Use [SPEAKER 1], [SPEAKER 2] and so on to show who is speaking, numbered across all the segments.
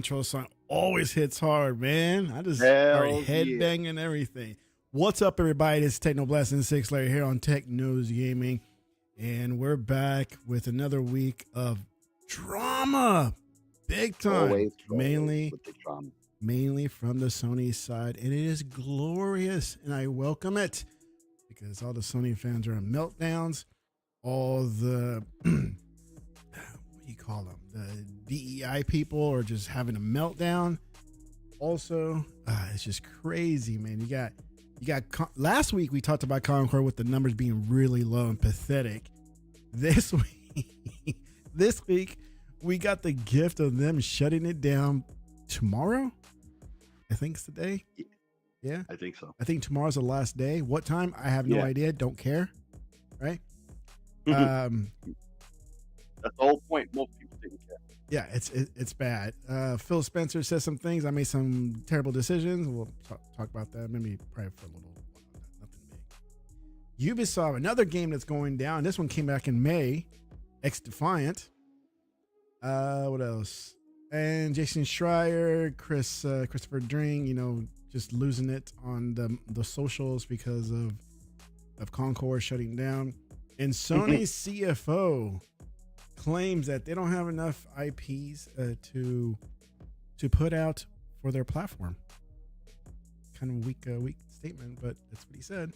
[SPEAKER 1] intro song always hits hard, man. I just start
[SPEAKER 2] Hell
[SPEAKER 1] headbanging and everything. What's up, everybody? It's TEKNOBLAST and SIKSLAYER here on Tech News Gaming. And we're back with another week of drama. Big time.
[SPEAKER 2] Always
[SPEAKER 1] mainly
[SPEAKER 2] with the drama.
[SPEAKER 1] mainly from the Sony side. And it is glorious. And I welcome it because all the Sony fans are in meltdowns. All the what do you call them? The DEI people are just having a meltdown. Also, it's just crazy, man. You got last week we talked about Concord with the numbers being really low and pathetic. This week we got the gift of them shutting it down tomorrow. I think it's the day. Yeah,
[SPEAKER 2] I think so.
[SPEAKER 1] I think tomorrow's the last day. What time? I have no idea. Don't care. Right?
[SPEAKER 2] That's the whole point. Most people didn't care.
[SPEAKER 1] Yeah, it's bad. Phil Spencer says some things. I made some terrible decisions. We'll talk about that. Maybe probably for a little while. Nothing big. Ubisoft, another game that's going down. This one came back in May. X Defiant. What else? And Jason Schreier, Christopher Dring, just losing it on the socials because of Concord shutting down. And Sony's CFO claims that they don't have enough IPs to put out for their platform. Kind of a weak statement, but that's what he said.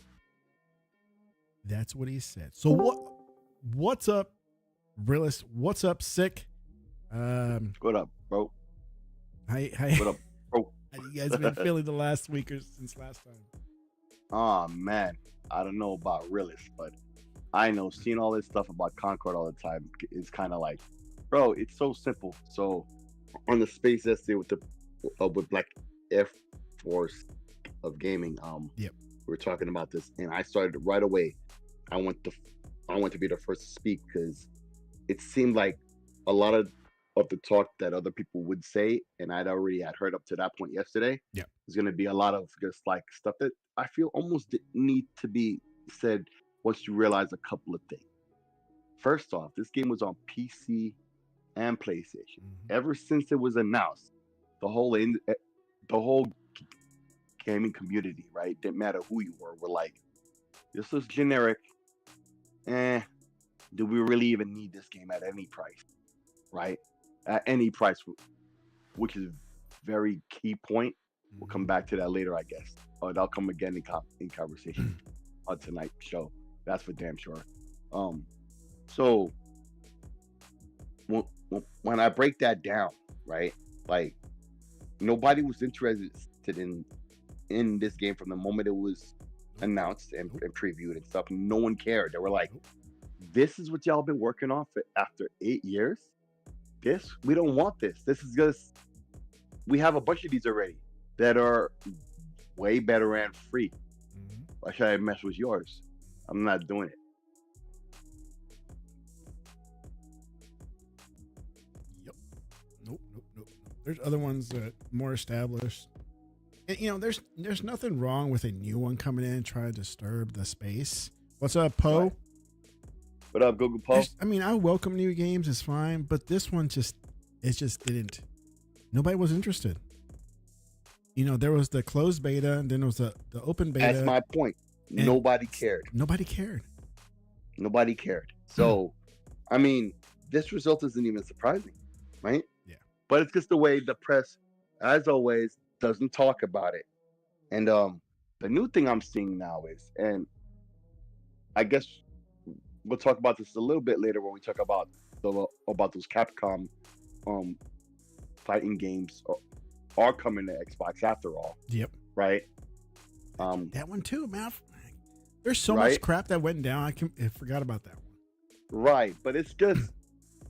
[SPEAKER 1] That's what he said. So what's up, Realist? What's up, Sick?
[SPEAKER 2] What up, bro?
[SPEAKER 1] Hi.
[SPEAKER 2] What up, bro?
[SPEAKER 1] How you guys been feeling the last week or since last time?
[SPEAKER 2] Oh man, I don't know about realists, but I know seeing all this stuff about Concord all the time is kind of like, bro, it's so simple. So on the space essay with Black Air Force of Gaming, we were talking about this, and I started right away. I want to be the first to speak because it seemed like a lot of the talk that other people would say, and I'd already had heard up to that point yesterday. Yeah, there's going to be a lot of just like stuff that I feel almost didn't need to be said. Once you realize a couple of things. First off, this game was on PC and PlayStation. Ever since it was announced, the whole gaming community, right? Didn't matter who you were like, this was generic. Do we really even need this game at any price? Right? At any price, which is a very key point. We'll come back to that later, I guess. Or that'll come again in conversation on tonight's show. That's for damn sure. So when I break that down, right? Like nobody was interested in this game from the moment it was announced and previewed and stuff. No one cared. They were like, "This is what y'all been working on for after 8 years. We don't want this. This is just we have a bunch of these already that are way better and free. Why should I mess with yours? I'm not doing it."
[SPEAKER 1] Yep. Nope. There's other ones that more established. And, there's nothing wrong with a new one coming in and trying to disturb the space. What's up, Poe?
[SPEAKER 2] Right. What up, Google Poe?
[SPEAKER 1] I welcome new games. It's fine. But this one just didn't. Nobody was interested. There was the closed beta and then there was the open beta.
[SPEAKER 2] That's my point. Nobody cared. So, I mean, this result isn't even surprising, right?
[SPEAKER 1] Yeah.
[SPEAKER 2] But it's just the way the press, as always, doesn't talk about it. And the new thing I'm seeing now is, and I guess we'll talk about this a little bit later when we talk about those Capcom fighting games are coming to Xbox after all.
[SPEAKER 1] Yep.
[SPEAKER 2] Right.
[SPEAKER 1] That one too, man. There's so much crap that went down. I forgot about that one.
[SPEAKER 2] Right. But it's just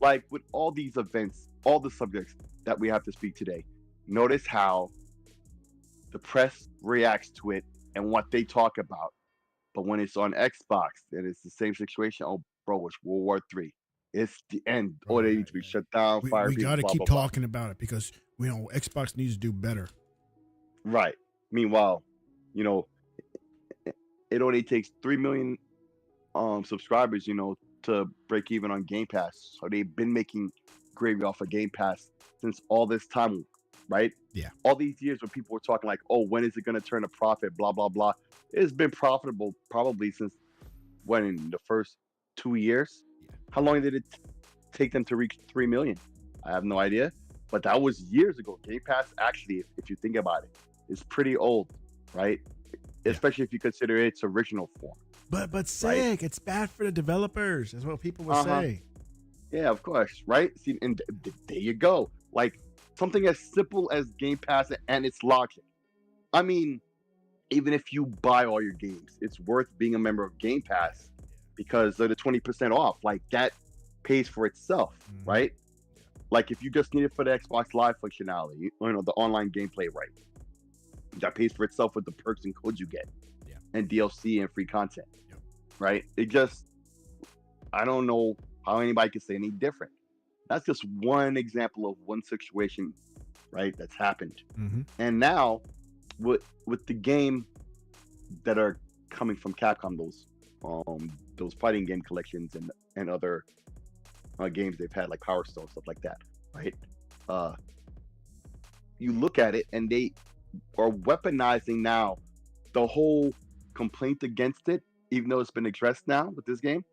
[SPEAKER 2] like with all these events, all the subjects that we have to speak today, notice how the press reacts to it and what they talk about. But when it's on Xbox and it's the same situation, oh, bro, it's World War III. It's the end. Or they need to be shut down, fired.
[SPEAKER 1] We got to keep talking about it because, Xbox needs to do better.
[SPEAKER 2] Right. Meanwhile, it only takes 3 million subscribers, to break even on Game Pass. So they've been making gravy off of Game Pass since all this time right?
[SPEAKER 1] Yeah.
[SPEAKER 2] All these years when people were talking like, oh, when is it going to turn a profit? Blah blah blah. It's been profitable probably since when in the first 2 years.
[SPEAKER 1] Yeah.
[SPEAKER 2] How long did it take them to reach 3 million? I have no idea, but that was years ago. Game Pass actually, if you think about it, is pretty old, right?
[SPEAKER 1] Yeah.
[SPEAKER 2] Especially if you consider its original form.
[SPEAKER 1] But sick. It's bad for the developers. That's what people would say.
[SPEAKER 2] Yeah, of course, right? See, and there you go. Like something as simple as Game Pass and its logic. I mean, even if you buy all your games, it's worth being a member of Game Pass because of the 20% off. Like that pays for itself, right? Like if you just need it for the Xbox Live functionality, you know, the online gameplay, right? That pays for itself with the perks and codes you get, and DLC and free content, right? It just, I don't know how anybody can say any different. That's just one example of one situation, right? That's happened, and now with the game that are coming from Capcom, those fighting game collections and other games they've had like Power Stone, stuff like that, right? You look at it and they are weaponizing now the whole complaint against it, even though it's been addressed now with this game,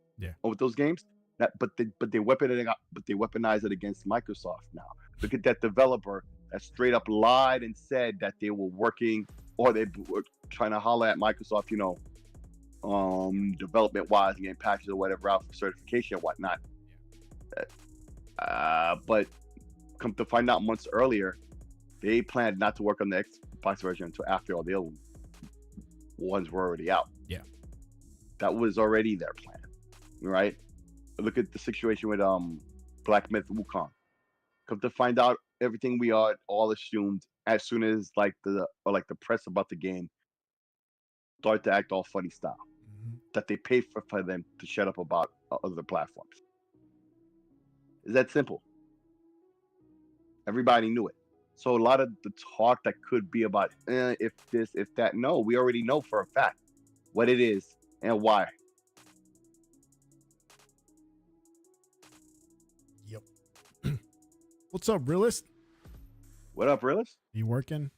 [SPEAKER 2] or with those games. But they weaponize it against Microsoft now. Look at that developer that straight up lied and said that they were working or they were trying to holler at Microsoft, you know, development wise and getting patches or whatever out for certification and whatnot. But come to find out months earlier, they planned not to work on the Xbox version until after all the other ones were already out.
[SPEAKER 1] Yeah.
[SPEAKER 2] That was already their plan, right? Look at the situation with Black Myth Wukong. Come to find out, everything we all assumed as soon as like the press about the game started to act all funny style, that they paid for them to shut up about other platforms. It's that simple. Everybody knew it. So a lot of the talk that could be about if this, if that, no, we already know for a fact what it is and why.
[SPEAKER 1] Yep. What's up, Realist?
[SPEAKER 2] What up, Realist?
[SPEAKER 1] You working?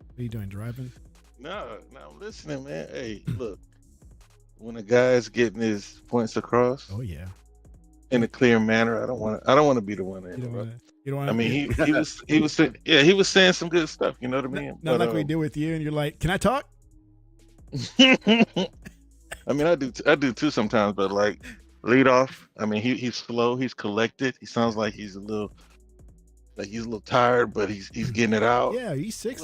[SPEAKER 1] What are you doing? Driving?
[SPEAKER 3] No, I'm listening, man. Hey, look, when a guy's getting his points across,
[SPEAKER 1] oh yeah,
[SPEAKER 3] in a clear manner, I don't want to be the one to interrupt.
[SPEAKER 1] You don't want
[SPEAKER 3] I mean, he was saying some good stuff. You know what I mean?
[SPEAKER 1] Not like we do with you, and you're like, "Can I talk?"
[SPEAKER 3] I mean, I do too sometimes, but like lead off. I mean, he's slow, he's collected. He sounds like he's a little tired, but he's getting it out.
[SPEAKER 1] Yeah, he's sick.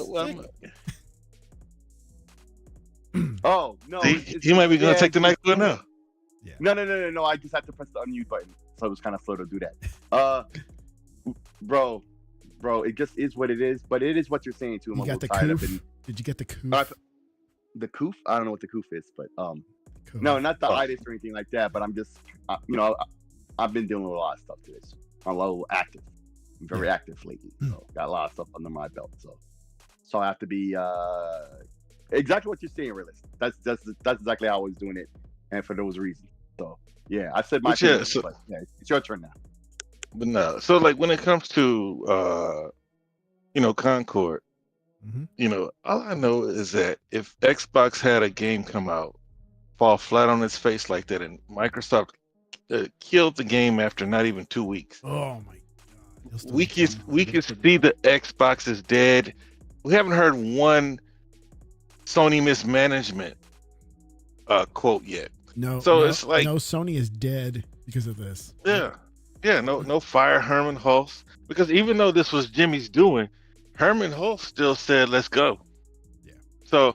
[SPEAKER 2] Oh no,
[SPEAKER 3] he might be gonna take the night for now.
[SPEAKER 2] Yeah. No. I just had to press the unmute button, so it was kind of slow to do that. Bro, it just is what it is. But it is what you're saying too.
[SPEAKER 1] You got the coof? Did you get the coof?
[SPEAKER 2] The coof? I don't know what the coof is, but
[SPEAKER 1] Coof.
[SPEAKER 2] no, not the itis or anything like that. But I'm just, you know, I've been dealing with a lot of stuff today. So I'm a little active. I'm very active lately. So got a lot of stuff under my belt. So I have to be exactly what you're saying, Realist. That's exactly how I was doing it, and for those reasons. So yeah, I said my opinion, but yeah, it's your turn now.
[SPEAKER 3] But no, so like when it comes to Concord, you know, all I know is that if Xbox had a game come out, fall flat on its face like that, and Microsoft killed the game after not even 2 weeks.
[SPEAKER 1] Oh my God!
[SPEAKER 3] We can see the Xbox is dead. We haven't heard one Sony mismanagement quote yet.
[SPEAKER 1] No.
[SPEAKER 3] So it's like
[SPEAKER 1] Sony is dead because of this.
[SPEAKER 3] Yeah. No fire Herman Hulse, because even though this was Jimmy's doing, Herman Hulse still said, "Let's go."
[SPEAKER 1] Yeah.
[SPEAKER 3] So,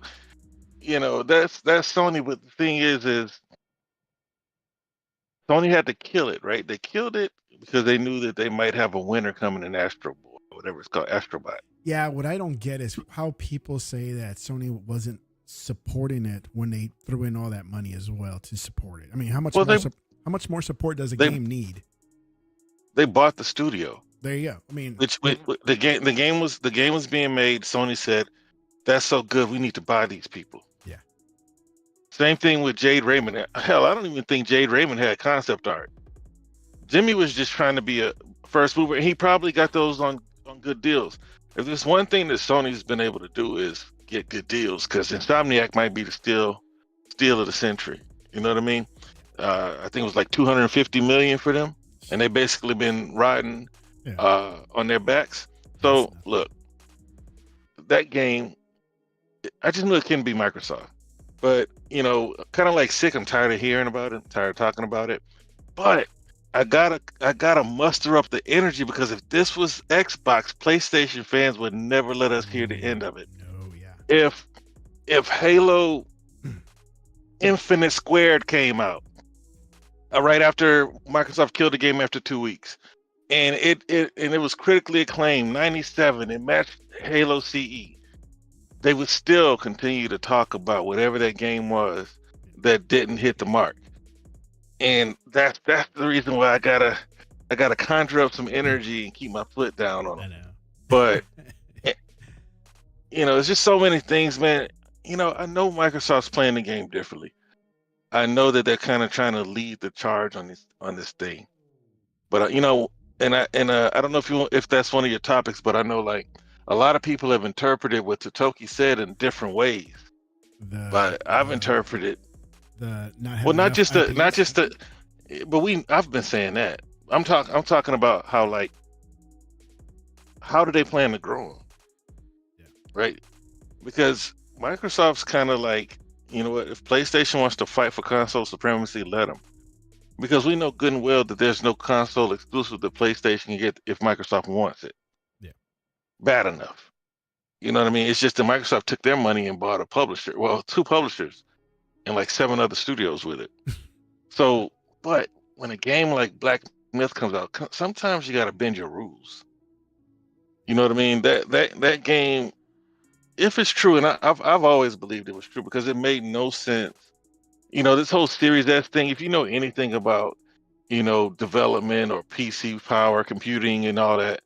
[SPEAKER 3] you know, that's Sony. But the thing is Sony had to kill it, right? They killed it because they knew that they might have a winner coming in Astro Boy, whatever it's called, Astrobot.
[SPEAKER 1] Yeah, what I don't get is how people say that Sony wasn't supporting it when they threw in all that money as well to support it. I mean, how much more support does a game need?
[SPEAKER 3] They bought the studio.
[SPEAKER 1] There you go. I mean,
[SPEAKER 3] the game was being made. Sony said, "That's so good, we need to buy these people."
[SPEAKER 1] Yeah.
[SPEAKER 3] Same thing with Jade Raymond. Hell, I don't even think Jade Raymond had concept art. Jimmy was just trying to be a first mover, and he probably got those on good deals. if there's one thing that Sony's been able to do is get good deals, because Insomniac might be the steal of the century. You know what I mean? I think it was like 250 million for them, and they basically been riding on their backs. So look, that game, I just knew it couldn't be Microsoft. But you know, kind of like sick. I'm tired of hearing about it. I'm tired of talking about it. But I gotta muster up the energy, because if this was Xbox, PlayStation fans would never let us hear the end of it.
[SPEAKER 1] Oh yeah.
[SPEAKER 3] If Halo Infinite Squared came out right after Microsoft killed the game after 2 weeks, and it was critically acclaimed, 97, it matched Halo CE, they would still continue to talk about whatever that game was that didn't hit the mark. And that's the reason why I gotta conjure up some energy and keep my foot down on it.
[SPEAKER 1] I know.
[SPEAKER 3] But you know, it's just so many things, man. You know, I know Microsoft's playing the game differently. I know that they're kind of trying to lead the charge on this thing. But you know, and I don't know if that's one of your topics, but I know like a lot of people have interpreted what Totoki said in different ways. But I've interpreted not just the, but I've been saying that. I'm talking about how do they plan to grow them?
[SPEAKER 1] Yeah.
[SPEAKER 3] Right? Because Microsoft's kind of like, you know what, if PlayStation wants to fight for console supremacy, let them. Because we know good and well that there's no console exclusive that PlayStation can get if Microsoft wants it.
[SPEAKER 1] Yeah.
[SPEAKER 3] Bad enough. You know what I mean? It's just that Microsoft took their money and bought a publisher. Well, 2 publishers and like 7 other studios with it. So, but when a game like Black Myth comes out, sometimes you got to bend your rules. You know what I mean? That game, if it's true, and I've always believed it was true, because it made no sense. You know, this whole Series S thing, if you know anything about, you know, development or PC power, computing and all that,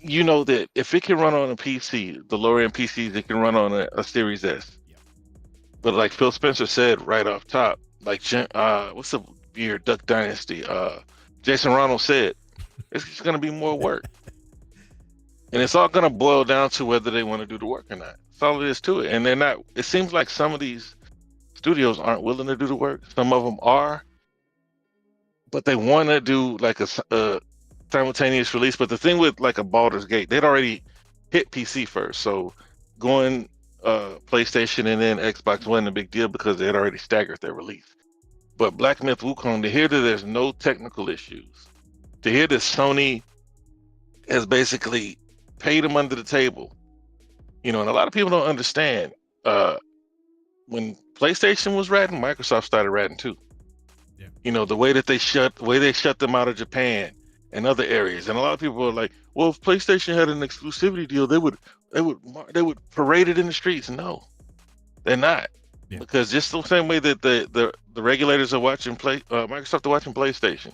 [SPEAKER 3] you know that if it can run on a PC, the lower end PCs, it can run on a Series S. Yeah. But like Phil Spencer said right off top, like what's the year Duck Dynasty? Jason Ronald said, it's just going to be more work. And it's all going to boil down to whether they want to do the work or not. That's all it is to it. And they're not, it seems like some of these studios aren't willing to do the work. Some of them are, but they want to do like a simultaneous release. But the thing with like a Baldur's Gate, they'd already hit PC first. So going PlayStation and then Xbox wasn't a big deal because they had already staggered their release. But Black Myth Wukong, to hear that there's no technical issues, to hear that Sony has basically paid them under the table, you know, and a lot of people don't understand. When PlayStation was ratting, Microsoft started ratting too. Yeah. You know, the way they shut them out of Japan and other areas, and a lot of people are like, "Well, if PlayStation had an exclusivity deal, they would parade it in the streets." No, they're not, because just the same way that the regulators are watching Microsoft are watching PlayStation.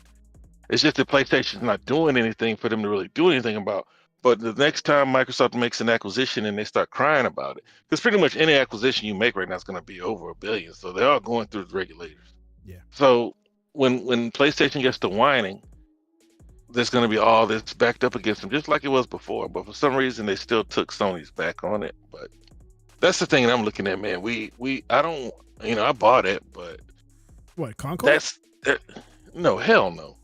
[SPEAKER 3] It's just that PlayStation's not doing anything for them to really do anything about. But the next time Microsoft makes an acquisition and they start crying about it, because pretty much any acquisition you make right now is going to be over $1 billion. So they're all going through the regulators. Yeah. So when PlayStation gets to whining, there's going to be all this backed up against them, just like it was before. But for some reason, they still took Sony's back on it. But that's the thing that I'm looking at, man. I don't, you know, I bought it, but
[SPEAKER 1] what, Concord?
[SPEAKER 3] No, hell no.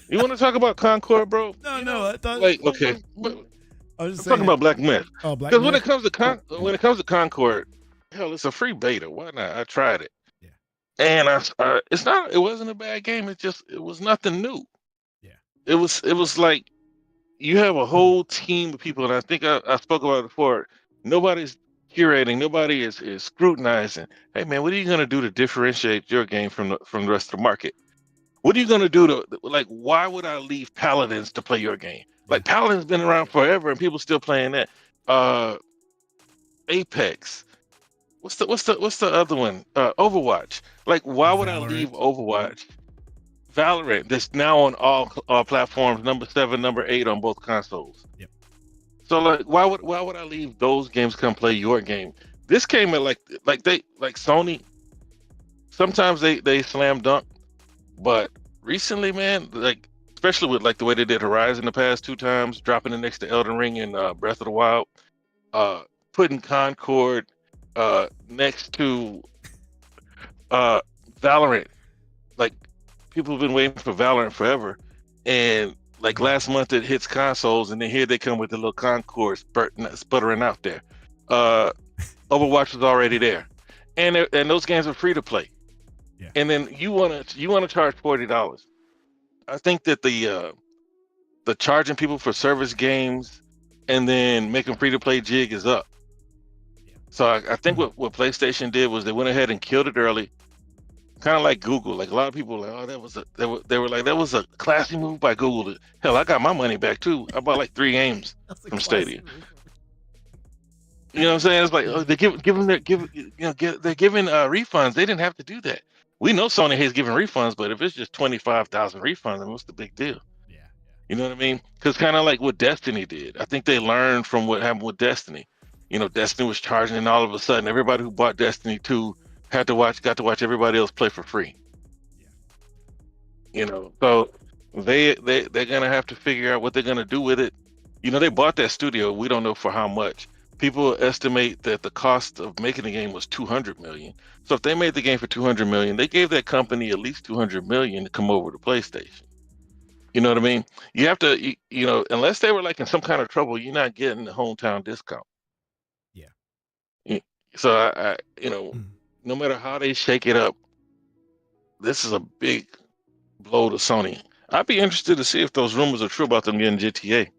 [SPEAKER 3] You want to talk about Concord, bro?
[SPEAKER 1] No, I thought.
[SPEAKER 3] Like, okay, I'm talking about Black Myth. Oh, Black Myth. Because when it comes to Concord, hell, it's a free beta. Why not? I tried it. Yeah. And it wasn't a bad game. It was nothing new. Yeah. It was like you have a whole team of people, and I think I spoke about it before. Nobody's curating. Nobody is scrutinizing. Hey, man, what are you gonna do to differentiate your game from the rest of the market? What are you going to do why would I leave Paladins to play your game? Like, Paladins been around forever and people still playing that. Apex. What's the other one? Overwatch. Like, why would I leave Overwatch? Valorant, that's now on all platforms, number 7, number 8 on both consoles. Yep. So like, why would I leave those games to come play your game? This came at like Sony. Sometimes they slam dunk. But recently, man, like especially with like the way they did Horizon the past 2 times, dropping it next to Elden Ring and Breath of the Wild, putting Concord next to Valorant. Like, people have been waiting for Valorant forever, and like last month it hits consoles, and then here they come with the little Concord sputtering out there. Overwatch was already there, and those games are free to play.
[SPEAKER 1] Yeah.
[SPEAKER 3] And then you want to charge $40. I think that the charging people for service games and then making free to play jig is up.
[SPEAKER 1] Yeah.
[SPEAKER 3] So I think what PlayStation did was they went ahead and killed it early, kind of like Google. Like, a lot of people were like, oh, they were like, that was a classy move by Google. Hell, I got my money back too. I bought like 3 games from Stadia. You know what I'm saying? It's like, oh, they're giving refunds. They didn't have to do that. We know Sony hates giving refunds, but if it's just 25,000 refunds, then what's the big deal?
[SPEAKER 1] Yeah.
[SPEAKER 3] You know what I mean? Because kind of like what Destiny did. I think they learned from what happened with Destiny. You know, Destiny was charging, and all of a sudden, everybody who bought Destiny 2 got to watch everybody else play for free.
[SPEAKER 1] Yeah.
[SPEAKER 3] You know, so they're gonna have to figure out what they're gonna do with it. You know, they bought that studio. We don't know for how much. People estimate that the cost of making the game was $200 million. So if they made the game for $200 million, they gave that company at least $200 million to come over to PlayStation. You know what I mean? You have to, you know, unless they were like in some kind of trouble, you're not getting the hometown discount.
[SPEAKER 1] Yeah.
[SPEAKER 3] So I you know, no matter how they shake it up, this is a big blow to Sony. I'd be interested to see if those rumors are true about them getting GTA.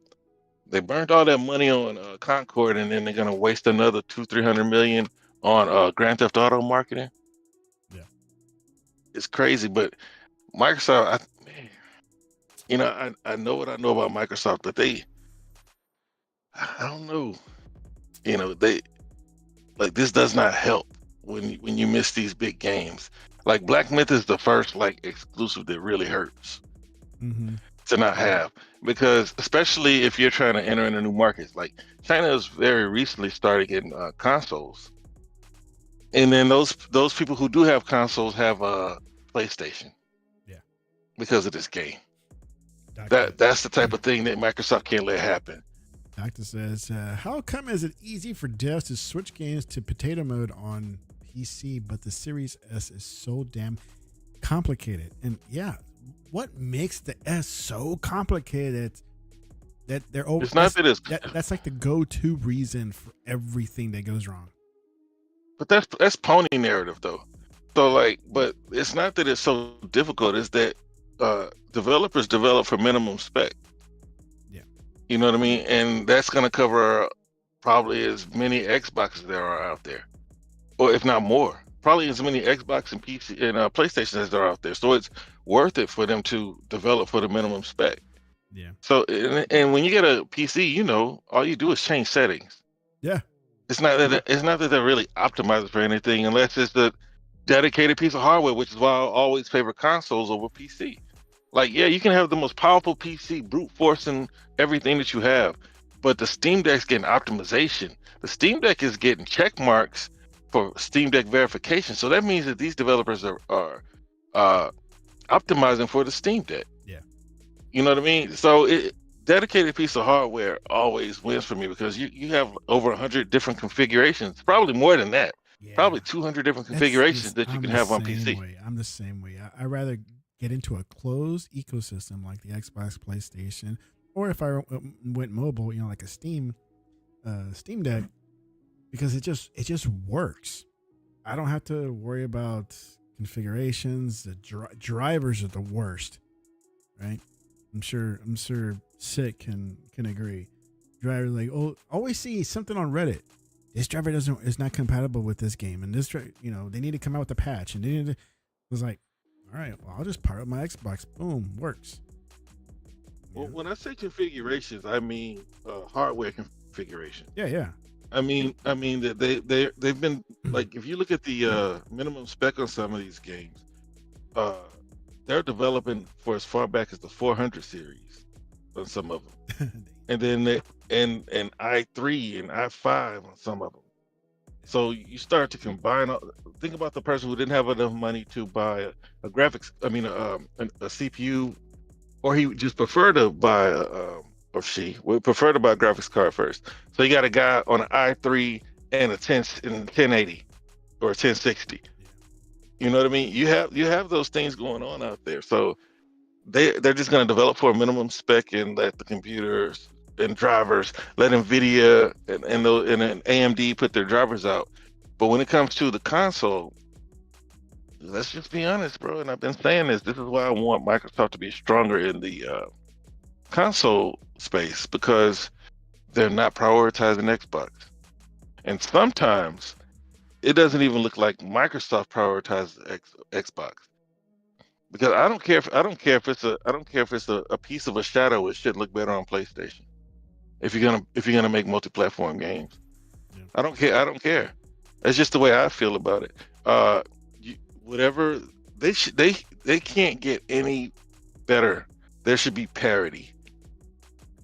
[SPEAKER 3] They burned all that money on Concord, and then they're gonna waste another $200-300 million on Grand Theft Auto marketing.
[SPEAKER 1] Yeah,
[SPEAKER 3] it's crazy. But Microsoft, you know, I know what I know about Microsoft, but I don't know. You know, like, this does not help when you miss these big games. Like, Black Myth is the first like exclusive that really hurts to not have, because especially if you're trying to enter into new markets. Like, China has very recently started getting consoles, and then those people who do have consoles have a PlayStation.
[SPEAKER 1] Yeah,
[SPEAKER 3] because of this game. That's the type of thing that Microsoft can't let happen.
[SPEAKER 1] Doctor says, how come is it easy for devs to switch games to potato mode on PC, but the Series S is so damn complicated? And yeah, what makes the S so complicated that they're over?
[SPEAKER 3] It's not that it's
[SPEAKER 1] that's like the go-to reason for everything that goes wrong.
[SPEAKER 3] But that's pony narrative though. So like, but it's not that it's so difficult. It's that developers develop for minimum spec.
[SPEAKER 1] Yeah. You
[SPEAKER 3] know what I mean? And that's going to cover probably as many Xboxes there are out there, or if not more, probably as many Xbox and PC and PlayStation as there are out there. So it's worth it for them to develop for the minimum spec.
[SPEAKER 1] Yeah.
[SPEAKER 3] So and when you get a PC, you know, all you do is change settings.
[SPEAKER 1] Yeah.
[SPEAKER 3] It's not that they're really optimized for anything, unless it's a dedicated piece of hardware, which is why I always favor consoles over PC. Like, yeah, you can have the most powerful PC, brute forcing everything that you have, but the Steam Deck's getting optimization. The Steam Deck is getting check marks for Steam Deck verification. So that means that these developers are optimizing for the Steam Deck.
[SPEAKER 1] Yeah.
[SPEAKER 3] You know what I mean? So dedicated piece of hardware always wins for me, because you have over 100 different configurations, probably more than that. Yeah. Probably 200 different configurations that you can have on PC.
[SPEAKER 1] I'm the same way. I'd rather get into a closed ecosystem like the Xbox, PlayStation, or if I went mobile, you know, like a Steam Deck, because it just works. I don't have to worry about configurations. The drivers are the worst, right? I'm sure Sick can agree. Drivers like, oh, always see something on Reddit. This driver is not compatible with this game, and this, you know, they need to come out with a patch, and it was like, all right, well, I'll just power up my Xbox. Boom, works.
[SPEAKER 3] Well, when I say configurations, I mean hardware configuration.
[SPEAKER 1] Yeah.
[SPEAKER 3] I mean that they've been like, if you look at the minimum spec on some of these games, they're developing for as far back as the 400 series on some of them, and then and i3 and i5 on some of them. So you start to combine. Think about the person who didn't have enough money to buy a graphics. I mean, a CPU or he would just prefer to buy or she would prefer to buy a graphics card first. So you got a guy on an i3 and a 1080 or a 1060. You know what I mean? You have those things going on out there. So they're just going to develop for a minimum spec and let the computers and drivers, let NVIDIA and AMD put their drivers out. But when it comes to the console, let's just be honest, bro. And I've been saying this. This is why I want Microsoft to be stronger in the console space, because they're not prioritizing Xbox. And sometimes it doesn't even look like Microsoft prioritizes Xbox. Because I don't care if it's a piece of a shadow, it should look better on PlayStation. If you're gonna make multi-platform games.
[SPEAKER 1] Yeah.
[SPEAKER 3] I don't care. That's just the way I feel about it. Whatever they can't get any better. There should be parity.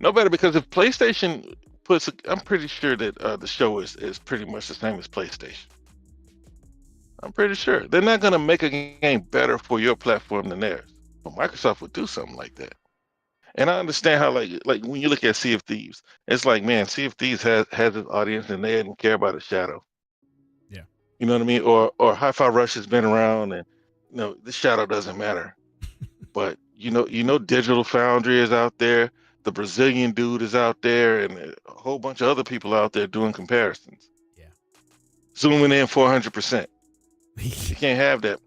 [SPEAKER 3] No better, because if PlayStation I'm pretty sure that the show is pretty much the same as PlayStation. I'm pretty sure they're not gonna make a game better for your platform than theirs. But Microsoft would do something like that. And I understand how like when you look at Sea of Thieves, it's like, man, Sea of Thieves has its audience and they didn't care about a shadow.
[SPEAKER 1] Yeah.
[SPEAKER 3] You know what I mean? Or Hi-Fi Rush has been around, and the shadow doesn't matter. But you know Digital Foundry is out there, the Brazilian dude is out there, and a whole bunch of other people out there doing comparisons.
[SPEAKER 1] Yeah.
[SPEAKER 3] Zooming in 400%. You can't have that.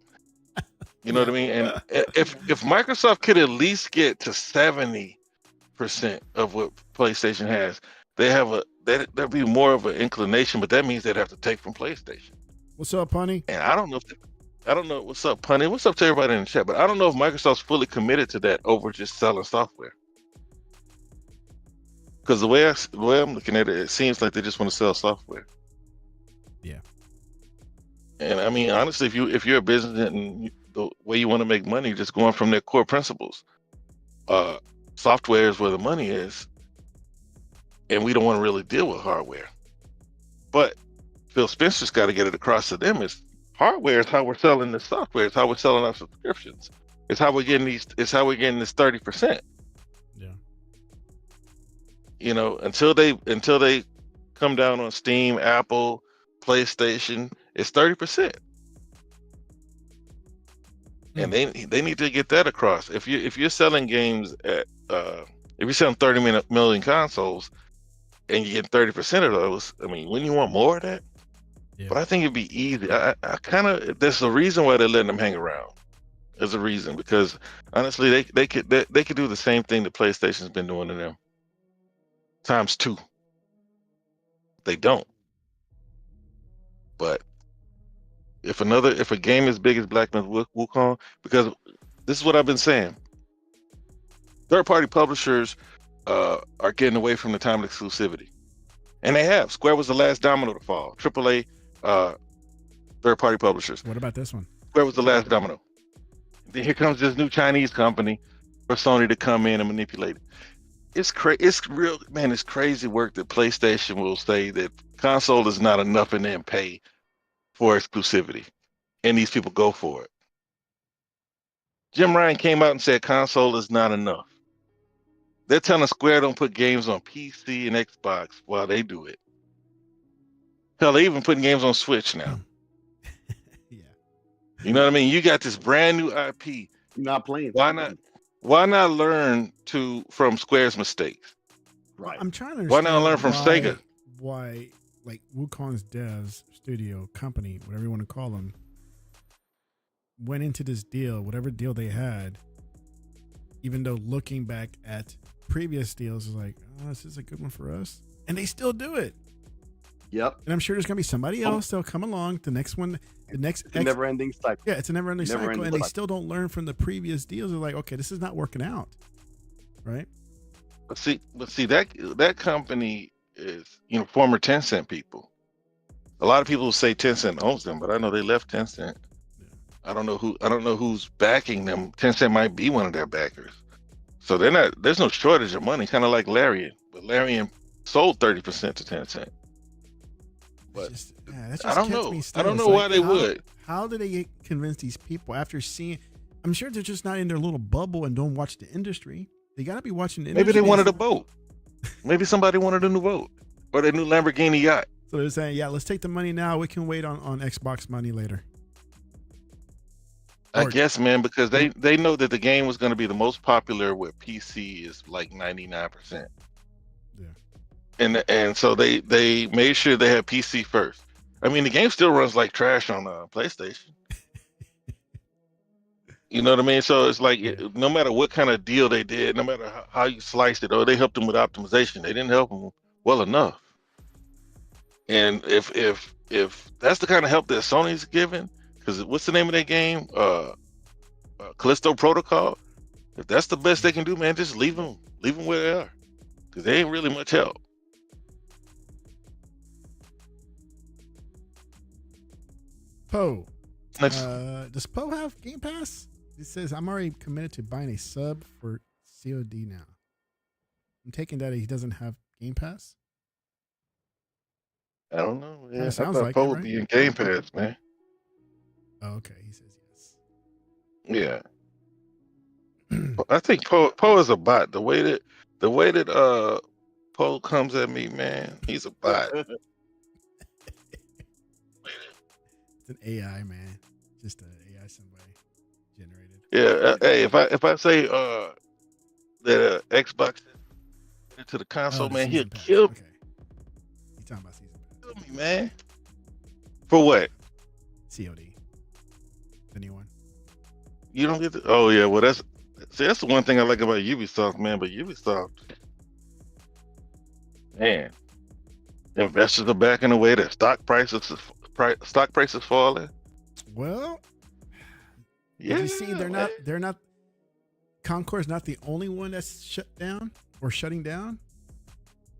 [SPEAKER 3] You know what I mean? And if Microsoft could at least get to 70% of what PlayStation has, there'd be more of an inclination, but that means they'd have to take from PlayStation.
[SPEAKER 1] What's up, honey?
[SPEAKER 3] And I don't know what's up, Punny. What's up to everybody in the chat? But I don't know if Microsoft's fully committed to that over just selling software. Because the way I'm looking at it, it seems like they just want to sell software.
[SPEAKER 1] Yeah.
[SPEAKER 3] And I mean, honestly, if you're a business and the way you want to make money, just going from their core principles, software is where the money is, and we don't want to really deal with hardware. But Phil Spencer's got to get it across to them: is hardware is how we're selling the software. It's how we're selling our subscriptions. It's how we're getting these. It's how we're getting this 30%.
[SPEAKER 1] Yeah.
[SPEAKER 3] Until they come down on Steam, Apple, PlayStation, it's 30%. And they need to get that across. If you're selling games at if you're selling 30 million consoles and you get 30% of those, I mean, wouldn't you want more of that? Yeah. But I think it'd be easy. I kind of, there's a reason why they're letting them hang around. There's a reason, because honestly, they could do the same thing that PlayStation's been doing to them times 2. They don't. But if a game as big as Black Myth Wukong, because this is what I've been saying, third-party publishers are getting away from the time of exclusivity, and they have. Square was the last domino to fall. AAA third-party publishers.
[SPEAKER 1] What about this one?
[SPEAKER 3] Square was the last domino. Then here comes this new Chinese company for Sony to come in and manipulate it. It's real, man. It's crazy work that PlayStation will say that console is not enough and then pay for exclusivity, and these people go for it. Jim Ryan came out and said console is not enough. They're telling Square don't put games on PC and Xbox while they do it. Hell, they even putting games on Switch now.
[SPEAKER 1] Yeah.
[SPEAKER 3] You know what I mean? You got this brand new IP.
[SPEAKER 2] You're not playing.
[SPEAKER 3] Why not learn from Square's mistakes?
[SPEAKER 2] Right.
[SPEAKER 1] I'm trying to understand.
[SPEAKER 3] Why not learn from Sega?
[SPEAKER 1] Why, like, Wukong's devs, studio, company, whatever you want to call them, went into this deal, whatever deal they had, even though looking back at previous deals is like, oh, this is a good one for us. And they still do it.
[SPEAKER 2] Yep.
[SPEAKER 1] And I'm sure there's going to be somebody else that'll come along. The next one,
[SPEAKER 2] it's a never-ending cycle.
[SPEAKER 1] Yeah, it's a never-ending cycle. And they still don't learn from the previous deals. They're like, okay, this is not working out. Right?
[SPEAKER 3] But see that company is, former Tencent people. A lot of people say Tencent owns them, but I know they left Tencent. Yeah. I don't know who's backing them. Tencent might be one of their backers. So there's no shortage of money, kind of like Larian. But Larian sold 30% to Tencent. But
[SPEAKER 1] that just
[SPEAKER 3] I don't know.
[SPEAKER 1] Me still.
[SPEAKER 3] I don't know why they would.
[SPEAKER 1] How do they convince these people after seeing? I'm sure they're just not in their little bubble and don't watch the industry. They got to be watching the
[SPEAKER 3] Maybe
[SPEAKER 1] industry.
[SPEAKER 3] they wanted a boat. Maybe somebody wanted a new boat or their new Lamborghini yacht.
[SPEAKER 1] So they're saying, yeah, let's take the money now. We can wait on Xbox money later.
[SPEAKER 3] I guess, man, because they know that the game was going to be the most popular where PC is like 99%. Yeah. And so they made sure they had PC first. I mean, the game still runs like trash on PlayStation. You know what I mean? So it's like, no matter what kind of deal they did, no matter how you sliced it, or they helped them with optimization, they didn't help them well enough. And if that's the kind of help that Sony's giving, because what's the name of that game? Callisto Protocol. If that's the best they can do, man, just leave them where they are, because they ain't really much help.
[SPEAKER 1] Poe. Does Poe have Game Pass? It says, I'm already committed to buying a sub for COD now. I'm taking that he doesn't have Game Pass?
[SPEAKER 3] I don't know. Yeah,
[SPEAKER 1] sounds like
[SPEAKER 3] Poe
[SPEAKER 1] it,
[SPEAKER 3] would be in Game Pass, man.
[SPEAKER 1] Oh, okay. He says
[SPEAKER 3] yes. Yeah. I think Poe is a bot. The way that Poe comes at me, man, he's a bot.
[SPEAKER 1] It's an AI, man. Just an AI somebody generated.
[SPEAKER 3] Yeah. Hey, if I say that Xbox into the console, man, he'll kill me.
[SPEAKER 1] Okay. You talking about season pass?
[SPEAKER 3] Kill me, man. For what?
[SPEAKER 1] COD. The new one.
[SPEAKER 3] You don't get to. Oh yeah. Well, that's the one thing I like about Ubisoft, man. But Ubisoft, man, investors are backing away. Their stock prices falling.
[SPEAKER 1] Well,
[SPEAKER 3] yeah.
[SPEAKER 1] You see, they're not. Concord's not the only one that's shut down or shutting down.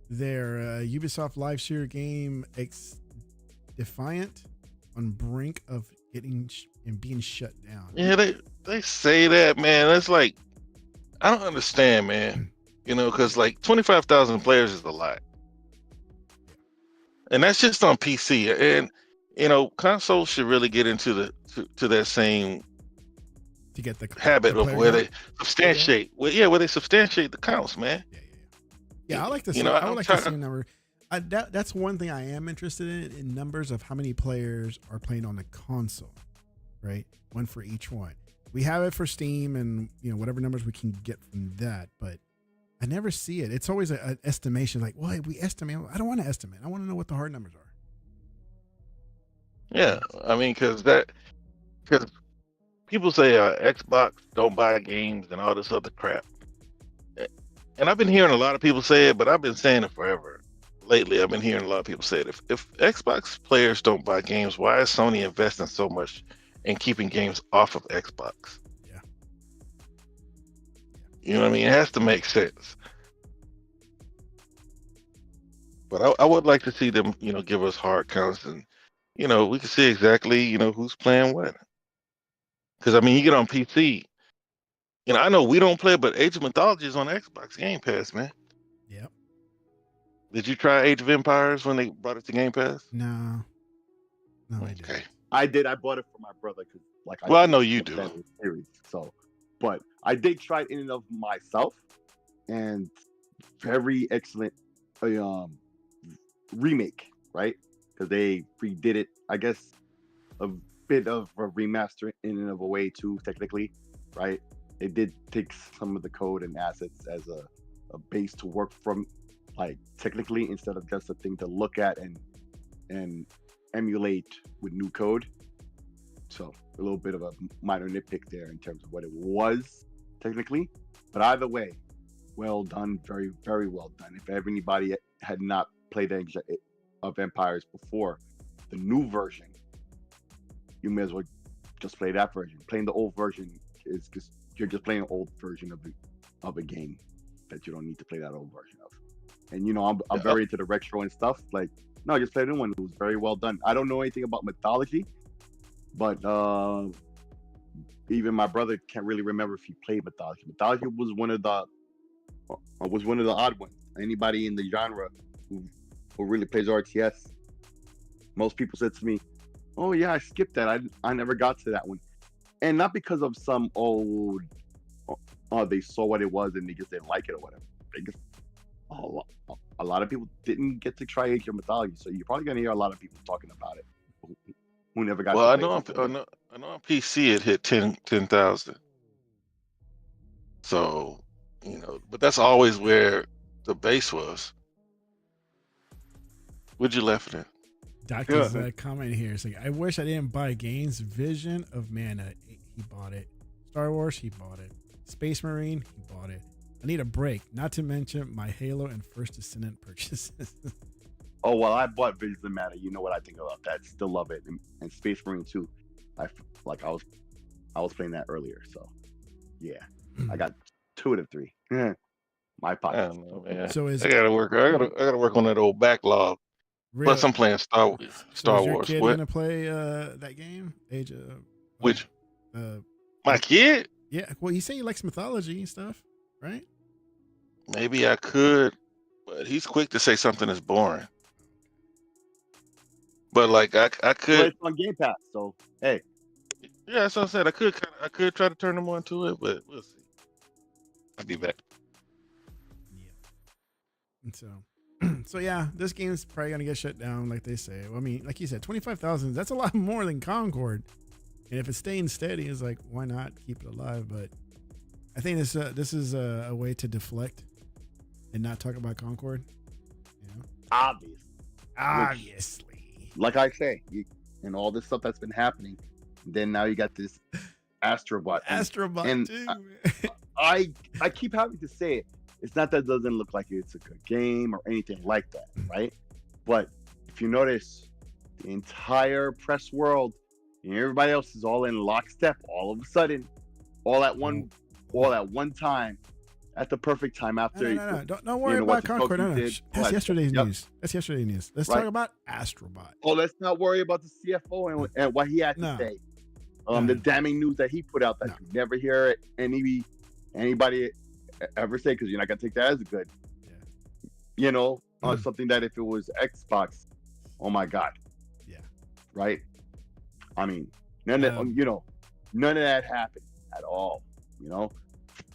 [SPEAKER 1] Their Ubisoft live shooter game Defiant on brink of getting and being shut down.
[SPEAKER 3] Yeah, they say that, man. It's like, I don't understand, man. You know, because like 25,000 players is a lot, and that's just on PC. And you know, consoles should really get into to that same
[SPEAKER 1] to get the
[SPEAKER 3] habit of where they substantiate. Where they substantiate the counts, man.
[SPEAKER 1] Yeah, I like to see. I would like to see a number. That's one thing I am interested in numbers of how many players are playing on the console, right? One for each one. We have it for Steam and whatever numbers we can get from that, but I never see it. It's always an estimation. Like, well, we estimate. I don't want to estimate. I want to know what the hard numbers are.
[SPEAKER 3] Yeah, I mean, because people say Xbox don't buy games and all this other crap. And I've been hearing a lot of people say it, but I've been saying it forever. Lately, I've been hearing a lot of people say it. If Xbox players don't buy games, why is Sony investing so much in keeping games off of Xbox?
[SPEAKER 1] Yeah.
[SPEAKER 3] You know what I mean? It has to make sense. But I would like to see them, give us hard counts, and we can see exactly, who's playing what. Because I mean, you get on PC. I know we don't play, but Age of Mythology is on Xbox Game Pass, man.
[SPEAKER 1] Yep.
[SPEAKER 3] Did you try Age of Empires when they brought it to Game Pass?
[SPEAKER 1] No, I didn't.
[SPEAKER 2] I did. I bought it for my brother because,
[SPEAKER 3] I know you do.
[SPEAKER 2] Series, but I did try it in and of myself, and very excellent remake, right? Because they redid it. I guess a bit of a remaster in and of a way too, technically, right? They did take some of the code and assets as a base to work from, like technically, instead of just a thing to look at and emulate with new code. So a little bit of a minor nitpick there in terms of what it was technically, but either way, well done, very, very well done. If anybody had not played Age of Empires before, the new version, you may as well just play that version. Playing the old version is just, you're just playing an old version of a game that you don't need to play that old version of. And I'm very into the retro and stuff. Like, no, just play the new one. It was very well done. I don't know anything about mythology, but even my brother can't really remember if he played mythology. Mythology was one of the odd ones. Anybody in the genre who really plays RTS, most people said to me, "Oh yeah, I skipped that. I never got to that one." and not because of some old, they saw what it was and they just didn't like it or whatever. They just, a lot of people didn't get to try Age of Mythology, so you're probably gonna hear a lot of people talking about it who never got.
[SPEAKER 3] Well,
[SPEAKER 2] to
[SPEAKER 3] I
[SPEAKER 2] play
[SPEAKER 3] know
[SPEAKER 2] it.
[SPEAKER 3] I know on PC it hit 10,000. So, but that's always where the base was. Where'd you left it at?
[SPEAKER 1] Doctor's comment here. It's like, I wish I didn't buy games. Vision of Mana, he bought it. Star Wars, he bought it. Space Marine, he bought it. I need a break. Not to mention my Halo and First Descendant purchases.
[SPEAKER 2] Oh well, I bought Vision of Mana. You know what I think about that? Still love it, and Space Marine too. I was playing that earlier, so yeah, I got 2 of the 3. My
[SPEAKER 3] I
[SPEAKER 2] pocket.
[SPEAKER 3] don't know, man.
[SPEAKER 1] So
[SPEAKER 3] I gotta work on that old backlog.
[SPEAKER 1] Real,
[SPEAKER 3] Plus, I'm playing Star
[SPEAKER 1] so is your
[SPEAKER 3] Wars.
[SPEAKER 1] kid
[SPEAKER 3] What?
[SPEAKER 1] gonna play that game? Age of
[SPEAKER 3] Which?
[SPEAKER 1] uh,
[SPEAKER 3] My kid?
[SPEAKER 1] yeah. Well, you say he likes mythology and stuff, right?
[SPEAKER 3] Maybe I could, but he's quick to say something is boring. But like I
[SPEAKER 2] Well,
[SPEAKER 3] could,
[SPEAKER 2] it's on Game Pass, so hey.
[SPEAKER 3] yeah, that's what I said. I could try to turn him on to it, but we'll see. I'll be back.
[SPEAKER 1] Yeah. And so yeah, this game's probably gonna get shut down, like they say. Well, I mean, like you said, 25,000. That's a lot more than Concord. And if it's staying steady, it's like, why not keep it alive? But I think this is a way to deflect and not talk about Concord. You know?
[SPEAKER 2] Obviously. Like I say, and all this stuff that's been happening, then now you got this Astrobot.
[SPEAKER 1] Astrobot too.
[SPEAKER 2] I keep having to say it. It's not that it doesn't look like it's a good game or anything like that, right? But if you notice, the entire press world and everybody else is all in lockstep all of a sudden, all at one time, at the perfect time after.
[SPEAKER 1] No. Don't worry about Concord. No. That's yesterday's news. That's yesterday's news. Let's talk about Astrobot.
[SPEAKER 2] Oh, let's not worry about the CFO and what he had to say. The damning news that he put out that you never hear anybody ever say, because you're not gonna take that as a good. Yeah. Something that if it was Xbox, oh my God.
[SPEAKER 1] Yeah.
[SPEAKER 2] Right. I mean, none of that happened at all.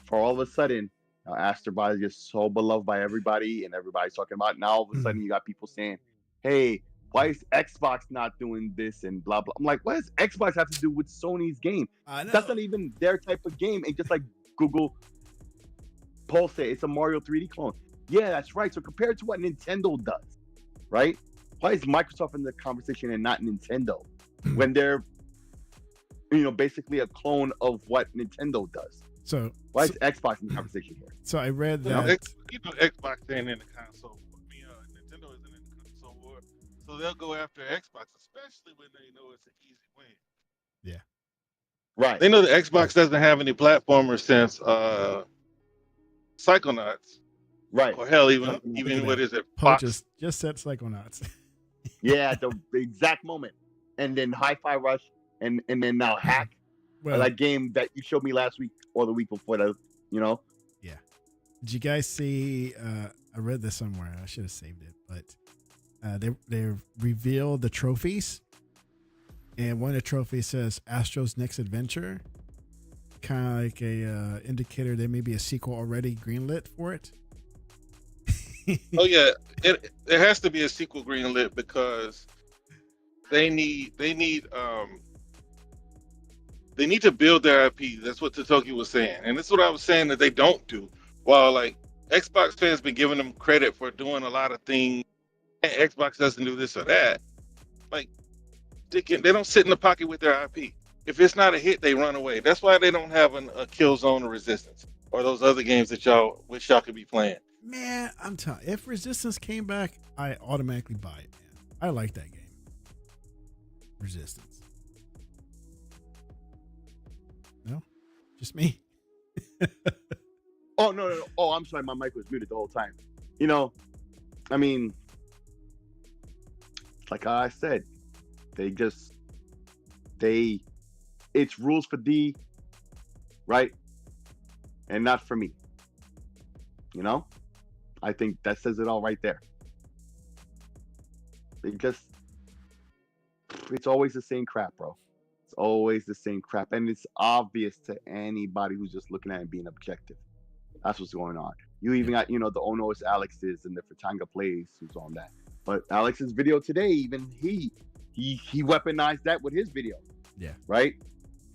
[SPEAKER 2] For all of a sudden, Astrobot is just so beloved by everybody, and everybody's talking about it. Now all of a sudden you got people saying, hey, why is Xbox not doing this and blah blah. I'm like, what does Xbox have to do with Sony's game? That's not even their type of game. And just like Google Pulse, it's a Mario 3D clone. Yeah, that's right. So compared to what Nintendo does, right? Why is Microsoft in the conversation and not Nintendo when they're basically a clone of what Nintendo does?
[SPEAKER 1] So
[SPEAKER 2] why is Xbox in the conversation here?
[SPEAKER 1] So I read that
[SPEAKER 3] Xbox ain't in the console. Nintendo isn't in the console war, so they'll go after Xbox, especially when they know it's an easy win.
[SPEAKER 1] Yeah,
[SPEAKER 2] right.
[SPEAKER 3] They know the Xbox doesn't have any platformers since Psychonauts.
[SPEAKER 2] Right.
[SPEAKER 3] Or hell, even what is it?
[SPEAKER 1] Fox just said Psychonauts.
[SPEAKER 2] Yeah, the exact moment, and then Hi-Fi Rush, and then now Hack. Well, that game that you showed me last week or the week before that,
[SPEAKER 1] Yeah. Did you guys see? I read this somewhere. I should have saved it, but they revealed the trophies, and one of the trophies says Astro's Next Adventure, kind of like a indicator there may be a sequel already greenlit for it.
[SPEAKER 3] Oh yeah, there has to be a sequel greenlit because they need to build their IP. That's what Totoki was saying, and that's what I was saying that they don't do. While like Xbox fans been giving them credit for doing a lot of things, and Xbox doesn't do this or that. Like they don't sit in the pocket with their IP. If it's not a hit, they run away. That's why they don't have a Killzone or Resistance or those other games that y'all wish y'all could be playing.
[SPEAKER 1] Man, I'm telling you, if Resistance came back, I automatically buy it, man. I like that game. Resistance. No? Just me?
[SPEAKER 2] Oh, no. Oh, I'm sorry. My mic was muted the whole time. I mean, like I said, it's rules for D, right? And not for me. I think that says it all right there. It's always the same crap, bro. It's always the same crap, and it's obvious to anybody who's just looking at it and being objective. That's what's going on. You even got, the Onos Alex's and the Fratanga Plays who's on that. But Alex's video today, even he weaponized that with his video.
[SPEAKER 1] Yeah.
[SPEAKER 2] Right?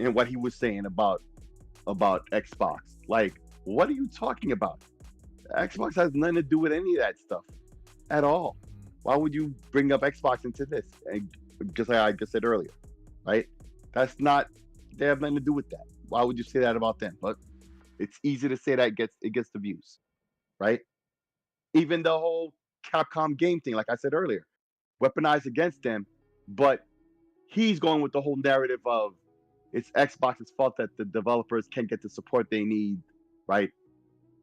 [SPEAKER 2] And what he was saying about Xbox. Like, what are you talking about? Xbox has nothing to do with any of that stuff at all. Why would you bring up Xbox into this? And just like I just said earlier, right? They have nothing to do with that. Why would you say that about them? But it's easy to say that it gets the views, right? Even the whole Capcom game thing, like I said earlier, weaponized against them, but he's going with the whole narrative of it's Xbox's fault that the developers can't get the support they need, right,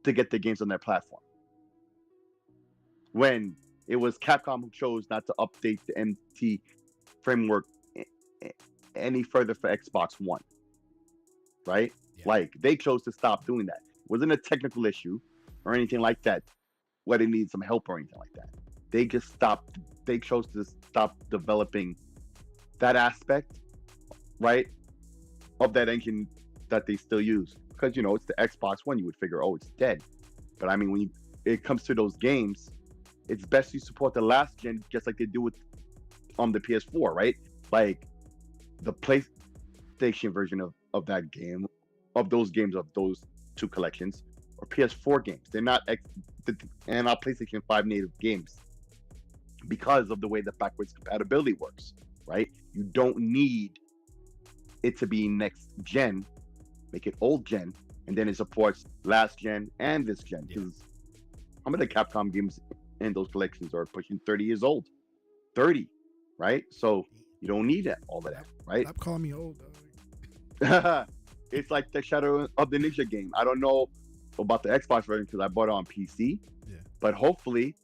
[SPEAKER 2] to get the games on their platform. When it was Capcom who chose not to update the MT framework any further for Xbox One, right? Yeah. Like, they chose to stop doing that. It wasn't a technical issue or anything like that, where they needed some help or anything like that. They chose to stop developing that aspect, right, of that engine that they still use. Because, it's the Xbox One, you would figure, oh, it's dead. But I mean, when it comes to those games, it's best you support the last gen, just like they do with the PS4, right? Like, the PlayStation version of that game, of those two collections, or PS4 games. They're not PlayStation 5 native games because of the way the backwards compatibility works, right? You don't need it to be next gen, make it old gen, and then it supports last gen and this gen. Because how many Capcom games in those collections are pushing 30 years old? 30, right? So you don't need all of that, right?
[SPEAKER 1] Stop calling me old, though.
[SPEAKER 2] It's like the Shadow of the Ninja game. I don't know about the Xbox version because I bought it on PC.
[SPEAKER 1] Yeah.
[SPEAKER 2] But hopefully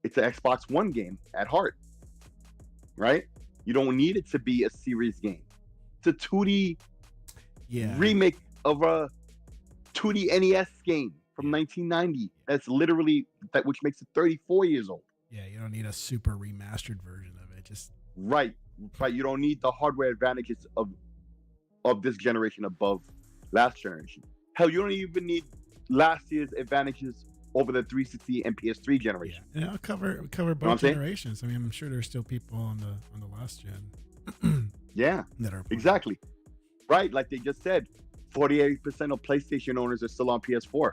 [SPEAKER 2] it's an Xbox One game at heart, right? You don't need it to be a serious game. It's a 2D remake of a 2D NES game from 1990. That's literally which makes it 34 years old.
[SPEAKER 1] Yeah, you don't need a super remastered version of it. Just
[SPEAKER 2] right. You don't need the hardware advantages of this generation above last generation. Hell, you don't even need last year's advantages over the 360 and PS3 generation.
[SPEAKER 1] Yeah, and I'll cover both generations. I mean, I'm sure there's still people on the last gen.
[SPEAKER 2] Yeah,
[SPEAKER 1] that are
[SPEAKER 2] exactly right. Like they just said, 48% of PlayStation owners are still on PS4.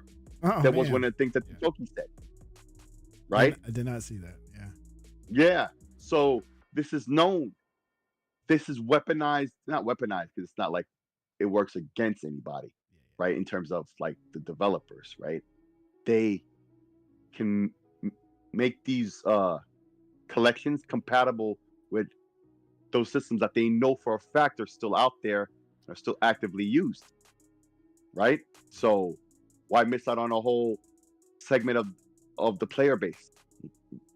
[SPEAKER 2] That was one of the things that Toki said. Right?
[SPEAKER 1] I did not see that. Yeah.
[SPEAKER 2] Yeah. So this is known. This is weaponized, not weaponized, because it's not like it works against anybody, right? In terms of like the developers, right? They can make these collections compatible with those systems that they know for a fact are still out there, are still actively used, right? So why miss out on a whole segment of the player base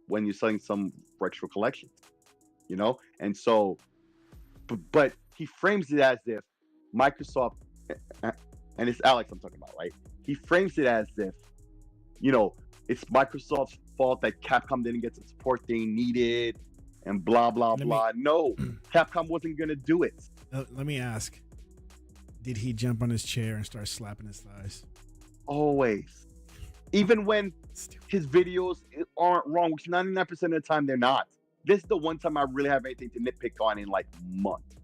[SPEAKER 2] when you're selling some retro collections, And so, but he frames it as if Microsoft, and it's Alex I'm talking about, right? He frames it as if, it's Microsoft's fault that Capcom didn't get the support they needed and blah, blah, blah. No, Capcom wasn't going to do it.
[SPEAKER 1] Let me ask, did he jump on his chair and start slapping his thighs?
[SPEAKER 2] Always. Even when his videos aren't wrong, which 99% of the time they're not. This is the one time I really have anything to nitpick on in like months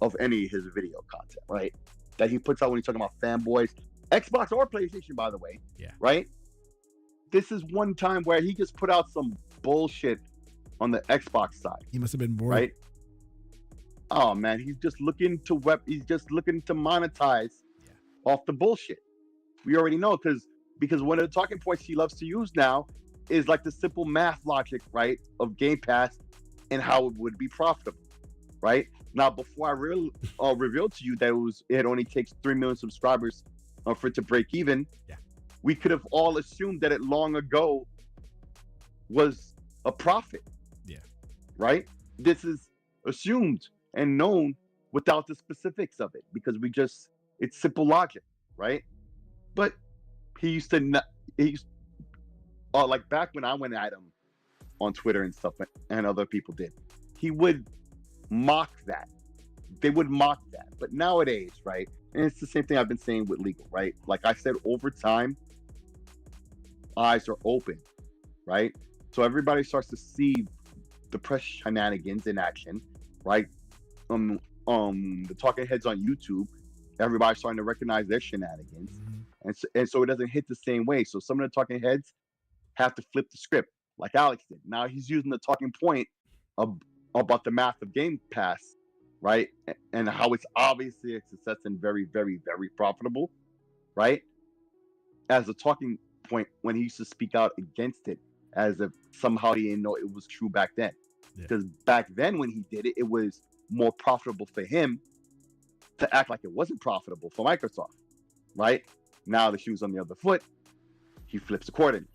[SPEAKER 2] of any of his video content, right? That he puts out when he's talking about fanboys, Xbox or PlayStation, by the way.
[SPEAKER 1] Yeah.
[SPEAKER 2] Right? This is one time where he just put out some bullshit on the Xbox side.
[SPEAKER 1] He must have been bored.
[SPEAKER 2] Right? Oh man, he's just looking to monetize off the bullshit. We already know because one of the talking points he loves to use now is like the simple math logic, right, of Game Pass and how it would be profitable, right? Now, before I revealed to you that it only takes 3 million subscribers for it to break even, we could have all assumed that it long ago was a profit.
[SPEAKER 1] Yeah.
[SPEAKER 2] Right? This is assumed and known without the specifics of it because it's simple logic, right? But like back when I went at him on Twitter and stuff, and other people did, he would mock that, they would mock that. But nowadays, right, and it's the same thing I've been saying with legal, right? Like I said, over time, eyes are open, right? So everybody starts to see the press shenanigans in action, right? The talking heads on YouTube, everybody's starting to recognize their shenanigans, and so it doesn't hit the same way. So some of the talking heads have to flip the script, like Alex did. Now he's using the talking point about the math of Game Pass, right? And how it's obviously a success and very, very, very profitable, right? As a talking point when he used to speak out against it, as if somehow he didn't know it was true back then. Because back then when he did it, it was more profitable for him to act like it wasn't profitable for Microsoft, right? Now the shoe's on the other foot, he flips accordingly.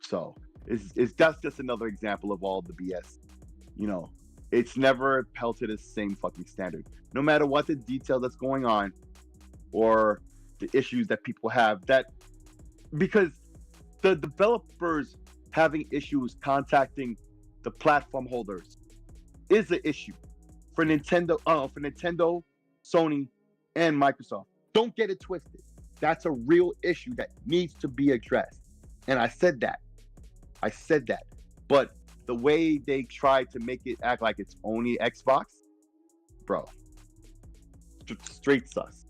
[SPEAKER 2] So that's just another example of all the BS. You know, it's never held to the same fucking standard. No matter what the detail that's going on or the issues that people have, that because the developers having issues contacting the platform holders is an issue for Nintendo, Sony, and Microsoft. Don't get it twisted. That's a real issue that needs to be addressed. And I said that. But the way they tried to make it act like it's only Xbox, bro, straight sus.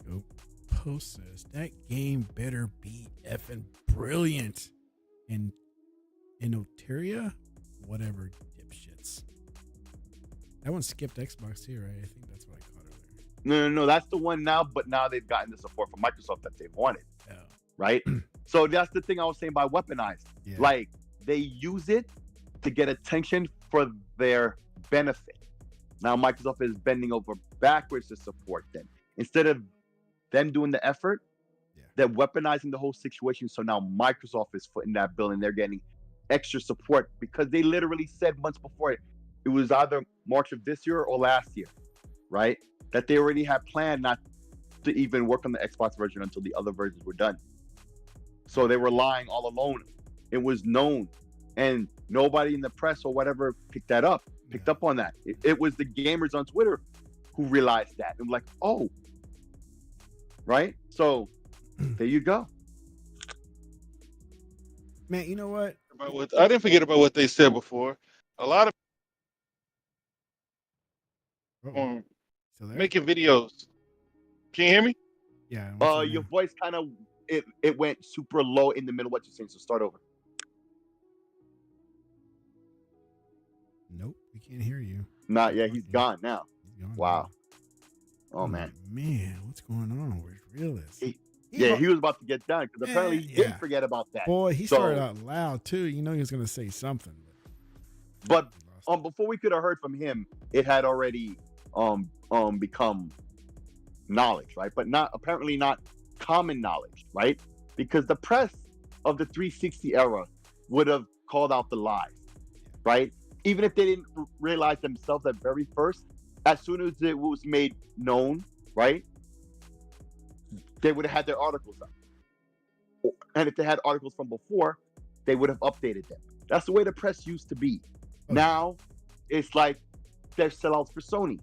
[SPEAKER 1] Go post this. That game better be effing brilliant. In Oteria, whatever dipshits. That one skipped Xbox too, right? I think that's what I caught earlier.
[SPEAKER 2] No, that's the one now. But now they've gotten the support from Microsoft that they've wanted.
[SPEAKER 1] Oh.
[SPEAKER 2] Right? So that's the thing I was saying by weaponized. Yeah. Like they use it to get attention for their benefit. Now Microsoft is bending over backwards to support them. Instead of them doing the effort, they're weaponizing the whole situation. So now Microsoft is footing that bill and they're getting extra support because they literally said months before it was either March of this year or last year, right? That they already had planned not to even work on the Xbox version until the other versions were done. So they were lying all alone. It was known, and nobody in the press or whatever picked up on that. It was the gamers on Twitter who realized that and like, oh, right? So there you go.
[SPEAKER 1] Man, you know what?
[SPEAKER 3] I didn't forget about what they said before. A lot of making videos. Can you hear me?
[SPEAKER 1] Yeah.
[SPEAKER 2] Your voice kind of it went super low in the middle of what you're saying, so start over.
[SPEAKER 1] Nope, we can't hear you.
[SPEAKER 2] Not yet. He's gone now.
[SPEAKER 1] He's gone.
[SPEAKER 2] Wow.
[SPEAKER 1] Now.
[SPEAKER 2] Oh man.
[SPEAKER 1] Man, what's going on? Where's Realist?
[SPEAKER 2] He was about to get done because apparently he didn't forget about that.
[SPEAKER 1] Boy, he started out loud too. You know he was gonna say something.
[SPEAKER 2] But before we could have heard from him, it had already become knowledge, right? But not common knowledge, right? Because the press of the 360 era would have called out the lies, right? Even if they didn't realize themselves at very first, as soon as it was made known, right? They would have had their articles up. And if they had articles from before, they would have updated them. That's the way the press used to be. Okay. Now, it's like they're sellouts for Sony.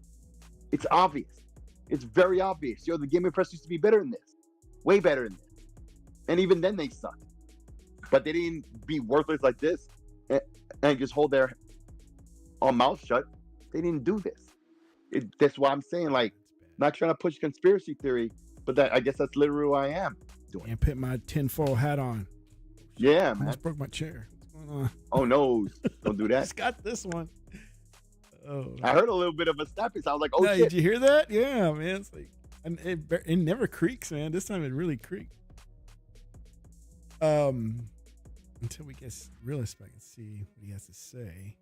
[SPEAKER 2] It's obvious. It's very obvious. The gaming press used to be better than this. Way better than this. And even then, they sucked. But they didn't be worthless like this and just hold their mouth shut. They didn't do this. That's why I'm saying, like, not trying to push conspiracy theory, but I guess that's literally what I am doing.
[SPEAKER 1] And put my tinfoil hat on.
[SPEAKER 2] Yeah,
[SPEAKER 1] man. I just broke my chair. What's going on?
[SPEAKER 2] Oh, no. Don't do that.
[SPEAKER 1] I just got this one. Oh.
[SPEAKER 2] I heard a little bit of a snapping sound. I was like, oh, shit.
[SPEAKER 1] Did you hear that? Yeah, man. It's like, and it never creaks, man. This time it really creaked. Until we get Realist back and see what he has to say.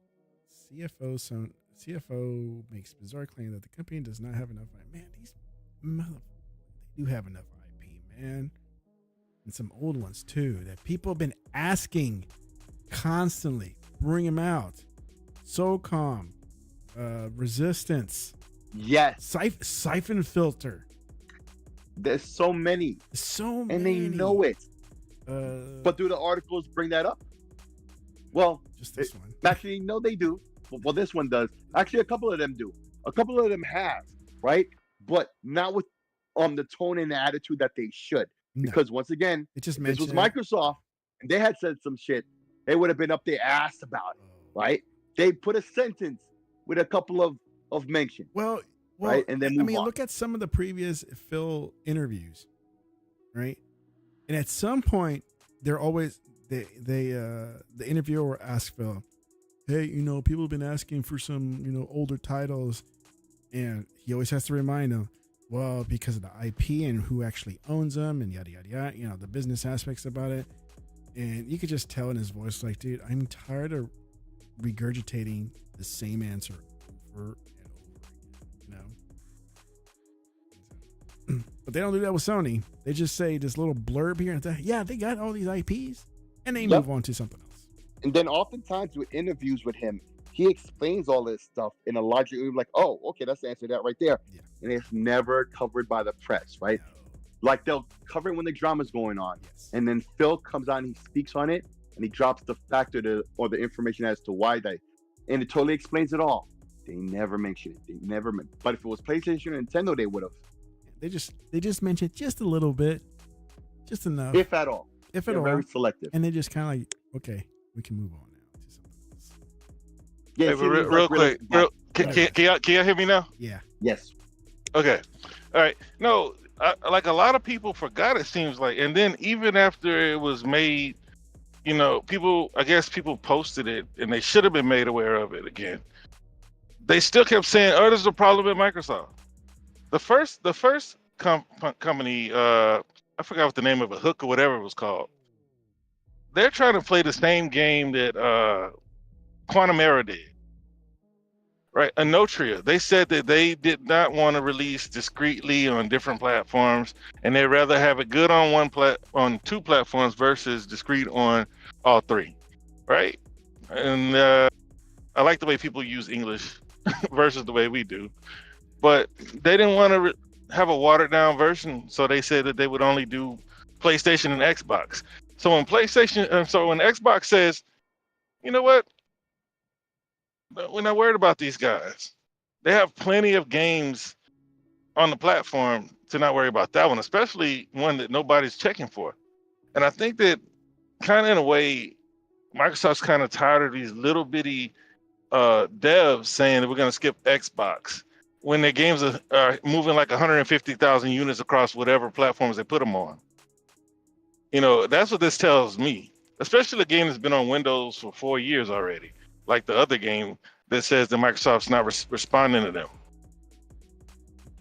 [SPEAKER 1] CFO makes bizarre claim that the company does not have enough. Man, these they do have enough IP, man, and some old ones too that people have been asking constantly. Bring them out. SOCOM, Resistance,
[SPEAKER 2] yes,
[SPEAKER 1] Siphon Filter.
[SPEAKER 2] There's so many, and they know it. But do the articles bring that up? Well,
[SPEAKER 1] just this one.
[SPEAKER 2] Actually, no, they do. well, this one does. Actually, a couple of them do. A couple of them have, right? But not with the tone and the attitude that they should.
[SPEAKER 1] No.
[SPEAKER 2] Because once again,
[SPEAKER 1] It just
[SPEAKER 2] if this was
[SPEAKER 1] mentioned
[SPEAKER 2] Microsoft and they had said some shit, they would have been up their ass about it, right? They put a sentence with a couple of mention.
[SPEAKER 1] Well,
[SPEAKER 2] right, and then
[SPEAKER 1] I
[SPEAKER 2] move
[SPEAKER 1] mean,
[SPEAKER 2] on.
[SPEAKER 1] look at some of the previous Phil interviews, right? And at some point, they're always the interviewer asks Phil, "Hey, you know, people have been asking for some, you know, older titles," and he always has to remind them, well, because of the IP and who actually owns them and yada yada yada, you know, the business aspects about it. And you could just tell in his voice, like, dude, I'm tired of regurgitating the same answer over and over again, you know? But they don't do that with Sony. They just say this little blurb here and there. Yeah, they got all these IPs, and they move on to something else.
[SPEAKER 2] And then oftentimes with interviews with him, he explains all this stuff in a logical, like, oh, okay, that's the answer to that right there.
[SPEAKER 1] Yeah.
[SPEAKER 2] And it's never covered by the press, right?
[SPEAKER 1] No.
[SPEAKER 2] Like they'll cover it when the drama's going on.
[SPEAKER 1] Yes.
[SPEAKER 2] And then Phil comes on, he speaks on it, and he drops the factor or the information as to why and it totally explains it all. They never mention it. They never. But if it was PlayStation or Nintendo, they would have.
[SPEAKER 1] They just mentioned just a little bit, just enough,
[SPEAKER 2] If at all.
[SPEAKER 1] if at
[SPEAKER 2] They're
[SPEAKER 1] all,
[SPEAKER 2] very selective.
[SPEAKER 1] and they just kind of like, okay, we can move on now to something else.
[SPEAKER 2] Yeah,
[SPEAKER 3] Hey, but real quick, can y'all hear me now?
[SPEAKER 1] Yeah.
[SPEAKER 2] Yes.
[SPEAKER 3] Okay. All right. No, like a lot of people forgot, it seems like. And then even after it was made, you know, I guess people posted it and they should have been made aware of it again. They still kept saying, oh, there's a problem at Microsoft. The first company, I forgot what the name of it, Hook or whatever it was called. They're trying to play the same game that Quantum Era did. Right, Anotria. They said that they did not want to release discreetly on different platforms, and they'd rather have it good on on two platforms versus discreet on all three. Right, and I like the way people use English versus the way we do, but they didn't want to have a watered down version, so they said that they would only do PlayStation and Xbox. So when Xbox says, you know what? We're not worried about these guys. They have plenty of games on the platform to not worry about that one, especially one that nobody's checking for. And I think that kind of in a way, Microsoft's kind of tired of these little bitty devs saying that we're going to skip Xbox when their games are moving like 150,000 units across whatever platforms they put them on. You know, that's what this tells me, especially a game that's been on Windows for 4 years already. Like the other game that says that Microsoft's not responding to them.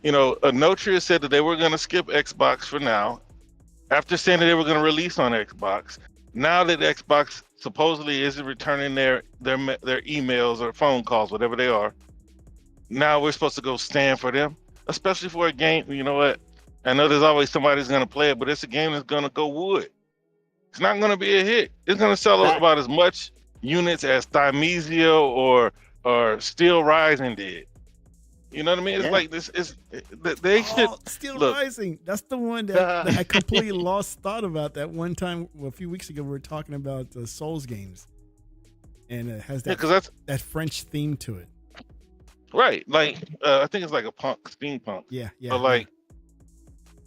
[SPEAKER 3] You know, Anotria said that they were going to skip Xbox for now, after saying that they were going to release on Xbox. Now that Xbox supposedly isn't returning their emails or phone calls, whatever they are, now we're supposed to go stand for them, especially for a game. You know what? I know there's always somebody who's going to play it, but it's a game that's going to go wood. It's not going to be a hit. It's going to sell about as much units as Thymesia or Steel Rising did. You know what I mean? It's like this is they should
[SPEAKER 1] Steel Rising. That's the one that I completely lost thought about. That one time a few weeks ago we were talking about the Souls games, and it has that French theme to it.
[SPEAKER 3] Right, like I think it's like a steampunk.
[SPEAKER 1] Yeah.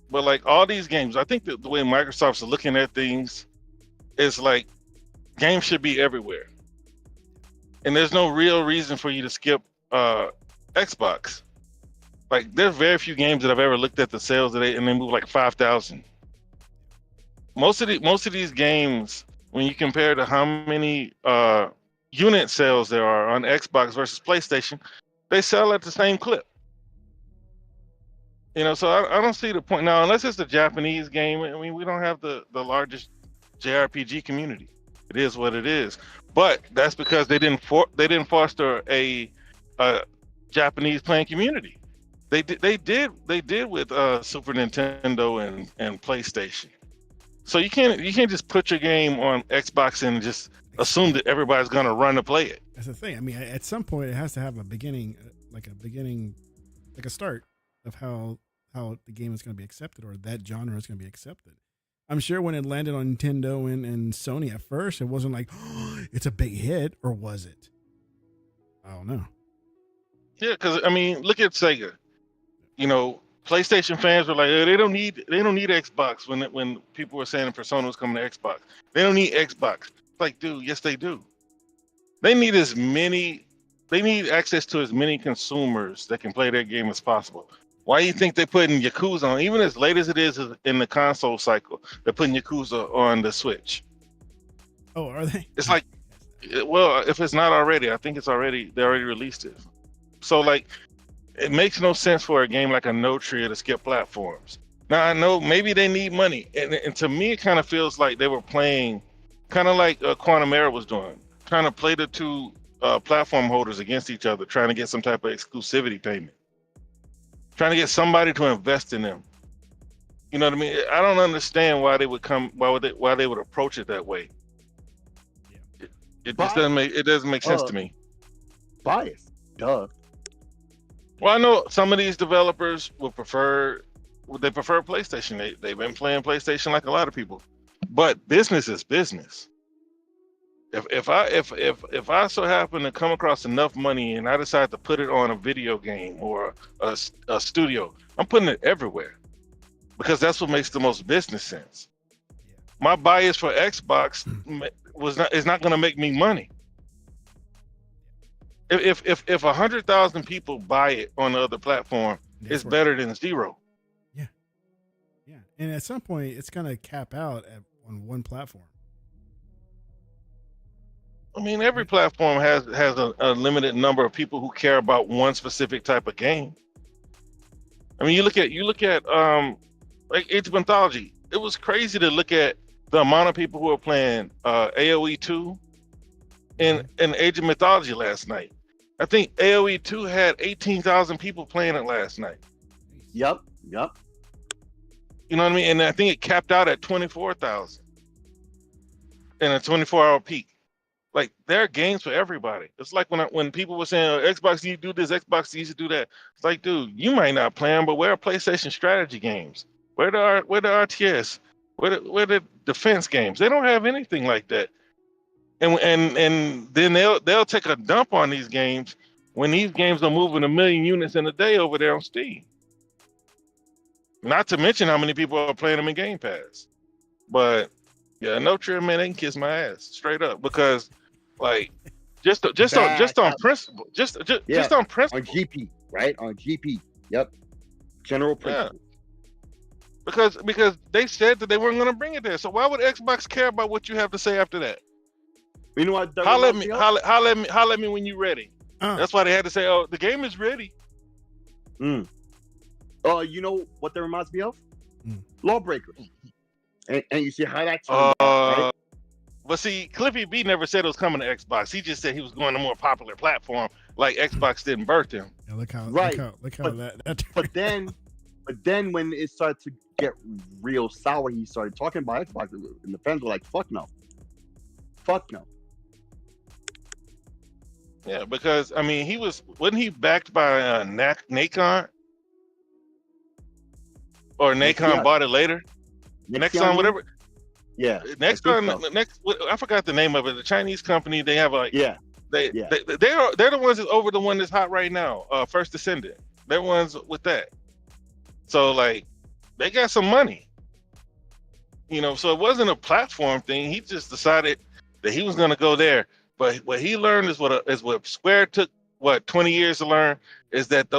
[SPEAKER 3] But like all these games, I think that the way Microsoft's looking at things is like games should be everywhere, and there's no real reason for you to skip Xbox. Like there's very few games that I've ever looked at the sales today and they move like 5,000. Most of these games, when you compare to how many unit sales there are on Xbox versus PlayStation, they sell at the same clip. You know, so I don't see the point now, unless it's a Japanese game. I mean, we don't have the largest JRPG community. It is what it is. But that's because they didn't foster a Japanese playing community. They did with Super Nintendo and PlayStation. So you can't just put your game on Xbox and just assume that everybody's gonna run to play it.
[SPEAKER 1] That's the thing. I mean, at some point it has to have a beginning, like a start of how the game is going to be accepted, or that genre is going to be accepted. I'm sure when it landed on Nintendo and Sony at first, it wasn't like, oh, it's a big hit, or was it? I don't know.
[SPEAKER 3] Yeah, because I mean, look at Sega. You know, PlayStation fans were like, they don't need Xbox when people were saying Persona was coming to Xbox. They don't need Xbox. It's like, dude, yes they do. They need access to as many consumers that can play their game as possible. Why do you think they're putting Yakuza on, even as late as it is in the console cycle, they're putting Yakuza on the Switch?
[SPEAKER 1] Oh, are they?
[SPEAKER 3] It's like, well, if it's not already, I think they already released it. So like, it makes no sense for a game like a No Tree to skip platforms. Now I know maybe they need money, and to me it kind of feels like they were playing, kind of like Quantum Era was doing, trying to play the two platform holders against each other, trying to get some type of exclusivity payment, trying to get somebody to invest in them. You know what I mean? I don't understand why they would approach it that way. It just doesn't make sense to me.
[SPEAKER 2] Bias, duh.
[SPEAKER 3] Well, I know some of these developers prefer PlayStation. They've been playing PlayStation like a lot of people, but business is business. If I so happen to come across enough money and I decide to put it on a video game or a studio, I'm putting it everywhere because that's what makes the most business sense. My bias for Xbox is not going to make me money. If 100,000 people buy it on the other platform, it's better than zero.
[SPEAKER 1] Yeah, and at some point, it's gonna cap out on one platform.
[SPEAKER 3] I mean, every platform has a limited number of people who care about one specific type of game. I mean, you look at like Age of Mythology. It was crazy to look at the amount of people who were playing AoE 2 in Age of Mythology last night. I think AoE 2 had 18,000 people playing it last night.
[SPEAKER 2] Yep.
[SPEAKER 3] You know what I mean? And I think it capped out at 24,000 in a 24-hour peak. Like, there are games for everybody. It's like when people were saying, oh, Xbox needs to do this, Xbox needs to do that. It's like, dude, you might not play them, but where are PlayStation strategy games? Where the RTS? Where the defense games? They don't have anything like that. And then they'll take a dump on these games when these games are moving 1 million units in a day over there on Steam. Not to mention how many people are playing them in Game Pass. But yeah, No Tree, man, they can kiss my ass straight up because, like, just on principle, just on principle.
[SPEAKER 2] On GP, right? On GP, yep. General principle.
[SPEAKER 3] Yeah. Because they said that they weren't going to bring it there. So why would Xbox care about what you have to say after that?
[SPEAKER 2] You know what?
[SPEAKER 3] Holler at me when you're ready. That's why they had to say, "Oh, the game is ready."
[SPEAKER 2] Oh, you know what that reminds me of? Lawbreakers. And you see how that turned out, right?
[SPEAKER 3] But see, Cliffy B never said it was coming to Xbox. He just said he was going to a more popular platform, like Xbox didn't birth him.
[SPEAKER 1] Yeah, look how that.
[SPEAKER 2] But then when it started to get real sour, he started talking about Xbox, and the fans were like, "Fuck no."
[SPEAKER 3] Yeah, because I mean, wasn't he backed by Nacon? Or Nacon bought it later? Nexon, whatever.
[SPEAKER 2] Yeah.
[SPEAKER 3] Nexon, I forgot the name of it. The Chinese company, they have like they're the ones that's over the one that's hot right now. First Descendant. They're ones with that. So like, they got some money. You know, so it wasn't a platform thing. He just decided that he was going to go there. But what he learned is what Square took 20 years to learn is that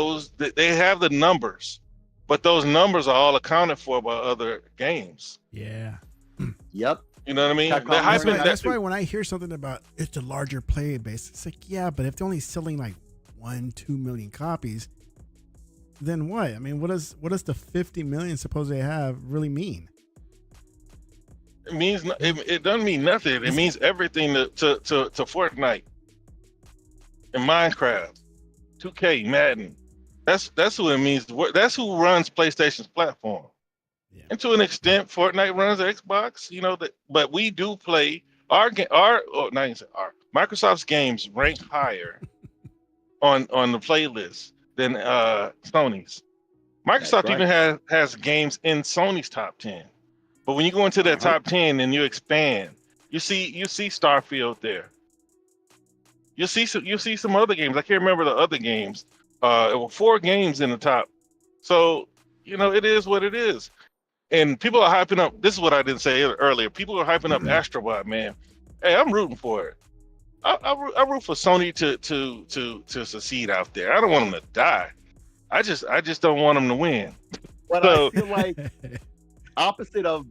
[SPEAKER 3] they have the numbers, but those numbers are all accounted for by other games.
[SPEAKER 1] Yeah.
[SPEAKER 2] Yep.
[SPEAKER 3] You know what I mean?
[SPEAKER 1] That's why when I hear something about it's a larger player base, it's like, yeah, but if they're only selling like 1-2 million copies, then what? I mean, what does the 50 million suppose they have really mean?
[SPEAKER 3] It means it doesn't mean nothing. It means everything to Fortnite and Minecraft, 2K, Madden. That's who it means. That's who runs PlayStation's platform. Yeah. And to an extent, Fortnite runs Xbox. You know that, but we do play Microsoft's games rank higher on the playlist than Sony's. Microsoft even has games in Sony's top 10. But when you go into that top 10 and you expand, you see Starfield there. You'll see some other games. I can't remember the other games. It were 4 games in the top. So, it is what it is. And people are hyping up. This is what I didn't say earlier. People are hyping up Astrobot, man. Hey, I'm rooting for it. I root for Sony to succeed out there. I don't want them to die. I just don't want them to win.
[SPEAKER 2] But
[SPEAKER 3] So,
[SPEAKER 2] I feel like opposite of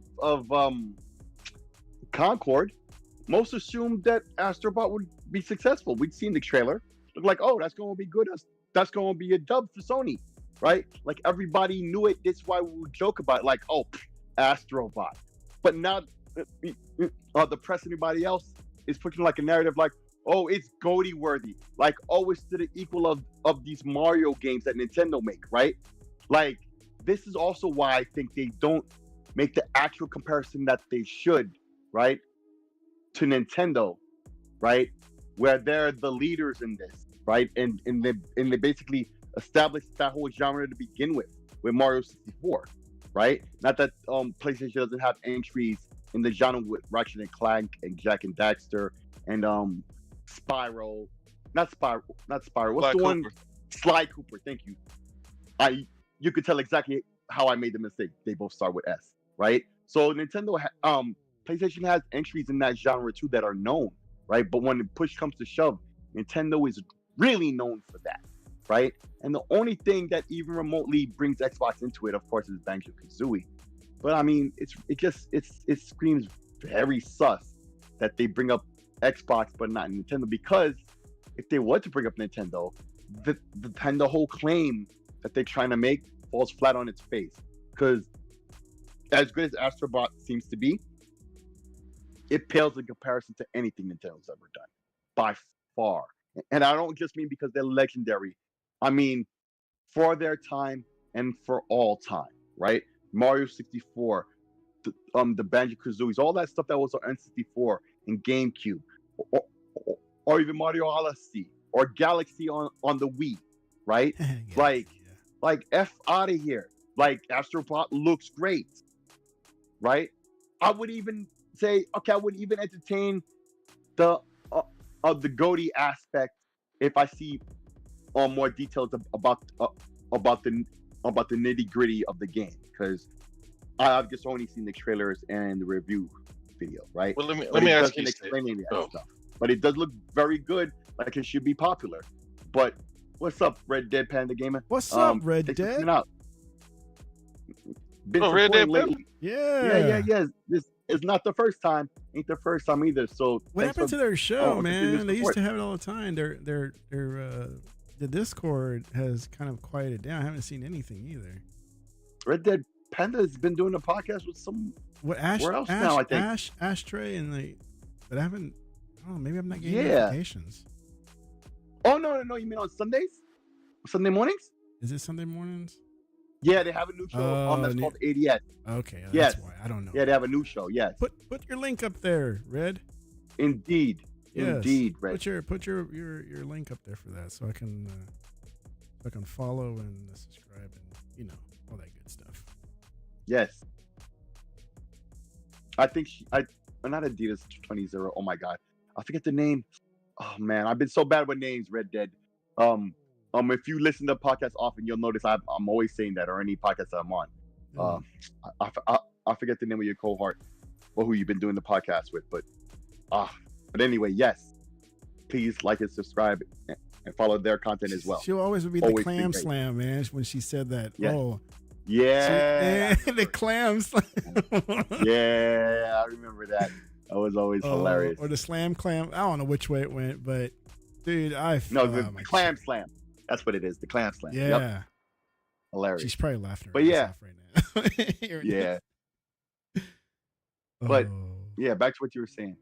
[SPEAKER 2] Concord, most assumed that Astrobot would be successful. We'd seen the trailer. Look like, oh, that's going to be good. That's going to be a dub for Sony, right? Like everybody knew it. That's why we would joke about it, like, oh, Astrobot. But now the press and everybody else is pushing like a narrative like, oh, it's GOTY worthy. Like, oh, it's to the equal of these Mario games that Nintendo make, right? Like, this is also why I think they don't make the actual comparison that they should, right? To Nintendo, right? Where they're the leaders in this, right? And they basically established that whole genre to begin with Mario 64, right? Not that PlayStation doesn't have entries in the genre with Ratchet and Clank and Jack and Daxter and Spyro. Not Spyro. What's
[SPEAKER 3] Sly
[SPEAKER 2] the one?
[SPEAKER 3] Cooper.
[SPEAKER 2] Sly Cooper. Thank you. You could tell exactly how I made the mistake. They both start with S, right? So Nintendo, PlayStation has entries in that genre too that are known, right? But when the push comes to shove, Nintendo is really known for that, right? And the only thing that even remotely brings Xbox into it, of course, is Banjo-Kazooie. But I mean, it screams very sus that they bring up Xbox but not Nintendo, because if they were to bring up Nintendo, the whole claim that they're trying to make falls flat on its face. Because as good as Astrobot seems to be, it pales in comparison to anything Nintendo's ever done, by far. And I don't just mean because they're legendary. I mean for their time and for all time, right? Mario 64, the Banjo-Kazooies, all that stuff that was on N64 and GameCube, or even Mario Odyssey or Galaxy on the Wii, right? Like F out of here. Like Astrobot looks great, right? I would even say, okay, I would even entertain the GOTY aspect if I see more details about the nitty gritty of the game, because I've just only seen the trailers and the review video, right?
[SPEAKER 3] Well, let me ask you.
[SPEAKER 2] Explain any of that stuff, but it does look very good, like it should be popular. But what's up, Red Dead Panda Gamer?
[SPEAKER 1] What's up, Red Dead?
[SPEAKER 3] Red Dead
[SPEAKER 2] lately.
[SPEAKER 1] Yeah.
[SPEAKER 2] This is not the first time. Ain't the first time either. So
[SPEAKER 1] what happened to their show, man? They used to have it all the time. The Discord has kind of quieted down. I haven't seen anything either.
[SPEAKER 2] Red Dead Panda has been doing a podcast with some. Where else now? I think
[SPEAKER 1] Ashtray and but I haven't. Oh, maybe I'm not getting notifications.
[SPEAKER 2] Oh no! You mean on Sundays? Sunday mornings?
[SPEAKER 1] Is it Sunday mornings?
[SPEAKER 2] Yeah, they have a new show that's called ADS.
[SPEAKER 1] Okay,
[SPEAKER 2] that's
[SPEAKER 1] why I don't know.
[SPEAKER 2] Yeah, they have a new show. Yes.
[SPEAKER 1] Put your link up there, Red.
[SPEAKER 2] Indeed.
[SPEAKER 1] Yes.
[SPEAKER 2] Indeed, Red.
[SPEAKER 1] Put your link up there for that, so I can follow and subscribe and all that good stuff.
[SPEAKER 2] Yes. I think not Adidas 20. Oh my God, I forget the name. Oh man, I've been so bad with names. Red Dead. If you listen to podcasts often, you'll notice I'm always saying that, or any podcast that I'm on. I forget the name of your cohort or who you've been doing the podcast with, but anyway, yes, please like and subscribe and follow their content as well.
[SPEAKER 1] She'll always be the Clam Slam, man. When she said that,
[SPEAKER 2] yeah,
[SPEAKER 1] the Clam Slam.
[SPEAKER 2] Yeah, I remember that. That was always hilarious.
[SPEAKER 1] Or the Slam Clam. I don't know which way it went, but dude,
[SPEAKER 2] the Clam Slam. That's what it is. The Clam Slam.
[SPEAKER 1] Yeah.
[SPEAKER 2] Yep. Hilarious.
[SPEAKER 1] She's probably laughing.
[SPEAKER 2] But yeah.
[SPEAKER 1] Off right now.
[SPEAKER 2] Yeah. But yeah, back to what you were saying.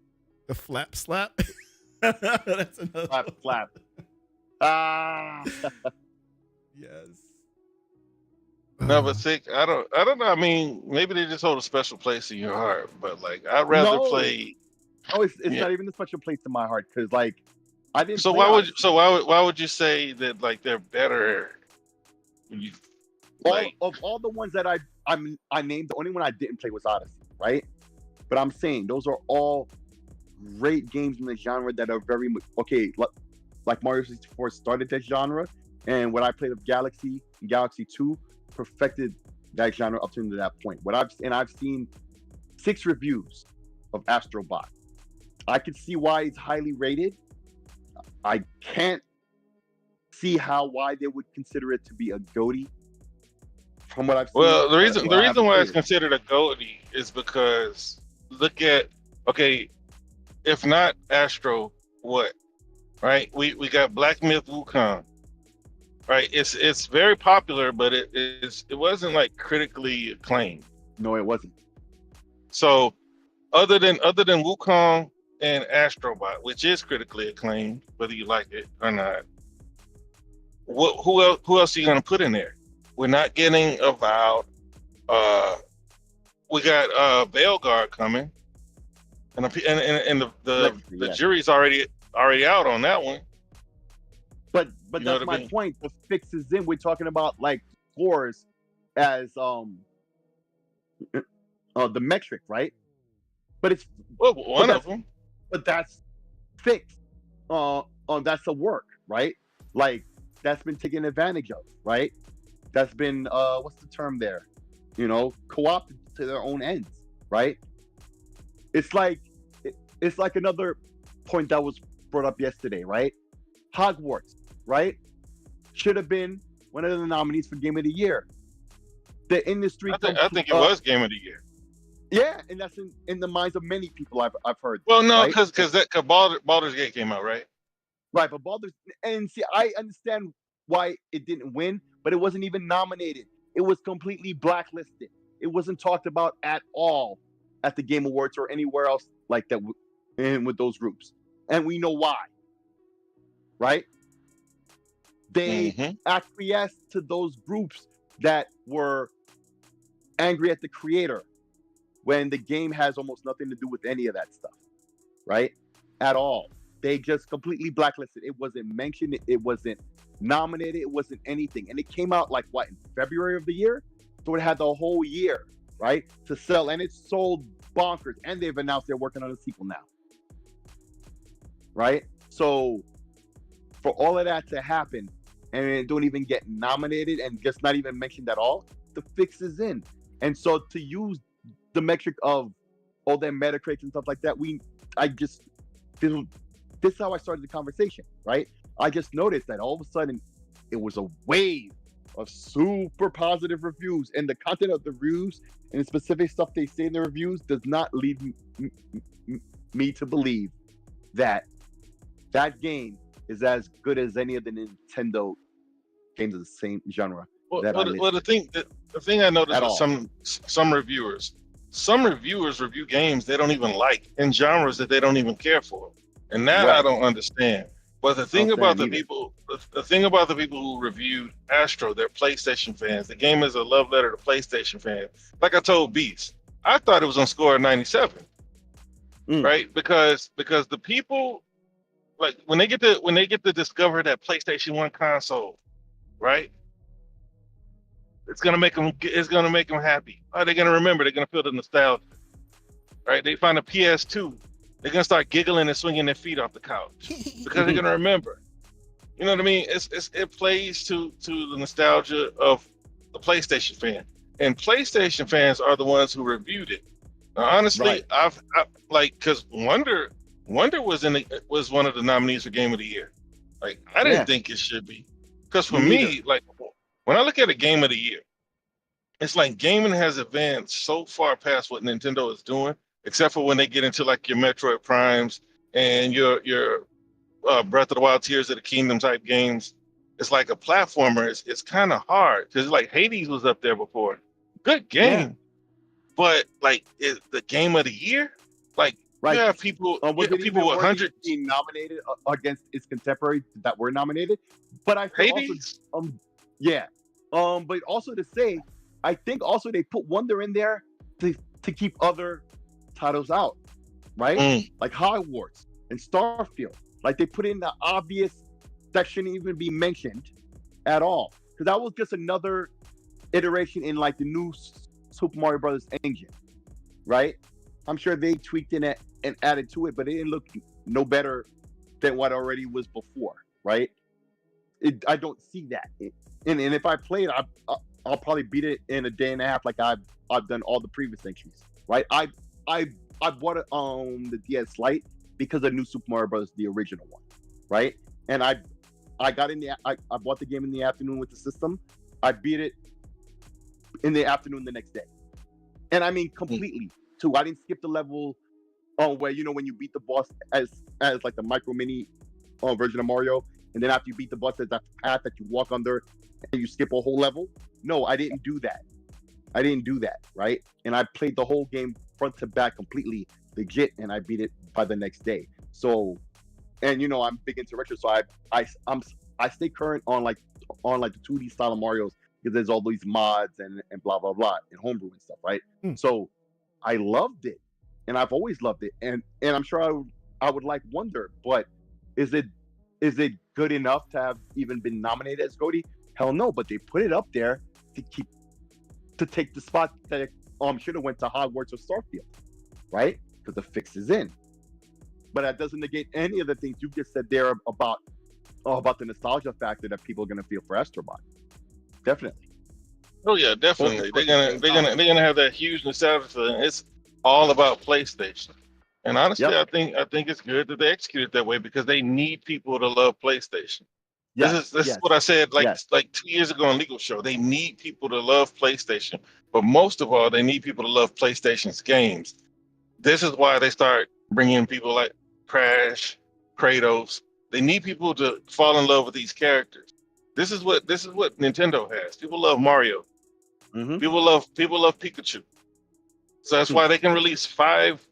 [SPEAKER 1] The flap slap. That's another
[SPEAKER 2] flap.
[SPEAKER 1] Yes.
[SPEAKER 3] No, but Sick, I don't know. I mean, maybe they just hold a special place in your heart, but like I'd rather play.
[SPEAKER 2] Oh, it's not even a special place in my heart, because like I didn't.
[SPEAKER 3] So why would you say that like they're better?
[SPEAKER 2] Of all the ones that I named, the only one I didn't play was Odyssey, right? But I'm saying those are all great games in the genre that are very okay. like Mario 64 started that genre, and what I played of Galaxy and Galaxy 2 perfected that genre up to that point. I've seen 6 reviews of Astro Bot. I can see why it's highly rated. I can't see why they would consider it to be a GOTY. From what I've seen.
[SPEAKER 3] Well, the reason why it's considered a GOTY is because look at, okay, if not Astro, what? Right? We got Black Myth Wukong. Right? It's very popular, but it wasn't like critically acclaimed.
[SPEAKER 2] No, it wasn't.
[SPEAKER 3] So other than Wukong and Astrobot, which is critically acclaimed, whether you like it or not, who else are you gonna put in there? We're not getting Avowed. We got Veilguard coming, and the jury's already out on that one.
[SPEAKER 2] But that's my point. The fix is in. We're talking about like scores as the metric, right? But it's
[SPEAKER 3] one of them.
[SPEAKER 2] But that's fixed. That's a work, right? Like that's been taken advantage of, right? That's been what's the term there? You know, co-opted to their own ends, right? It's like another point that was brought up yesterday, right? Hogwarts, right? Should have been one of the nominees for Game of the Year. The industry.
[SPEAKER 3] I think it was Game of the Year.
[SPEAKER 2] Yeah, and that's in the minds of many people I've heard.
[SPEAKER 3] Well, no, because Baldur's Gate came out, right?
[SPEAKER 2] Right, but Baldur's, and see, I understand why it didn't win, but it wasn't even nominated. It was completely blacklisted. It wasn't talked about at all at the Game Awards or anywhere else like that with those groups. And we know why. Right? They acquiesced to those groups that were angry at the creator when the game has almost nothing to do with any of that stuff. Right? At all. They just completely blacklisted. It wasn't mentioned. It wasn't nominated. It wasn't anything. And it came out like what, in February of the year? So it had the whole year, right, to sell. And it sold bonkers. And they've announced they're working on a sequel now. Right? So for all of that to happen and it don't even get nominated and just not even mentioned at all, the fix is in. And so to use the metric of all their Metacritic and stuff like that, this is how I started the conversation, right? I just noticed that all of a sudden it was a wave of super positive reviews, and the content of the reviews and the specific stuff they say in the reviews does not lead me to believe that that game is as good as any of the Nintendo games of the same genre.
[SPEAKER 3] Well, the thing I noticed with some reviewers review games they don't even like in genres that they don't even care for. And that I don't understand. But the thing about the people who reviewed Astro, they're PlayStation fans. The game is a love letter to PlayStation fans. Like I told Beast, I thought it was on score 97, right? Because the people, like when they get to discover that PlayStation 1 console, right? It's gonna make them happy. Oh, they're gonna remember. They're gonna feel the nostalgia, right? They find a PS2. They're gonna start giggling and swinging their feet off the couch because they're gonna remember. You know what I mean? It plays to the nostalgia of the PlayStation fan, and PlayStation fans are the ones who reviewed it. Now, honestly, I because Wonder was one of the nominees for Game of the Year. Like I didn't think it should be, because for me, like when I look at a Game of the Year, it's like gaming has advanced so far past what Nintendo is doing. Except for when they get into like your Metroid Primes and your Breath of the Wild, Tears of the Kingdom type games. It's like a platformer. It's kind of hard because like Hades was up there before. Good game, but like is the Game of the Year? Like you have people, people with 100
[SPEAKER 2] being nominated against its contemporaries that were nominated. But I feel
[SPEAKER 3] Hades,
[SPEAKER 2] but also to say, I think also they put Wonder in there to keep other titles out, right? Like Hogwarts and Starfield. Like they put in the obvious that shouldn't even be mentioned at all, because that was just another iteration in like the new Super Mario Brothers engine, right? I'm sure they tweaked in it and added to it, but it didn't look no better than what already was before, right? I don't see that. And if I played, I'll probably beat it in a day and a half, like I've done all the previous entries, right? I bought it on the DS Lite because of New Super Mario Bros. The original one, right? And I got in I bought the game in the afternoon with the system. I beat it in the afternoon the next day, and I mean completely too. I didn't skip the level where when you beat the boss as like the micro mini version of Mario, and then after you beat the boss, there's that path that you walk under and you skip a whole level. No, I didn't do that. Right? And I played the whole game front to back completely legit, and I beat it by the next day. So, and I'm big into retro, so I stay current on like the 2D style of Mario's, because there's all these mods and blah blah blah and homebrew and stuff, right? So I loved it, and I've always loved it, and I'm sure I would like Wonder, but is it good enough to have even been nominated as GOTY? Hell no, but they put it up there to take the spot that it should have went to Hogwarts or Starfield, right? Because the fix is in. But that doesn't negate any of the things you just said there about the nostalgia factor that people are gonna feel for Astrobot. Definitely.
[SPEAKER 3] Oh yeah, definitely. They're gonna have that huge nostalgia for it. It's all about PlayStation. And honestly,
[SPEAKER 2] Yep.
[SPEAKER 3] I think it's good that they execute it that way, because they need people to love PlayStation. This is what I said like 2 years ago on Legal Show. They need people to love PlayStation, but most of all, they need people to love PlayStation's games. This is why they start bringing people like Crash, Kratos. They need people to fall in love with these characters. This is what Nintendo has. People love Mario.
[SPEAKER 2] Mm-hmm.
[SPEAKER 3] People love Pikachu. So that's why they can release 5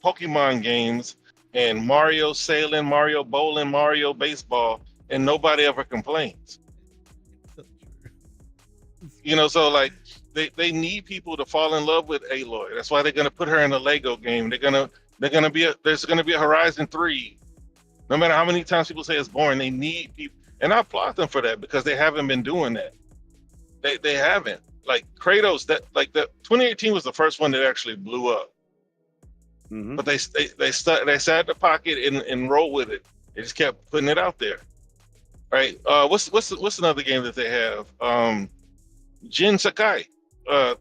[SPEAKER 3] Pokemon games and Mario Sailing, Mario Bowling, Mario Baseball, and nobody ever complains. So like they need people to fall in love with Aloy. That's why they're gonna put her in a Lego game. There's gonna be a Horizon 3. No matter how many times people say it's boring, they need people, and I applaud them for that, because they haven't been doing that. They haven't. Like Kratos, the 2018 was the first one that actually blew up.
[SPEAKER 2] Mm-hmm.
[SPEAKER 3] But they sat in the pocket and rolled with it. They just kept putting it out there. Right? What's another game that they have? Jin Sakai, Ghost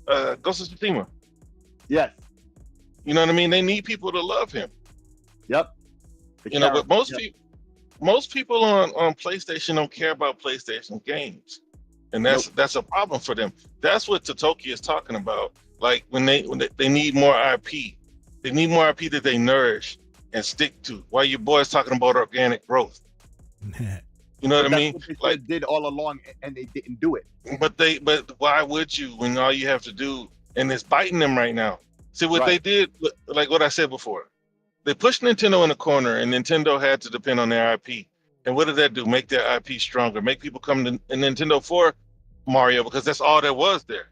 [SPEAKER 3] of Tsushima.
[SPEAKER 2] Yes.
[SPEAKER 3] You know what I mean? They need people to love him.
[SPEAKER 2] Yep.
[SPEAKER 3] But most people on PlayStation don't care about PlayStation games, and that's a problem for them. That's what Totoki is talking about. Like when they need more IP, they need more IP that they nourish and stick to. While your boy's talking about organic growth. You know what I mean?
[SPEAKER 2] What they did all along, and they didn't do it.
[SPEAKER 3] But why would you, when all you have to do, and it's biting them right now? See what they did, like what I said before. They pushed Nintendo in the corner, and Nintendo had to depend on their IP. And what did that do? Make their IP stronger, make people come to Nintendo for Mario, because that's all there was there.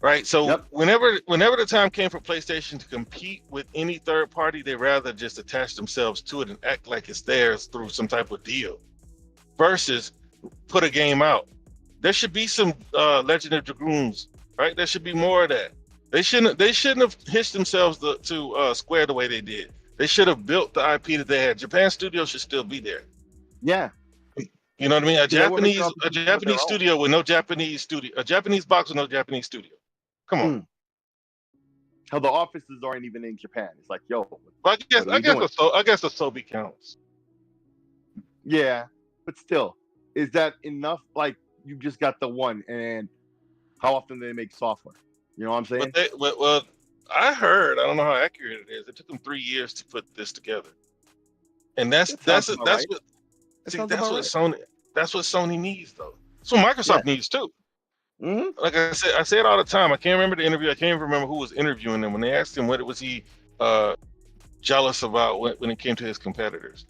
[SPEAKER 3] Right? So whenever the time came for PlayStation to compete with any third party, they rather just attach themselves to it and act like it's theirs through some type of deal, versus put a game out. There should be some Legend of Dragoons, right? There should be more of that. They shouldn't have hitched themselves to Square the way they did. They should have built the IP that they had. Japan Studio should still be there.
[SPEAKER 2] Yeah.
[SPEAKER 3] You know what I mean? A Japanese studio with no Japanese studio, a Japanese box with no Japanese studio. Come on.
[SPEAKER 2] Hell, the offices aren't even in Japan. It's like, yo.
[SPEAKER 3] Well, I guess the Sobi counts.
[SPEAKER 2] Yeah, but still, is that enough? Like, you just got the one, and how often do they make software? You know what I'm saying?
[SPEAKER 3] Well, I heard, I don't know how accurate it is, it took them 3 years to put this together, and that's what Sony needs, though. That's what Microsoft needs too.
[SPEAKER 2] Mm-hmm.
[SPEAKER 3] Like I say it all the time. I can't remember the interview. I can't even remember who was interviewing them when they asked him what was he jealous about when it came to his competitors.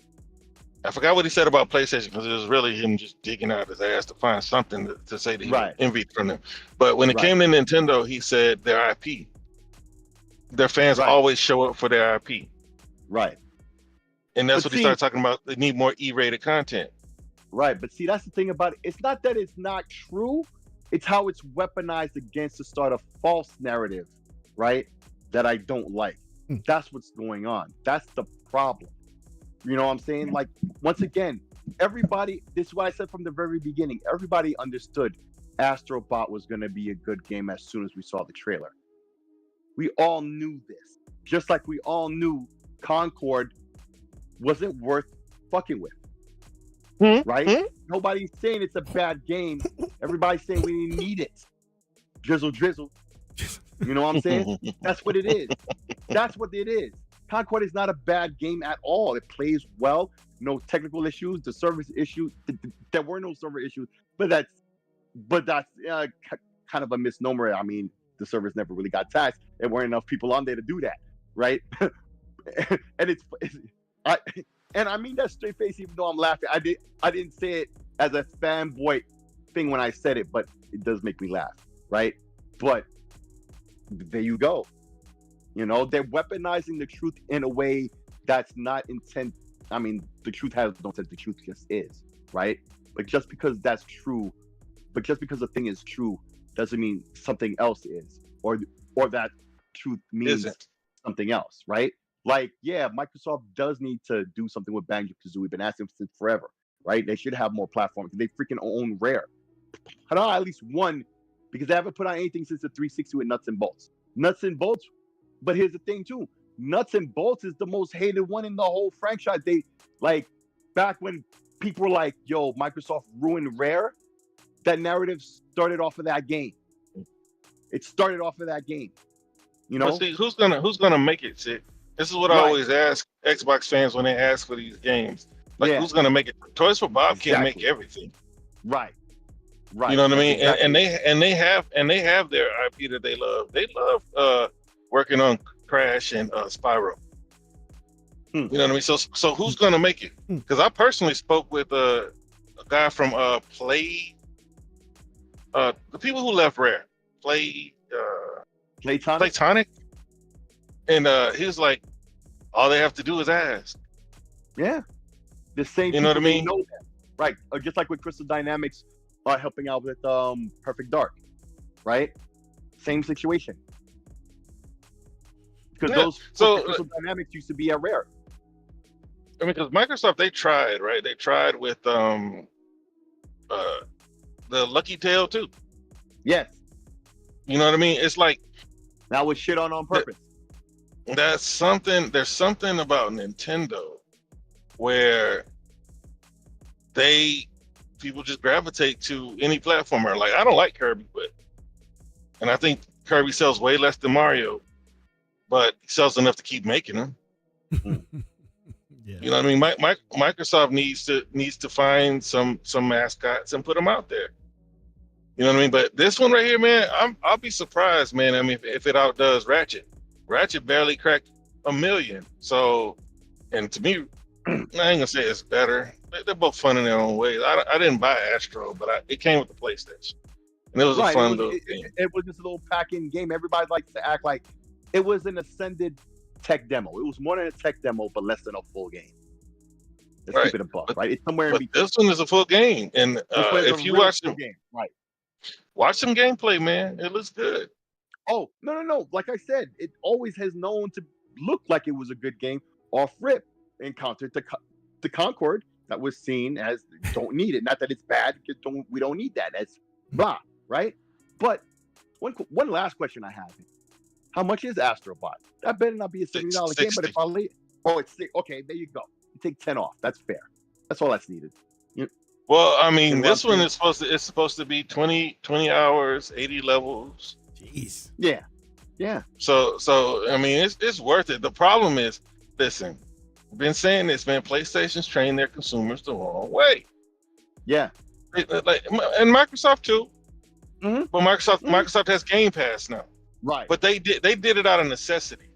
[SPEAKER 3] I forgot what he said about PlayStation, because it was really him just digging out his ass to find something to say that he envied from them. But when it came to Nintendo, he said their IP. Their fans always show up for their IP. Right. And that's what he started talking about. They need more E-rated content.
[SPEAKER 2] Right. But see, that's the thing about it. It's not that it's not true. It's how it's weaponized against to start a false narrative, right? That I don't like. That's what's going on. That's the problem. You know what I'm saying? Like, once again, everybody, this is what I said from the very beginning. Everybody understood Astro Bot was going to be a good game as soon as we saw the trailer. We all knew this. Just like we all knew Concord wasn't worth fucking with. Right? Nobody's saying it's a bad game. Everybody's saying we didn't need it. Drizzle, drizzle. You know what I'm saying? That's what it is. That's what it is. Concord is not a bad game at all. It plays well. No technical issues. The service issues. There were no server issues. But that's kind of a misnomer. I mean, the servers never really got taxed. There weren't enough people on there to do that, right? And I mean that straight face, even though I'm laughing. I didn't say it as a fanboy thing when I said it, but it does make me laugh, right? But there you go. You know, they're weaponizing the truth in a way that's not intent. I mean, the truth has no sense. The truth just is, right? But just because that's true, but just because a thing is true, doesn't mean something else is, or that truth means something else, right? Like, yeah, Microsoft does need to do something with Banjo-Kazooie. We've been asking since forever, right? They should have more platforms. They freaking own Rare. Put out at least one, because they haven't put out anything since the 360 with Nuts and Bolts. Nuts and Bolts, but here's the thing too. Nuts and Bolts is the most hated one in the whole franchise. They, like, back when people were like, yo, Microsoft ruined Rare, that narrative started off of that game. It started off of that game. You know?
[SPEAKER 3] But see, who's gonna make it, shit? This is what I always ask Xbox fans when they ask for these games. Like, who's gonna make it? Toys for Bob can't make everything.
[SPEAKER 2] Right.
[SPEAKER 3] You know what I mean? Exactly. And they have their IP that they love. They love working on Crash and Spyro. You know what I mean? So who's gonna make it? Because I personally spoke with a guy from the people who left Rare, Playtonic, and he was like, all they have to do is ask.
[SPEAKER 2] Yeah, the same.
[SPEAKER 3] You know what I mean?
[SPEAKER 2] Know that. Right, just like with Crystal Dynamics helping out with Perfect Dark, right? Same situation. Because Crystal Dynamics used to be at Rare.
[SPEAKER 3] I mean, because Microsoft, they tried, right? They tried with the Lucky Tail too.
[SPEAKER 2] Yes.
[SPEAKER 3] You know what I mean? It's like
[SPEAKER 2] that was shit on purpose.
[SPEAKER 3] There's something about Nintendo where people just gravitate to any platformer. Like, I don't like Kirby, and I think Kirby sells way less than Mario, but he sells enough to keep making them.
[SPEAKER 1] Yeah.
[SPEAKER 3] You know what I mean? Microsoft needs to find some mascots and put them out there. You know what I mean? But this one right here, man, I'll be surprised, man. I mean, if it outdoes Ratchet. Ratchet barely cracked 1 million. So, and to me, I ain't gonna say it's better. They're both fun in their own ways. I didn't buy Astro, but it came with the PlayStation, and it was a fun little game.
[SPEAKER 2] It was just a little pack-in game. Everybody likes to act like it was an ascended tech demo. It was more than a tech demo, but less than a full game. Let's keep it a buck, right? It's somewhere in between.
[SPEAKER 3] This one is a full game, and if you watch them, watch some gameplay, man. It looks good.
[SPEAKER 2] Oh, no. Like I said, it always has known to look like it was a good game off rip, in counter to Concord that was seen as don't need it. Not that it's bad, we don't need that. That's blah, right? But one last question I have. How much is Astro Bot? That better not be a $70 game, but if I leave, it's okay, there you go. You take 10 off. That's fair. That's all that's needed.
[SPEAKER 3] Well, I mean, this one is supposed to be 20 hours, 80 levels.
[SPEAKER 1] Jeez.
[SPEAKER 2] Yeah.
[SPEAKER 3] So I mean, it's worth it. The problem is, listen, I've been saying this, man. PlayStation's trained their consumers the wrong way.
[SPEAKER 2] Yeah.
[SPEAKER 3] And Microsoft too.
[SPEAKER 2] Mm-hmm.
[SPEAKER 3] But Microsoft has Game Pass now.
[SPEAKER 2] Right.
[SPEAKER 3] But they did it out of necessity.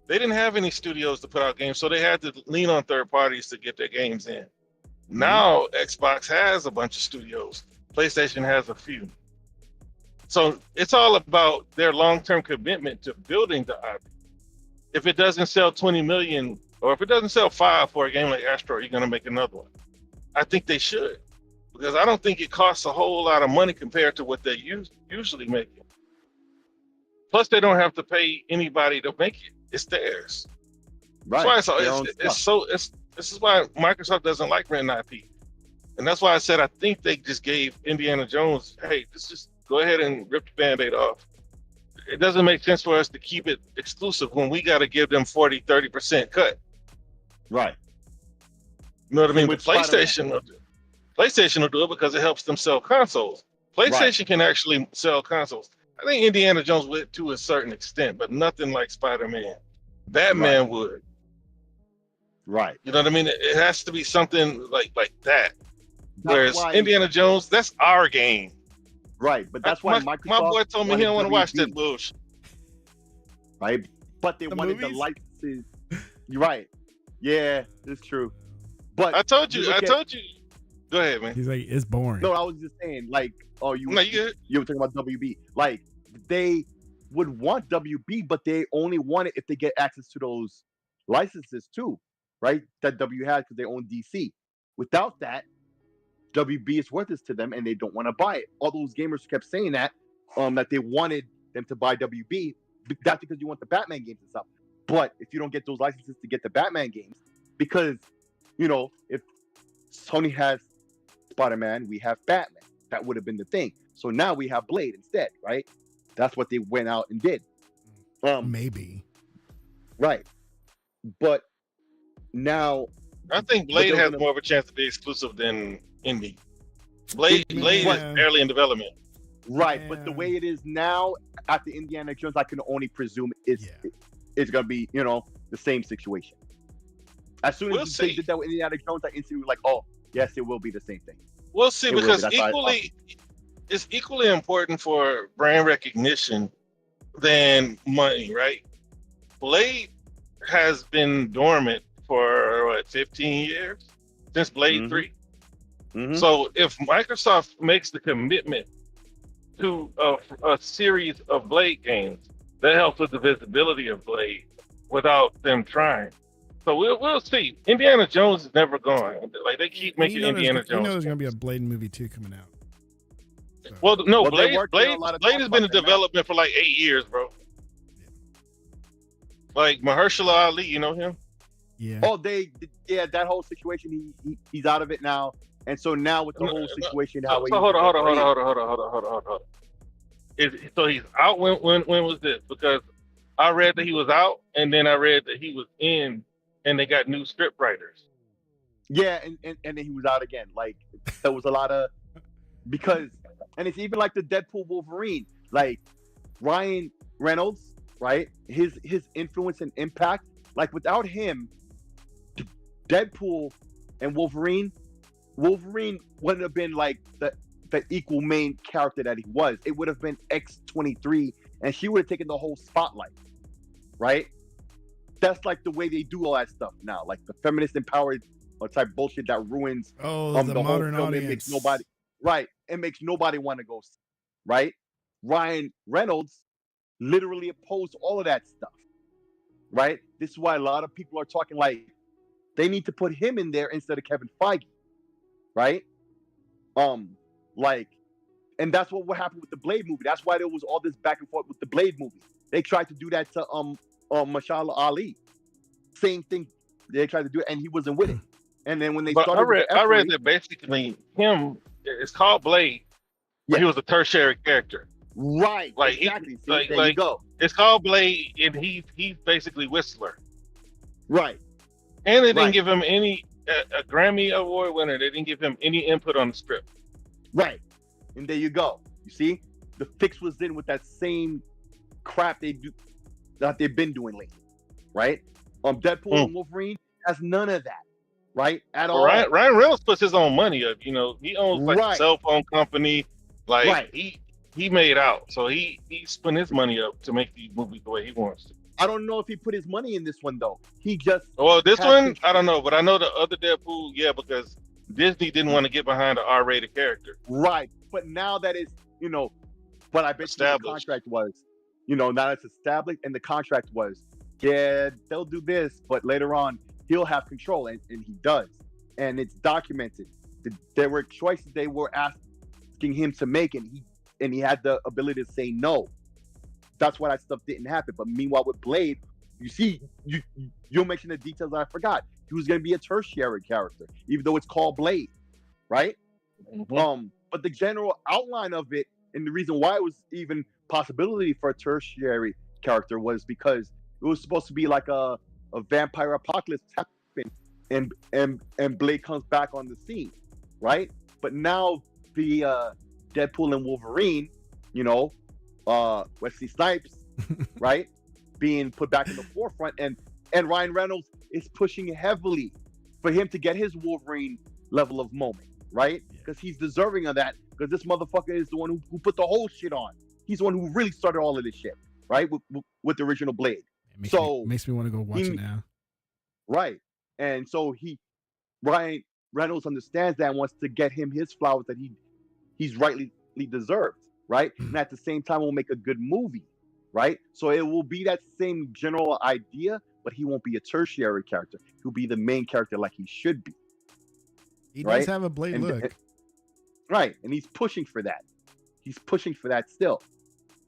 [SPEAKER 3] They didn't have any studios to put out games, so they had to lean on third parties to get their games in. Now Xbox has a bunch of studios. PlayStation has a few. So it's all about their long-term commitment to building the IP. If it doesn't sell 20 million, or if it doesn't sell 5 for a game like Astro, you're going to make another one. I think they should, because I don't think it costs a whole lot of money compared to what they usually make it. Plus, they don't have to pay anybody to make it. It's theirs.
[SPEAKER 2] Right.
[SPEAKER 3] That's why it's This is why Microsoft doesn't like renting IP. And that's why I said I think they just gave Indiana Jones, hey, just go ahead and rip the Band-Aid off. It doesn't make sense for us to keep it exclusive when we got to give them 40-30% cut.
[SPEAKER 2] Right.
[SPEAKER 3] You know what I mean?
[SPEAKER 2] With
[SPEAKER 3] PlayStation will do it because it helps them sell consoles. PlayStation can actually sell consoles. I think Indiana Jones would to a certain extent, but nothing like Spider-Man. Batman would.
[SPEAKER 2] Right.
[SPEAKER 3] You know what I mean? It has to be something like that.
[SPEAKER 2] That's
[SPEAKER 3] Whereas Indiana Jones, that's our game.
[SPEAKER 2] Right, but that's why Microsoft.
[SPEAKER 3] My boy told me he don't want to watch that bullshit.
[SPEAKER 2] Right, but they wanted the licenses. You're right. Yeah, it's true. But
[SPEAKER 3] I told you. Go ahead, man.
[SPEAKER 1] He's like, it's boring.
[SPEAKER 2] No, I was just saying, like, oh, you were talking about WB. Like, they would want WB, but they only want it if they get access to those licenses too, right? That W had because they own DC. Without that, WB is worthless to them, and they don't want to buy it. All those gamers kept saying that they wanted them to buy WB. That's because you want the Batman games and stuff. But if you don't get those licenses to get the Batman games, because if Sony has Spider-Man, we have Batman. That would have been the thing. So now we have Blade instead, right? That's what they went out and did.
[SPEAKER 1] Maybe.
[SPEAKER 2] Right. But now
[SPEAKER 3] I think Blade has more of a chance to be exclusive than Indie. Blade is barely in development.
[SPEAKER 2] Right, but the way it is now after Indiana Jones, I can only presume it's gonna be, the same situation. As soon as they did that with Indiana Jones, I instantly was like, oh, yes, it will be the same thing.
[SPEAKER 3] We'll see, because it's equally important for brand recognition than money, right? Blade has been dormant for 15 years since Blade 3. Mm-hmm. So if Microsoft makes the commitment to a series of Blade games, that helps with the visibility of Blade without them trying. So we'll see. Indiana Jones is never gone. Like, they keep making Indiana Jones.
[SPEAKER 1] There's going to be a Blade movie 2 coming out.
[SPEAKER 3] So. Well, no, Blade has been in development for like 8 years, bro. Like Mahershala Ali, you know him?
[SPEAKER 2] Yeah. Oh, that whole situation, he's out of it now. And so now with the whole situation,
[SPEAKER 3] hold on. So he's out. When was this? Because I read that he was out, and then I read that he was in, and they got new script writers.
[SPEAKER 2] Yeah, and then he was out again. Like, there was a lot of and it's even like the Deadpool Wolverine, like Ryan Reynolds, right? His influence and impact, like without him, Deadpool and Wolverine wouldn't have been like the equal main character that he was. It would have been X-23, and she would have taken the whole spotlight, right? That's like the way they do all that stuff now, like the feminist empowered type bullshit that ruins
[SPEAKER 1] the modern
[SPEAKER 2] whole film.
[SPEAKER 1] audience.
[SPEAKER 2] It makes nobody want to go, right? Ryan Reynolds literally opposed all of that stuff, right? This is why a lot of people are talking like they need to put him in there instead of Kevin Feige, right? And that's what happened with the Blade movie. That's why there was all this back and forth with the Blade movie. They tried to do that to Mahershala Ali. Same thing. They tried to do it, and he wasn't with it. And then when they started,
[SPEAKER 3] I read that basically it's called Blade, but he was a tertiary character.
[SPEAKER 2] Right.
[SPEAKER 3] Like
[SPEAKER 2] exactly.
[SPEAKER 3] There you go. It's called Blade, and he's basically Whistler.
[SPEAKER 2] Right.
[SPEAKER 3] And they didn't give him any a Grammy Award winner. They didn't give him any input on the script.
[SPEAKER 2] Right. And there you go. You see, the fix was in with that same crap that they've been doing lately, right? Deadpool and Wolverine has none of that, right? At all.
[SPEAKER 3] Ryan Reynolds puts his own money up. He owns like a cell phone company. Like he made out, so he spent his money up to make these movies the way he wants to.
[SPEAKER 2] I don't know if he put his money in this one though. He just
[SPEAKER 3] this one I don't know, but I know the other Deadpool, because Disney didn't want to get behind an R-rated character.
[SPEAKER 2] Right. But now that it's, but I bet the contract was, now it's established, and the contract was, they'll do this, but later on he'll have control, and he does. And it's documented. There were choices they were asking him to make, and he had the ability to say no. That's why that stuff didn't happen. But meanwhile with Blade, you see, you'll mention the details that I forgot. he was going to be a tertiary character, even though it's called Blade, right?
[SPEAKER 3] Mm-hmm.
[SPEAKER 2] But the general outline of it, and the reason why it was even possibility for a tertiary character, was because it was supposed to be like a vampire apocalypse happening, and Blade comes back on the scene, right? But now the Deadpool and Wolverine, Wesley Snipes, right, being put back in the forefront, and Ryan Reynolds is pushing heavily for him to get his Wolverine level of moment, right? Because he's deserving of that, because this motherfucker is the one who put the whole shit on. He's the one who really started all of this shit, right? With the original Blade.
[SPEAKER 1] Makes me want to go watch it now.
[SPEAKER 2] Right. And so Ryan Reynolds understands that and wants to get him his flowers that he's rightly deserved, right? And at the same time, will make a good movie, right? So it will be that same general idea, but he won't be a tertiary character. He'll be the main character like he should be.
[SPEAKER 1] He does have a Blade look.
[SPEAKER 2] Right. And he's pushing for that. He's pushing for that still.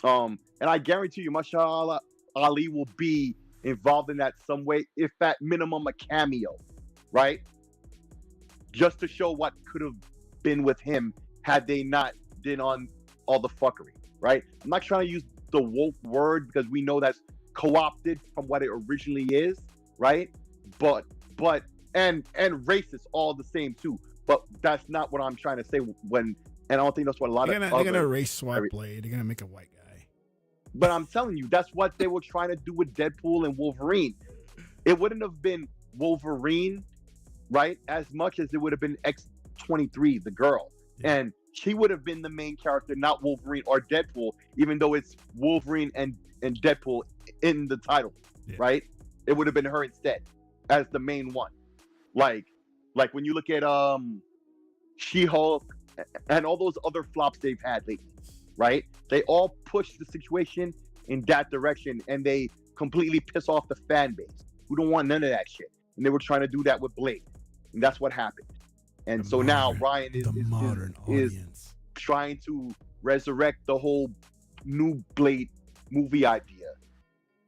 [SPEAKER 2] And I guarantee you, Mashallah Ali will be involved in that some way, if at minimum a cameo, right? Just to show what could have been with him had they not been on all the fuckery, right? I'm not trying to use the woke word because we know that's co-opted from what it originally is, right? But and racist all the same too. But that's not what I'm trying to say. And I don't think that's what a lot
[SPEAKER 1] they're gonna race swap Blade. They're gonna make a white guy.
[SPEAKER 2] But I'm telling you, that's what they were trying to do with Deadpool and Wolverine. It wouldn't have been Wolverine, right, as much as it would have been X-23, the girl. Yeah. And she would have been the main character, not Wolverine or Deadpool, even though it's Wolverine and Deadpool in the title, right? It would have been her instead as the main one. Like when you look at She-Hulk and all those other flops they've had lately, right? They all push the situation in that direction, and they completely piss off the fan base who don't want none of that shit. And they were trying to do that with Blade, and that's what happened. And so now Ryan is trying to resurrect the whole new Blade movie idea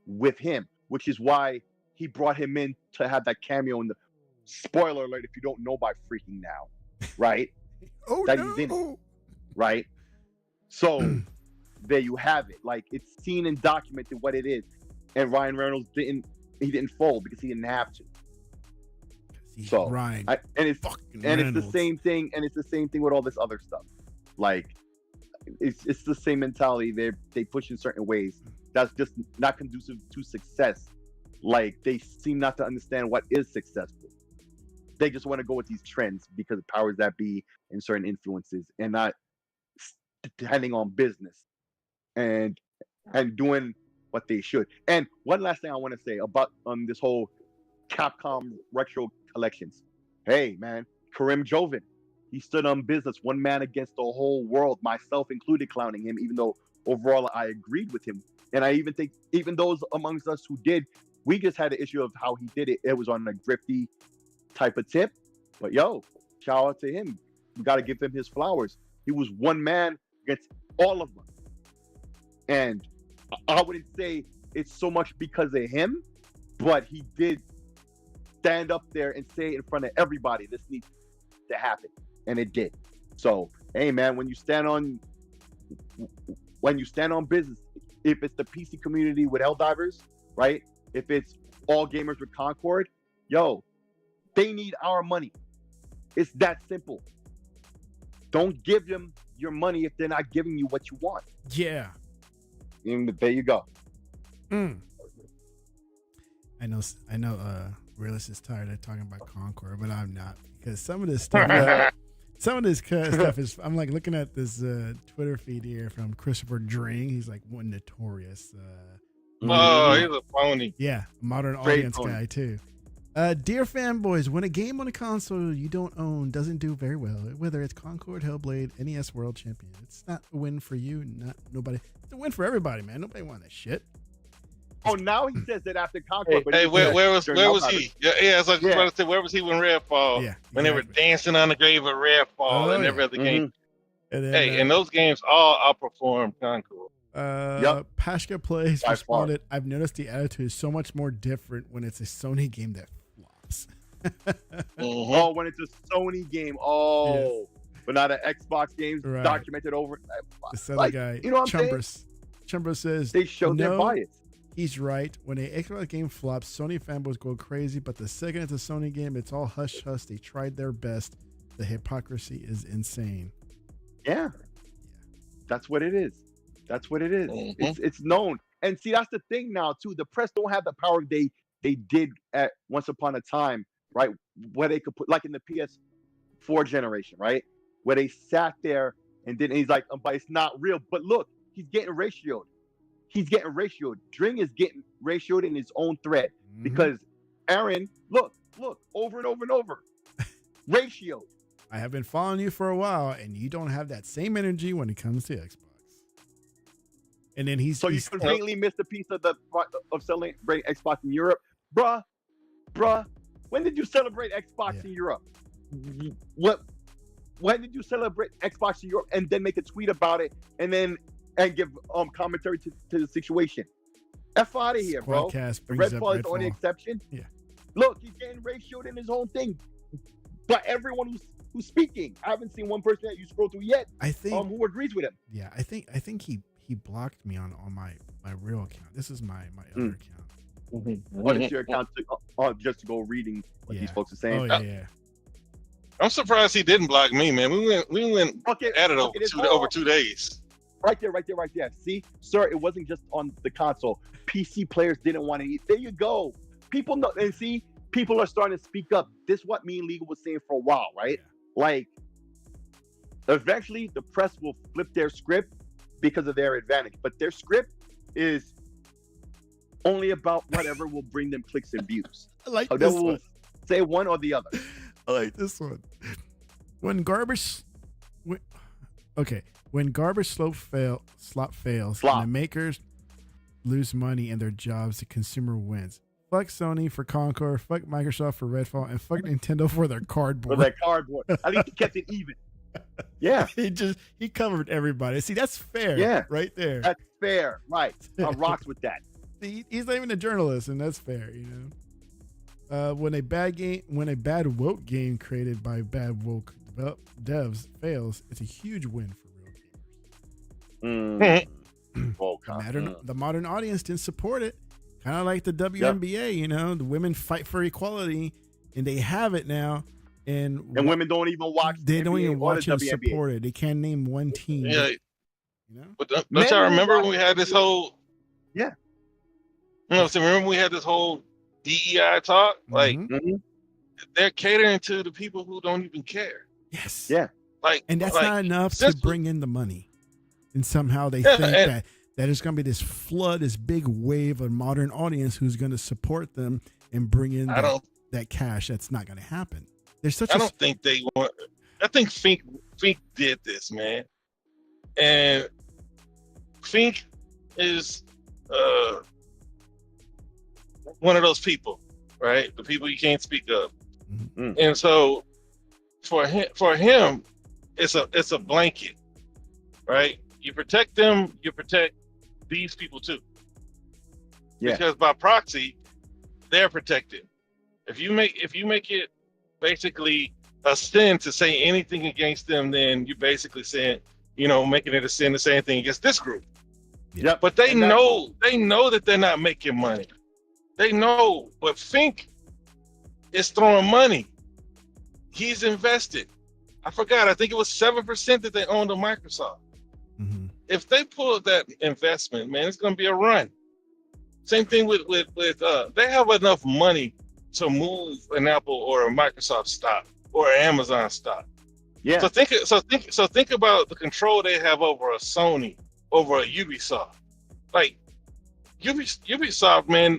[SPEAKER 2] with him, which is why he brought him in to have that cameo in the spoiler alert if you don't know by freaking now, right? He's in it, right? So there you have it. Like, it's seen and documented what it is, and Ryan Reynolds didn't fold because he didn't have to. So
[SPEAKER 1] Ryan,
[SPEAKER 2] it's the same thing, and it's the same thing with all this other stuff. Like, it's the same mentality. They push in certain ways that's just not conducive to success. Like, they seem not to understand what is successful. They just want to go with these trends because of powers that be and certain influences, and not depending on business and doing what they should. And one last thing I want to say about this whole Capcom retro collections. Hey man, Karim Joven, he stood on business, one man against the whole world, myself included, clowning him, even though overall I agreed with him. And I even think even those amongst us who did, we just had an issue of how he did it. It was on a grifty type of tip. But yo, shout out to him. We got to give him his flowers. He was one man against all of them. And I wouldn't say it's so much because of him, but he did stand up there and say in front of everybody, this needs to happen. And it did. So, hey man, when you stand on business, if it's the PC community with Helldivers, right? If it's all gamers with Concord, yo, they need our money. It's that simple. Don't give them your money if they're not giving you what you want.
[SPEAKER 1] Yeah.
[SPEAKER 2] And there you go.
[SPEAKER 1] I know Realist is tired of talking about Concord, but I'm not, because some of this stuff stuff is, I'm like looking at this Twitter feed here from Christopher Dring. He's like one notorious
[SPEAKER 3] he's a phony.
[SPEAKER 1] Yeah, modern audience guy too. Dear fanboys, when a game on a console you don't own doesn't do very well, whether it's Concord, Hellblade, NES World Champion, it's not a win for you, nobody. It's a win for everybody, man. Nobody wants that shit.
[SPEAKER 2] Oh, now he says that after Concord.
[SPEAKER 3] Hey, where was he? Yeah, it's like I was to say, where was he when Redfall? Yeah, exactly. When they were dancing on the grave of Redfall and every other game. And then, and those games all outperformed Concord.
[SPEAKER 1] Pashka Plays responded, I've noticed the attitude is so much more different when it's a Sony game that flops.
[SPEAKER 2] Oh, when it's a Sony game. Oh, but not an Xbox games documented over.
[SPEAKER 1] This other
[SPEAKER 2] Like,
[SPEAKER 1] guy,
[SPEAKER 2] you know what I'm saying?
[SPEAKER 1] Chumbers says
[SPEAKER 2] They show their bias.
[SPEAKER 1] He's right. When an Xbox game flops, Sony fanboys go crazy, but the second it's a Sony game, it's all hush hush. They tried their best. The hypocrisy is insane.
[SPEAKER 2] Yeah. That's what it is. That's what it is. It's known. And see, that's the thing now too. The press don't have the power they did at once upon a time, right? Where they could put, like in the PS4 generation, right? Where they sat there and he's like, but it's not real. But look, he's getting ratioed. He's getting ratioed. Dring is getting ratioed in his own thread because Aaron, look, over and over and over, ratio.
[SPEAKER 1] I have been following you for a while, and you don't have that same energy when it comes to Xbox. And then you
[SPEAKER 2] completely missed a piece of celebrating Xbox in Europe, bruh. When did you celebrate Xbox in Europe? When did you celebrate Xbox in Europe and then make a tweet about it and give commentary to the situation? F out of here, bro. Redfall is the only exception.
[SPEAKER 1] Yeah.
[SPEAKER 2] Look, he's getting ratioed in his own thing. But everyone who's speaking, I haven't seen one person that you scroll through yet.
[SPEAKER 1] I think
[SPEAKER 2] who agrees with him.
[SPEAKER 1] Yeah, I think he blocked me on my real account. This is my other account.
[SPEAKER 2] What is your account just to go reading what these folks are saying?
[SPEAKER 1] Oh yeah.
[SPEAKER 3] I'm surprised he didn't block me, man. We went at it over 2 days.
[SPEAKER 2] Right there. See, sir, it wasn't just on the console. PC players didn't want to eat. There you go. People know, and see, people are starting to speak up. This is what me and Legal was saying for a while, right? Like, eventually the press will flip their script because of their advantage, but their script is only about whatever will bring them clicks and views.
[SPEAKER 1] I like
[SPEAKER 2] so
[SPEAKER 1] this
[SPEAKER 2] they will
[SPEAKER 1] one.
[SPEAKER 2] say one or the other.
[SPEAKER 1] I like this one. When garbage slop fails and the makers lose money and their jobs, the consumer wins. Fuck Sony for Concord, fuck Microsoft for Redfall, and fuck Nintendo for their cardboard.
[SPEAKER 2] At least he kept it even. Yeah.
[SPEAKER 1] He covered everybody. See, that's fair.
[SPEAKER 2] Yeah.
[SPEAKER 1] Right there.
[SPEAKER 2] That's fair. Right. I rocks with that.
[SPEAKER 1] He's not even a journalist, and that's fair, you know. When a bad woke game created by bad woke devs fails, it's a huge win for real gamers. The modern audience didn't support it. Kind of like the WNBA, you know, the women fight for equality, and they have it now. And
[SPEAKER 2] women don't even watch.
[SPEAKER 1] They don't even watch and support it. They can't name one team.
[SPEAKER 3] Yeah,
[SPEAKER 1] you know.
[SPEAKER 3] But don't y'all remember when we had this whole?
[SPEAKER 2] Yeah.
[SPEAKER 3] You know, so remember we had this whole DEI talk? Like, they're catering to the people who don't even care.
[SPEAKER 1] Yes.
[SPEAKER 2] Yeah.
[SPEAKER 1] And that's not enough to bring in the money. And somehow they think that there's going to be this flood, this big wave of modern audience who's going to support them and bring in that cash. That's not going to happen.
[SPEAKER 3] I don't think they want. I think Fink did this, man. And Fink is one of those people, right? The people you can't speak of. And so for him, it's a blanket, right? You protect them, you protect these people too. Yeah. Because by proxy, they're protected. If you make it basically a sin to say anything against them, then you're basically saying, you know, making it a sin to say anything against this group.
[SPEAKER 2] Yeah.
[SPEAKER 3] But they know that they're not making money. They know, but Fink is throwing money. He's invested. I forgot. I think it was 7% that they owned of Microsoft. If they pull that investment, man, it's going to be a run. Same thing with they have enough money to move an Apple or a Microsoft stock or an Amazon stock.
[SPEAKER 2] Yeah.
[SPEAKER 3] So think about the control they have over a Sony, over a Ubisoft. Like Ubisoft, man,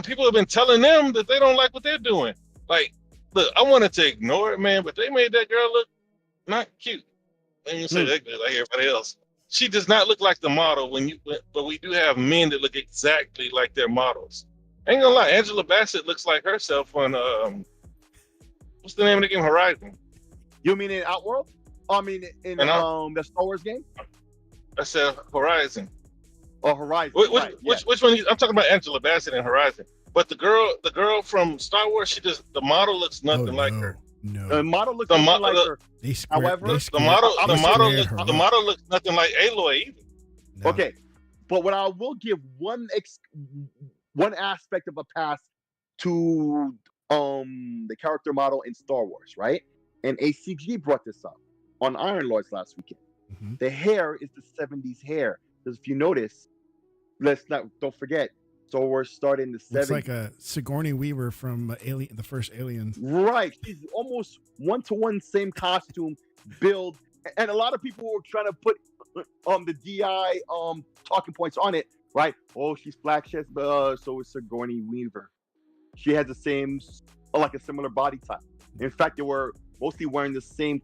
[SPEAKER 3] people have been telling them that they don't like what they're doing. Like, look, I wanted to ignore it, man, but they made that girl look not cute. I didn't say that good like everybody else. She does not look like the model but we do have men that look exactly like their models. I ain't gonna lie, Angela Bassett looks like herself on what's the name of the game? Horizon.
[SPEAKER 2] You mean in Outworld? I mean in the Star Wars game?
[SPEAKER 3] I said Horizon.
[SPEAKER 2] Oh, Horizon.
[SPEAKER 3] Which one? I'm talking about Angela Bassett in Horizon. But the girl from Star Wars, the model looks nothing like her.
[SPEAKER 1] No.
[SPEAKER 2] The model looks
[SPEAKER 3] The
[SPEAKER 2] nothing like her.
[SPEAKER 1] They squared,
[SPEAKER 2] However,
[SPEAKER 3] The model
[SPEAKER 1] her
[SPEAKER 3] the
[SPEAKER 1] up.
[SPEAKER 3] model looks nothing like Aloy either.
[SPEAKER 1] No.
[SPEAKER 2] Okay, but what I will give one aspect of a pass to the character model in Star Wars, right? And ACG brought this up on Iron Lords last weekend.
[SPEAKER 1] Mm-hmm.
[SPEAKER 2] The hair is the 70s hair. Because if you notice, don't forget, Star Wars started in the 70s.
[SPEAKER 1] Looks like a Sigourney Weaver from the first Aliens.
[SPEAKER 2] Right. She's almost one-to-one same costume, build. And a lot of people were trying to put the DI talking points on it, right? Oh, she's black, so is Sigourney Weaver. She has the same, like a similar body type. In fact, they were mostly wearing the same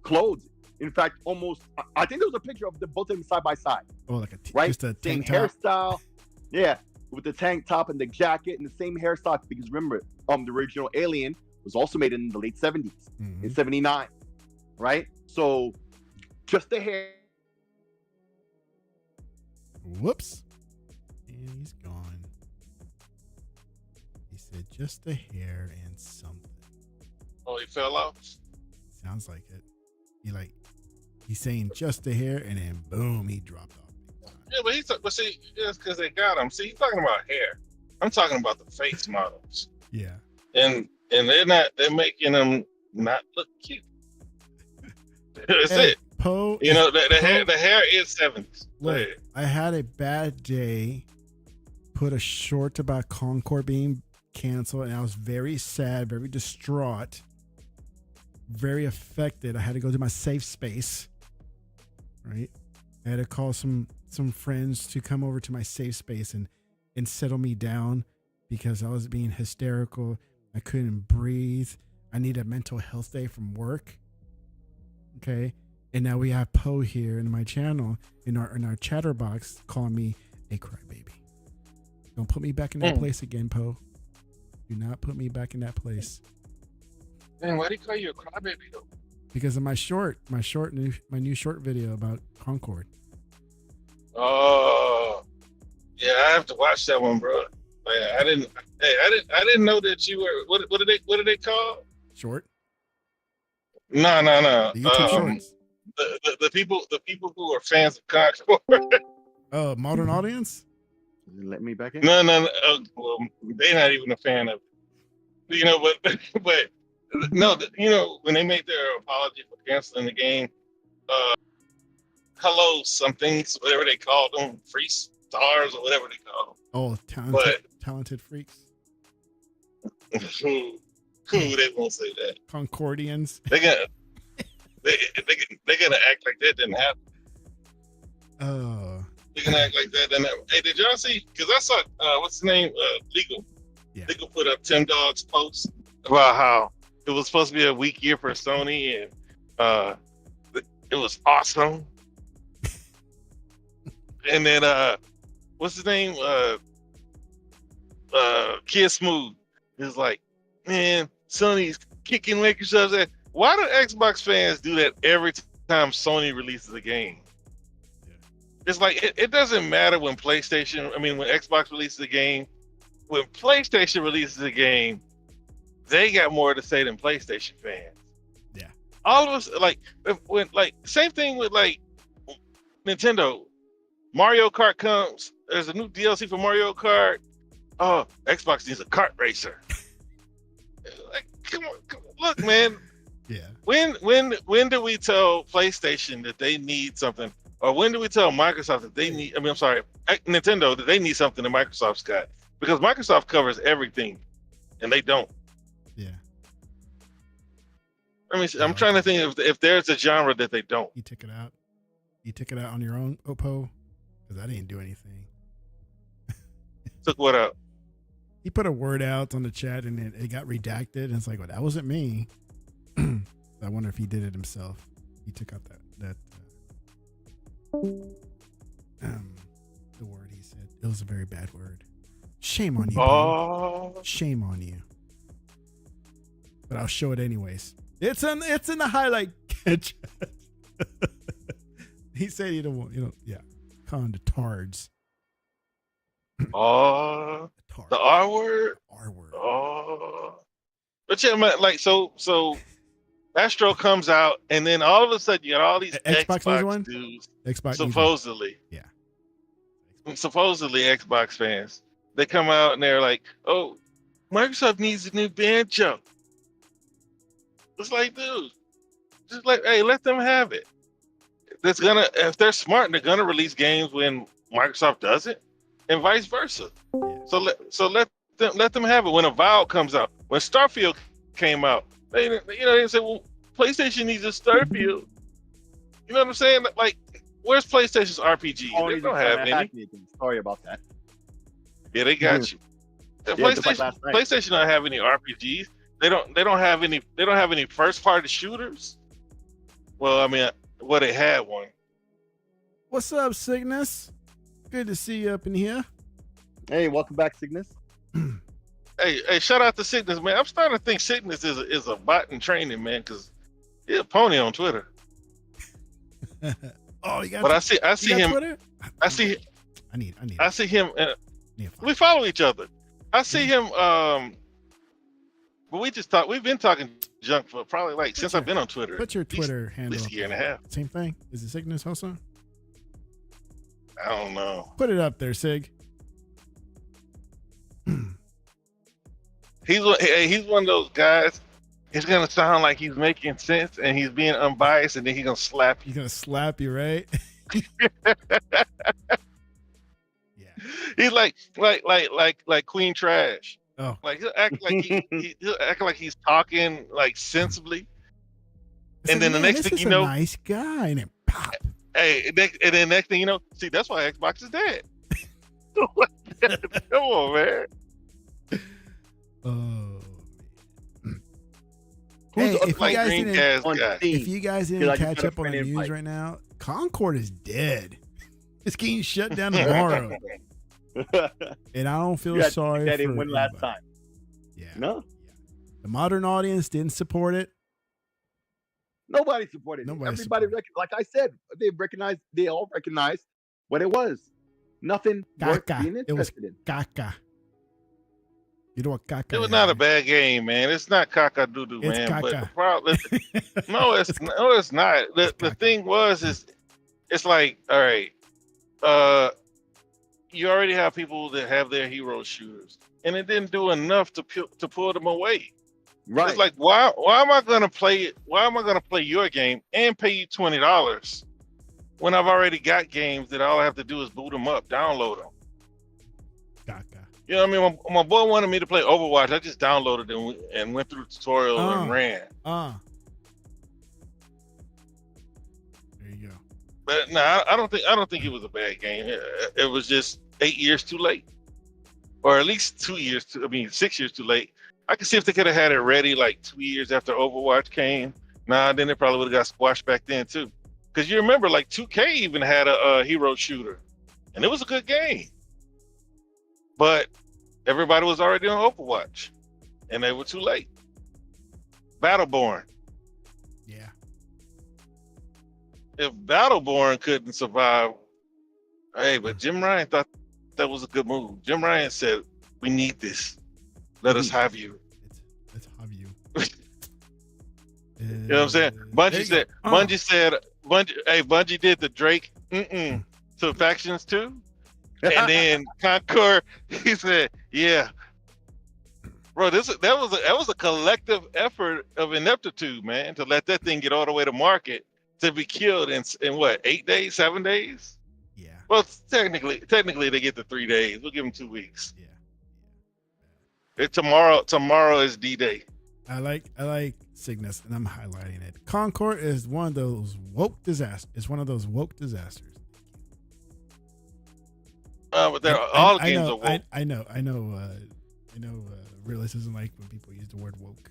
[SPEAKER 2] clothes. In fact, almost, I think there was a picture of both of them side by side.
[SPEAKER 1] Oh, like
[SPEAKER 2] right?
[SPEAKER 1] Just a
[SPEAKER 2] same
[SPEAKER 1] tank top.
[SPEAKER 2] Hairstyle. Yeah, with the tank top and the jacket and the same hairstyle. Because remember, the original Alien was also made in the late 70s, in 79, right? So, just the hair.
[SPEAKER 1] Whoops. And he's gone. He said just the hair and something.
[SPEAKER 3] Oh, he fell off?
[SPEAKER 1] Sounds like it. He's saying just the hair, and then boom, he dropped off.
[SPEAKER 3] Yeah, but see, it's because they got him. See, he's talking about hair. I'm talking about the face models.
[SPEAKER 1] Yeah.
[SPEAKER 3] And they're making them not look cute. That's
[SPEAKER 1] Hey,
[SPEAKER 3] it.
[SPEAKER 1] Poe,
[SPEAKER 3] You know, the hair is 70s.
[SPEAKER 1] look, I had a bad day. Put a short about Concord being canceled, and I was very sad, very distraught, very affected. I had to go to my safe space. Right, I had to call some friends to come over to my safe space and settle me down because I was being hysterical. I couldn't breathe. I need a mental health day from work. Okay, and now we have Poe here in my channel in our chatterbox calling me a crybaby. Don't put me back in that place again, Poe. Do not put me back in that place.
[SPEAKER 3] Man, why do you call you a crybaby though?
[SPEAKER 1] Because of my new short video about Concord.
[SPEAKER 3] Oh, yeah, I have to watch that one, bro. I didn't know that you were. What did they call?
[SPEAKER 1] Short?
[SPEAKER 3] No.
[SPEAKER 1] The YouTube shorts.
[SPEAKER 3] The people who are fans of Concord.
[SPEAKER 1] Modern audience?
[SPEAKER 2] Let me back in.
[SPEAKER 3] No. Well, they're not even a fan of it. You know, but no, you know, when they made their apology for canceling the game, hello somethings, whatever they called them, free stars or whatever they call them.
[SPEAKER 1] Oh, talented freaks.
[SPEAKER 3] Who they won't say that.
[SPEAKER 1] Concordians.
[SPEAKER 3] They're gonna act like that didn't happen.
[SPEAKER 1] Oh.
[SPEAKER 3] They're gonna act like that didn't happen. Hey, did y'all see? Because I saw what's his name? Legal.
[SPEAKER 1] Yeah.
[SPEAKER 3] Legal put up Tim Dog's post about how it was supposed to be a weak year for Sony, and it was awesome. And then what's his name? Kid Smooth is like, man, Sony's kicking Microsoft's ass. Why do Xbox fans do that every time Sony releases a game?
[SPEAKER 1] Yeah.
[SPEAKER 3] It's like it doesn't matter when when Xbox releases a game. When PlayStation releases a game, they got more to say than PlayStation fans.
[SPEAKER 1] Yeah.
[SPEAKER 3] All of us same thing with like Nintendo. Mario Kart comes. There's a new DLC for Mario Kart. Oh, Xbox needs a kart racer. Like, come on, look, man.
[SPEAKER 1] Yeah.
[SPEAKER 3] When do we tell PlayStation that they need something, or when do we tell Microsoft that they need? Nintendo that they need something that Microsoft's got? Because Microsoft covers everything, and they don't.
[SPEAKER 1] Yeah.
[SPEAKER 3] I'm trying to think if there's a genre that they don't.
[SPEAKER 1] You took it out. You took it out on your own, Oppo, because I didn't do anything.
[SPEAKER 3] Took what out?
[SPEAKER 1] He put a word out on the chat, and it got redacted, and it's like, well, that wasn't me. I wonder if he did it himself. He took out that the word he said. It was a very bad word. Shame on you.
[SPEAKER 3] Oh,
[SPEAKER 1] Shame on you. But I'll show it anyways. It's in the highlight catch. He said he don't want, yeah. Con the tards.
[SPEAKER 3] Oh,
[SPEAKER 1] Atari.
[SPEAKER 3] the R word.
[SPEAKER 1] R word.
[SPEAKER 3] Oh, but yeah, man, like so Astro comes out, and then all of a sudden you got all these
[SPEAKER 1] Xbox needs one?
[SPEAKER 3] dudes,
[SPEAKER 1] Xbox needs one.
[SPEAKER 3] supposedly,
[SPEAKER 1] Yeah.
[SPEAKER 3] supposedly Xbox fans. They come out and they're like, "Oh, Microsoft needs a new banjo." It's like, dude, just like, hey, let them have it. That's gonna, if they're smart, they're gonna release games when Microsoft doesn't, and vice versa.
[SPEAKER 1] Yeah.
[SPEAKER 3] So let them have it. When Avowed comes out, when Starfield came out, they said, well, PlayStation needs a Starfield. You know what I'm saying? Like, where's PlayStation's RPG? They don't have any.
[SPEAKER 2] Sorry about that.
[SPEAKER 3] Yeah, they got you.
[SPEAKER 2] Just like last night.
[SPEAKER 3] PlayStation don't have any RPGs. They don't have any. They don't have any first party shooters. Well, I mean, they had one.
[SPEAKER 1] What's up, Cygnus? Good to see you up in here.
[SPEAKER 2] Hey, welcome back, Cygnus.
[SPEAKER 3] Hey, shout out to Cygnus, man. I'm starting to think Cygnus is a bot in training, man, because he's a pony on Twitter.
[SPEAKER 1] Oh, you got.
[SPEAKER 3] But I see him.
[SPEAKER 1] Twitter?
[SPEAKER 3] I see.
[SPEAKER 1] I need.
[SPEAKER 3] I see him. We follow each other. I see him. But we've been talking junk for probably since I've been on Twitter.
[SPEAKER 1] What's your Twitter handle?
[SPEAKER 3] At least a year and a half.
[SPEAKER 1] Same thing. Is it Cygnus also?
[SPEAKER 3] I don't know.
[SPEAKER 1] Put it up there, Sig.
[SPEAKER 3] He's one of those guys. It's gonna sound like he's making sense and he's being unbiased, and then he's gonna slap you.
[SPEAKER 1] He's gonna slap you, right? Yeah.
[SPEAKER 3] He's like Queen Trash.
[SPEAKER 1] Oh.
[SPEAKER 3] Like he'll act like he'll act like he's talking sensibly, and then the next thing you know,
[SPEAKER 1] nice guy, and then pop.
[SPEAKER 3] Hey, and then next thing you know, see, that's why Xbox is dead. Come on, man.
[SPEAKER 1] Oh. Hey, if you guys didn't catch up on the news right now, Concord is dead. It's getting shut down tomorrow. And I don't feel sorry for
[SPEAKER 2] didn't win last time.
[SPEAKER 1] Yeah.
[SPEAKER 2] No.
[SPEAKER 1] The modern audience didn't support it.
[SPEAKER 2] Nobody supported it. Everybody like I said, they all recognized what it was. Nothing worth being interested in.
[SPEAKER 1] Caca. You know what caca
[SPEAKER 3] It was not a bad game, man. It's not caca doo doo, man.
[SPEAKER 1] Caca.
[SPEAKER 3] But the problem, it's not. The thing was, it's like, all right, you already have people that have their hero shooters, and it didn't do enough to pull them away.
[SPEAKER 2] Right.
[SPEAKER 3] It's like, why am I gonna play it? Why am I gonna play your game and pay you $20 when I've already got games that all I have to do is boot them up, download them?
[SPEAKER 1] Caca.
[SPEAKER 3] You know what I mean? My boy wanted me to play Overwatch. I just downloaded it and went through the tutorial and ran.
[SPEAKER 1] There you go.
[SPEAKER 3] But no, I don't think it was a bad game. It was just 8 years too late, or at least 6 years too late. I can see if they could have had it ready 2 years after Overwatch came. Then it probably would have got squashed back then too. Because you remember, 2K even had a hero shooter, and it was a good game. But everybody was already on Overwatch, and they were too late. Battleborn.
[SPEAKER 1] Yeah.
[SPEAKER 3] If Battleborn couldn't survive, hey, but Jim Ryan thought that was a good move. Jim Ryan said, "We need this. Let us have you."
[SPEAKER 1] Let's have you.
[SPEAKER 3] You know what I'm saying? Bungie did the Drake to Factions 2. And then Concord, he said, "Yeah, bro, that was a collective effort of ineptitude, man, to let that thing get all the way to market to be killed in what, 8 days, 7 days?
[SPEAKER 1] Yeah.
[SPEAKER 3] Well, technically they get the 3 days. We'll give them 2 weeks.
[SPEAKER 1] Yeah.
[SPEAKER 3] Tomorrow is D-Day.
[SPEAKER 1] I like Cygnus, and I'm highlighting it. Concord is one of those woke disasters. It's one of those woke disasters.
[SPEAKER 3] But all games are woke.
[SPEAKER 1] I know. Realist doesn't like when people use the word woke.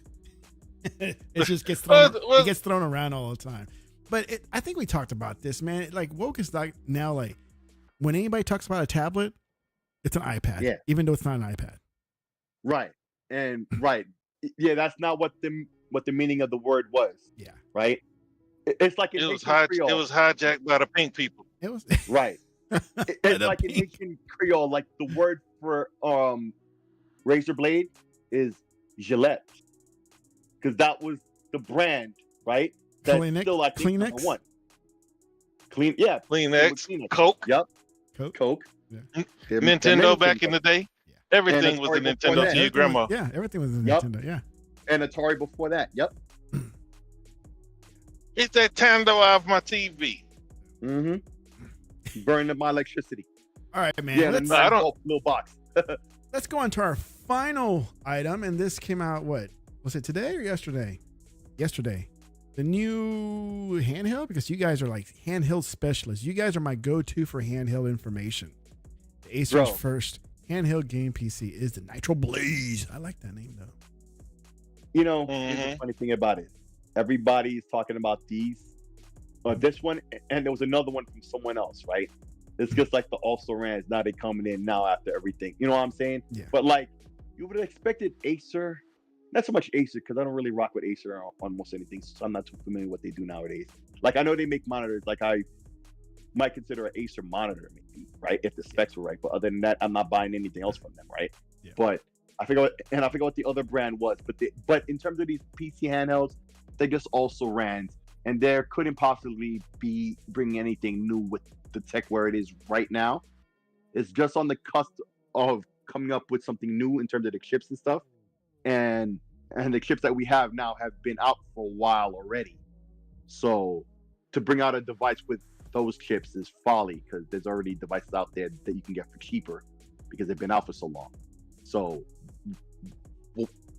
[SPEAKER 1] It just gets thrown. It gets thrown around all the time. But I think we talked about this, man. Woke is now when anybody talks about a tablet, it's an iPad.
[SPEAKER 2] Yeah.
[SPEAKER 1] Even though it's not an iPad.
[SPEAKER 2] Right. And right. Yeah, that's not what the meaning of the word was.
[SPEAKER 1] Yeah.
[SPEAKER 2] Right. It's like
[SPEAKER 3] it was hijacked by the pink people.
[SPEAKER 1] It was
[SPEAKER 2] right. It's like in Haitian Creole, like the word for razor blade is Gillette, because that was the brand, right? That's still, I think, number one. Yeah.
[SPEAKER 3] Kleenex, Coke.
[SPEAKER 2] Yep.
[SPEAKER 1] Coke.
[SPEAKER 2] Yeah.
[SPEAKER 3] Nintendo back in the day. Yeah. Everything was a Nintendo to your grandma.
[SPEAKER 1] Yeah, everything was a Nintendo. Yeah.
[SPEAKER 2] And Atari before that. Yep.
[SPEAKER 3] Get that Tando off my TV.
[SPEAKER 2] Mm-hmm. Burning my electricity.
[SPEAKER 1] All right, man.
[SPEAKER 2] Yeah, I don't little box.
[SPEAKER 1] Let's go on to our final item, and this came out, what was it, today or yesterday? Yesterday. The new handheld, because you guys are like handheld specialists. You guys are my go-to for handheld information. The Acer's first handheld game PC is the Nitro Blaze. I like that name though.
[SPEAKER 2] You know, here's the funny thing about it. Everybody's talking about these, this one, and there was another one from someone else, right? It's just like the also rans. Now they coming in now after everything. You know what I'm saying?
[SPEAKER 1] Yeah.
[SPEAKER 2] But like, you would have expected Acer, not so much Acer, because I don't really rock with Acer on most anything, so I'm not too familiar with what they do nowadays. Like, I know they make monitors, like I might consider an Acer monitor, maybe, right? If the specs were right. But other than that, I'm not buying anything else from them, right?
[SPEAKER 1] Yeah.
[SPEAKER 2] But I forgot what the other brand was. But in terms of these PC handhelds, they just also ran, and there couldn't possibly be bringing anything new with the tech where it is right now. It's just on the cusp of coming up with something new in terms of the chips and stuff, and the chips that we have now have been out for a while already. So to bring out a device with those chips is folly, because there's already devices out there that you can get for cheaper because they've been out for so long. So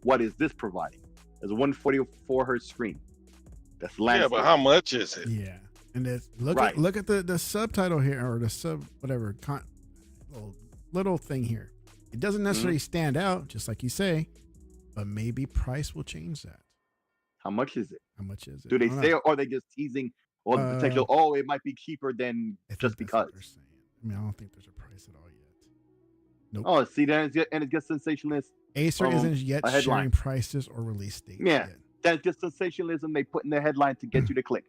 [SPEAKER 2] what is this providing? There's a 144 hertz screen. That's landscape.
[SPEAKER 3] Yeah, but how much is it?
[SPEAKER 1] Yeah, and look at the subtitle here, or the sub whatever little thing here. It doesn't necessarily stand out, just like you say, but maybe price will change that.
[SPEAKER 2] How much is it?
[SPEAKER 1] How much is it?
[SPEAKER 2] Do they say, or are they just teasing, or the potential? Oh, it might be cheaper than just because.
[SPEAKER 1] I mean, I don't think there's a price at all yet. Nope.
[SPEAKER 2] Oh, see, then it gets sensationalist.
[SPEAKER 1] Acer isn't yet sharing prices or release dates.
[SPEAKER 2] Yeah,
[SPEAKER 1] yet.
[SPEAKER 2] That's just sensationalism they put in the headline to get you to click.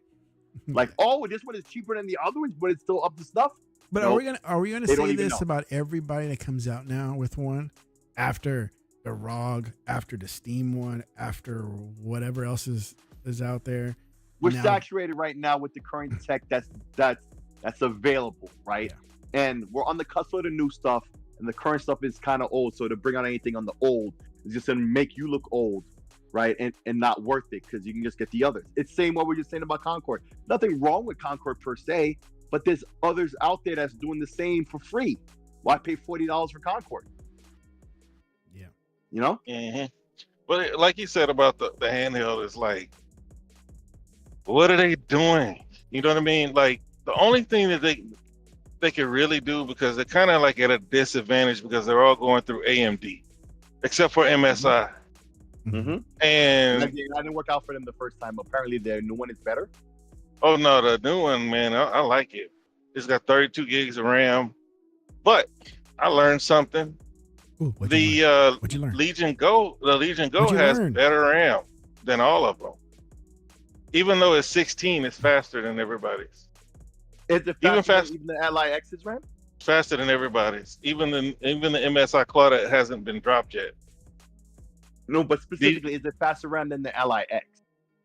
[SPEAKER 2] Like, oh, this one is cheaper than the other ones, but it's still up to stuff.
[SPEAKER 1] But nope. Are we gonna say this about everybody that comes out now with one after the ROG, after the Steam one, after whatever else is out there?
[SPEAKER 2] We're saturated right now with the current tech that's available, right? Yeah. And we're on the cusp of the new stuff, and the current stuff is kind of old. So to bring out anything on the old is just gonna make you look old, right? And not worth it, because you can just get the others. It's same what we're just saying about Concord. Nothing wrong with Concord per se, but there's others out there that's doing the same for free. Why pay $40 for Concord?
[SPEAKER 1] Yeah.
[SPEAKER 2] You know?
[SPEAKER 3] Mm-hmm. But like you said about the handheld, is like, what are they doing? You know what I mean? Like, the only thing that they can really do, because they're kind of like at a disadvantage because they're all going through AMD, except for MSI.
[SPEAKER 2] Mm-hmm.
[SPEAKER 3] And
[SPEAKER 2] that didn't work out for them the first time. Apparently, their new one is better.
[SPEAKER 3] Oh no, the new one, man, I like it. It's got 32 gigs of RAM, but I learned something.
[SPEAKER 1] Ooh, what'd you learn?
[SPEAKER 3] Legion Go has better RAM than all of them. Even though it's 16, it's faster than everybody's.
[SPEAKER 2] Is it faster than the Ally X's RAM?
[SPEAKER 3] Faster than everybody's. Even the MSI Claude hasn't been dropped yet.
[SPEAKER 2] No, but specifically, is it faster RAM than the Ally X?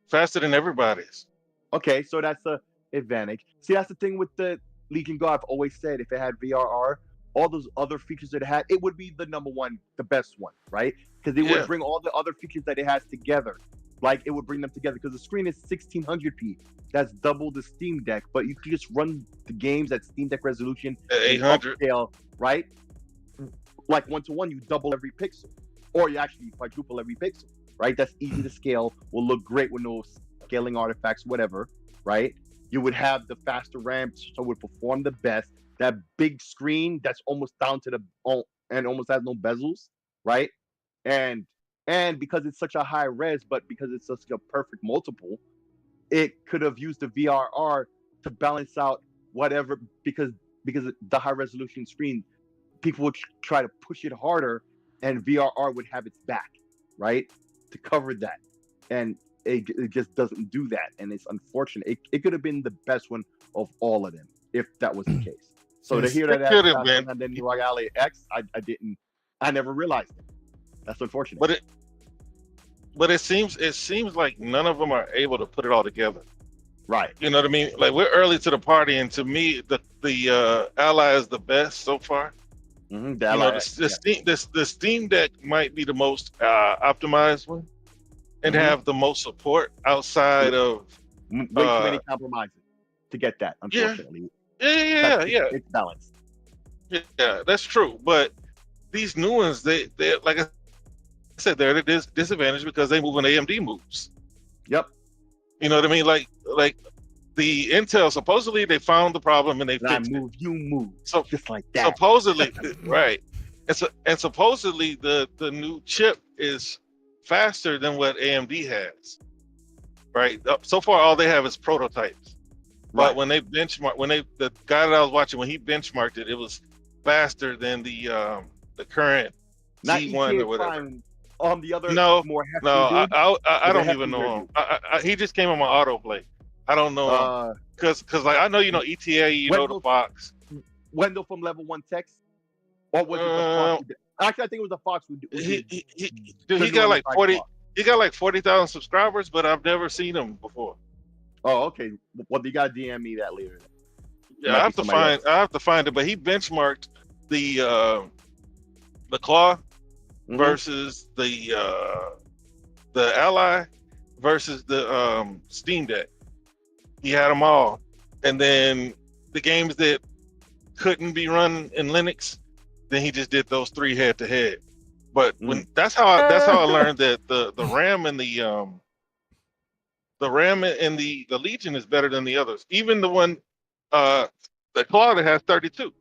[SPEAKER 3] Faster than everybody's.
[SPEAKER 2] Okay, so that's the advantage. See, that's the thing with the Legion Go. I've always said if it had VRR, all those other features that it had, it would be the number one, the best one, right? Because it would bring all the other features that it has together. Like, it would bring them together, because the screen is 1600p. That's double the Steam Deck, but you can just run the games at Steam Deck resolution
[SPEAKER 3] at 800,
[SPEAKER 2] upscale, right? Like 1-to-1, you double every pixel, or you actually quadruple every pixel, right? That's easy to scale. Will look great with no scaling artifacts, whatever, right? You would have the faster RAM, so it would perform the best. That big screen that's almost down to and almost has no bezels, right? And because it's such a high res, but because it's such a perfect multiple, it could have used the VRR to balance out whatever, because the high resolution screen, people would try to push it harder, and VRR would have its back, right, to cover that. And it just doesn't do that, and it's unfortunate. It could have been the best one of all of them if that was the case. So to
[SPEAKER 1] Yes.
[SPEAKER 2] hear that
[SPEAKER 3] It could have
[SPEAKER 2] faster
[SPEAKER 3] been.
[SPEAKER 2] than the Royale X, I never realized it. That's unfortunate.
[SPEAKER 3] But it seems like none of them are able to put it all together.
[SPEAKER 2] Right.
[SPEAKER 3] You know what I mean? Like we're early to the party, and to me, the Ally is the best so far.
[SPEAKER 2] Mm-hmm.
[SPEAKER 3] You know, the Steam Deck might be the most optimized one, and
[SPEAKER 2] Mhm.
[SPEAKER 3] have the most support outside of.
[SPEAKER 2] Way too many compromises to get that. Unfortunately,
[SPEAKER 3] Yeah.
[SPEAKER 2] It's balanced.
[SPEAKER 3] Yeah, that's true. But these new ones, they like I said, they're at a disadvantage because they move when AMD moves.
[SPEAKER 2] Yep.
[SPEAKER 3] You know what I mean? Like the Intel, supposedly they found the problem and they
[SPEAKER 2] And I
[SPEAKER 3] fixed
[SPEAKER 2] move, you move.
[SPEAKER 3] So
[SPEAKER 2] Just like that.
[SPEAKER 3] supposedly, right? And supposedly the new chip is faster than what AMD has. Right. So far, all they have is prototypes. But
[SPEAKER 2] Right.
[SPEAKER 3] when they benchmark, the guy that I was watching, when he benchmarked it, it was faster than the current
[SPEAKER 2] Not
[SPEAKER 3] Z1
[SPEAKER 2] ETA
[SPEAKER 3] or whatever.
[SPEAKER 2] Prime, the other
[SPEAKER 3] No,
[SPEAKER 2] more hefty
[SPEAKER 3] no,
[SPEAKER 2] dude.
[SPEAKER 3] I
[SPEAKER 2] The
[SPEAKER 3] don't
[SPEAKER 2] hefty
[SPEAKER 3] even know him.
[SPEAKER 2] dude.
[SPEAKER 3] He just came on my autoplay. I don't know him because like I know ETA, you know the Fox.
[SPEAKER 2] Wendell from Level 1 Text, or was it the Fox? Actually, I think it was the Fox.
[SPEAKER 3] He got like 40. He got like 40,000 subscribers, but I've never seen him before.
[SPEAKER 2] Oh, okay. Well, you got to DM me that later.
[SPEAKER 3] Yeah, I have to find it. But he benchmarked the Claw versus the Ally versus the Steam Deck. He had them all, and then the games that couldn't be run in Linux, then he just did those 3 head to head. But when that's how I learned that the RAM and the Legion is better than the others. Even the one the Claw that has 32.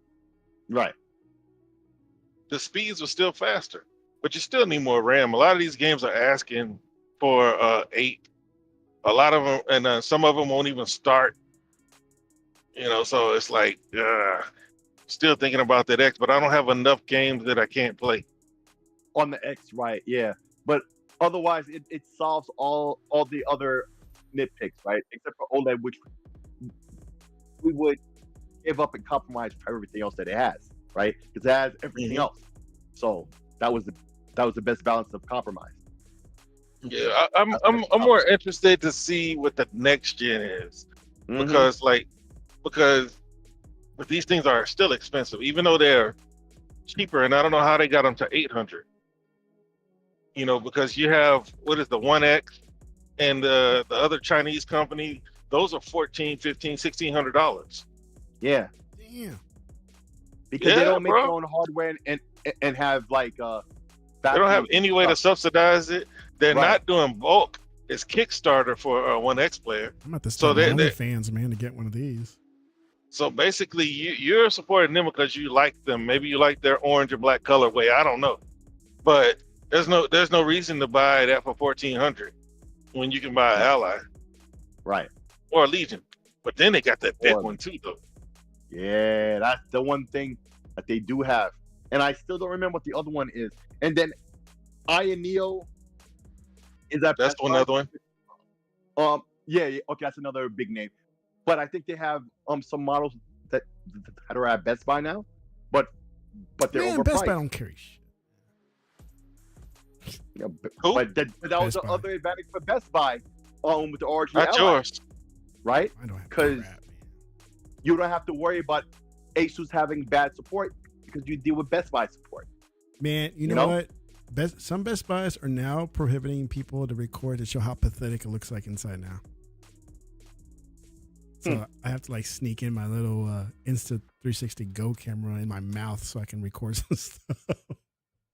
[SPEAKER 2] Right.
[SPEAKER 3] The speeds were still faster, but you still need more RAM. A lot of these games are asking for 8. A lot of them, and some of them won't even start. You know, so it's like still thinking about that X, but I don't have enough games that I can't play
[SPEAKER 2] on the X. Right? Yeah, but otherwise, it solves all the other nitpicks, right? Except for OLED, which we would give up and compromise for everything else that it has, right? Because it has everything else. So that was the best balance of compromise.
[SPEAKER 3] Yeah, I'm more interested to see what the next gen is, because but these things are still expensive, even though they're cheaper, and I don't know how they got them to 800. You know, because you have what is the 1X and the other Chinese company, those are $1,400, $1,500, $1,600.
[SPEAKER 2] Yeah.
[SPEAKER 1] Damn.
[SPEAKER 2] Because they don't make their own hardware and have like
[SPEAKER 3] they don't have any way to subsidize it. They're not doing bulk. It's Kickstarter for a 1X player.
[SPEAKER 1] I'm at the start of OnlyFans, man, to get one of these.
[SPEAKER 3] So basically, you're supporting them because you like them. Maybe you like their orange or black colorway. I don't know, but there's no reason to buy that for $1,400 when you can buy an Ally,
[SPEAKER 2] right,
[SPEAKER 3] or a Legion. But then they got that big one too, though.
[SPEAKER 2] Yeah, that's the one thing that they do have, and I still don't remember what the other one is. And then Aya Neo, is that's
[SPEAKER 3] another one?
[SPEAKER 2] Yeah, okay, that's another big name. But I think they have some models that are at Best Buy now, but they're overpriced.
[SPEAKER 1] Best Buy don't carry shit.
[SPEAKER 2] Yeah, but that was the other advantage for Best Buy with the RG
[SPEAKER 3] Not yours,
[SPEAKER 2] right?
[SPEAKER 1] I don't have
[SPEAKER 2] because you don't have to worry about Asus having bad support because you deal with Best Buy support.
[SPEAKER 1] Man, you know what? Some Best Buys are now prohibiting people to record to show how pathetic it looks like inside now. So I have to like sneak in my little Insta360 Go camera in my mouth so I can record some stuff.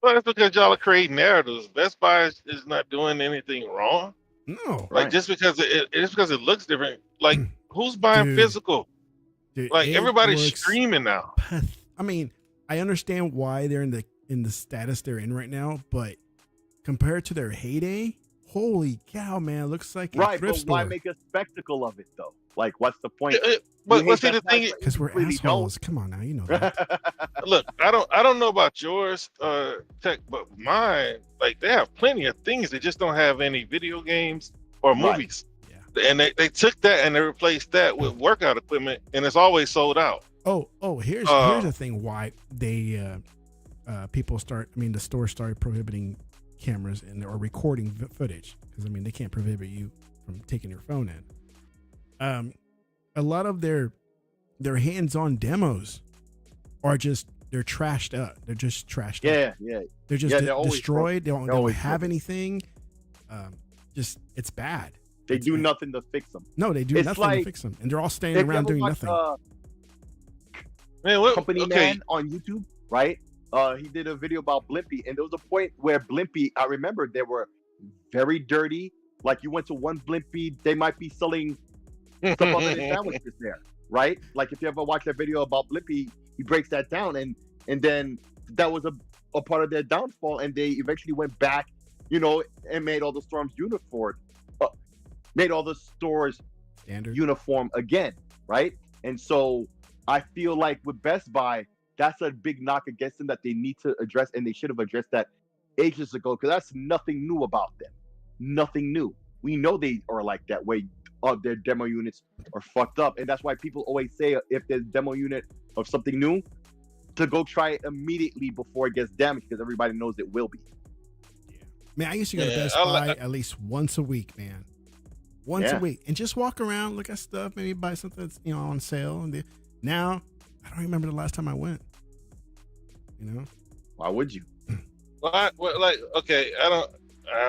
[SPEAKER 3] Well, that's because y'all are creating narratives. Best Buy is not doing anything wrong.
[SPEAKER 1] No,
[SPEAKER 3] like just because it looks different. Like who's buying physical?
[SPEAKER 1] Dude,
[SPEAKER 3] like everybody's streaming now.
[SPEAKER 1] I mean, I understand why they're in the status they're in right now, but compared to their heyday, holy cow, man, it looks like a thrift store.
[SPEAKER 2] Why make a spectacle of it though? Like, what's the point?
[SPEAKER 3] But see, the thing is,
[SPEAKER 1] because we're really assholes. Come on now, you know that.
[SPEAKER 3] Look, I don't know about yours, Tech, but mine, like they have plenty of things. They just don't have any video games or movies. Yeah. And they took that and they replaced that with workout equipment, and it's always sold out.
[SPEAKER 1] Here's the thing why they the store started prohibiting cameras or recording footage, because they can't prohibit you from taking your phone in. A lot of their hands-on demos are they're trashed up. They're just trashed up.
[SPEAKER 2] Yeah.
[SPEAKER 1] They're just
[SPEAKER 2] they're
[SPEAKER 1] destroyed. They don't have
[SPEAKER 2] broken.
[SPEAKER 1] anything. It's bad.
[SPEAKER 2] They do nothing to fix them.
[SPEAKER 1] No, they do nothing to fix them, and they're all standing around doing nothing.
[SPEAKER 2] Company Man on YouTube, right? He did a video about Blimpie, and there was a point where Blimpie, I remember they were very dirty. Like, you went to one Blimpie, they might be selling stuff other than sandwiches there, right? Like, if you ever watch that video about Blimpie, he breaks that down, and then that was a part of their downfall, and they eventually went back, and made all the stores uniform again, right? And so I feel like with Best Buy, that's a big knock against them that they need to address, and they should have addressed that ages ago, because that's nothing new about them. Nothing new. We know they are like that way. Their demo units are fucked up, and that's why people always say, if there's demo unit of something new, to go try it immediately before it gets damaged, because everybody knows it will be.
[SPEAKER 1] Yeah, man, I used to go to Best Buy at least once a week, man. Once a week, and just walk around, look at stuff, maybe buy something that's on sale. And now I don't remember the last time I went.
[SPEAKER 2] Why would you?
[SPEAKER 3] Well, I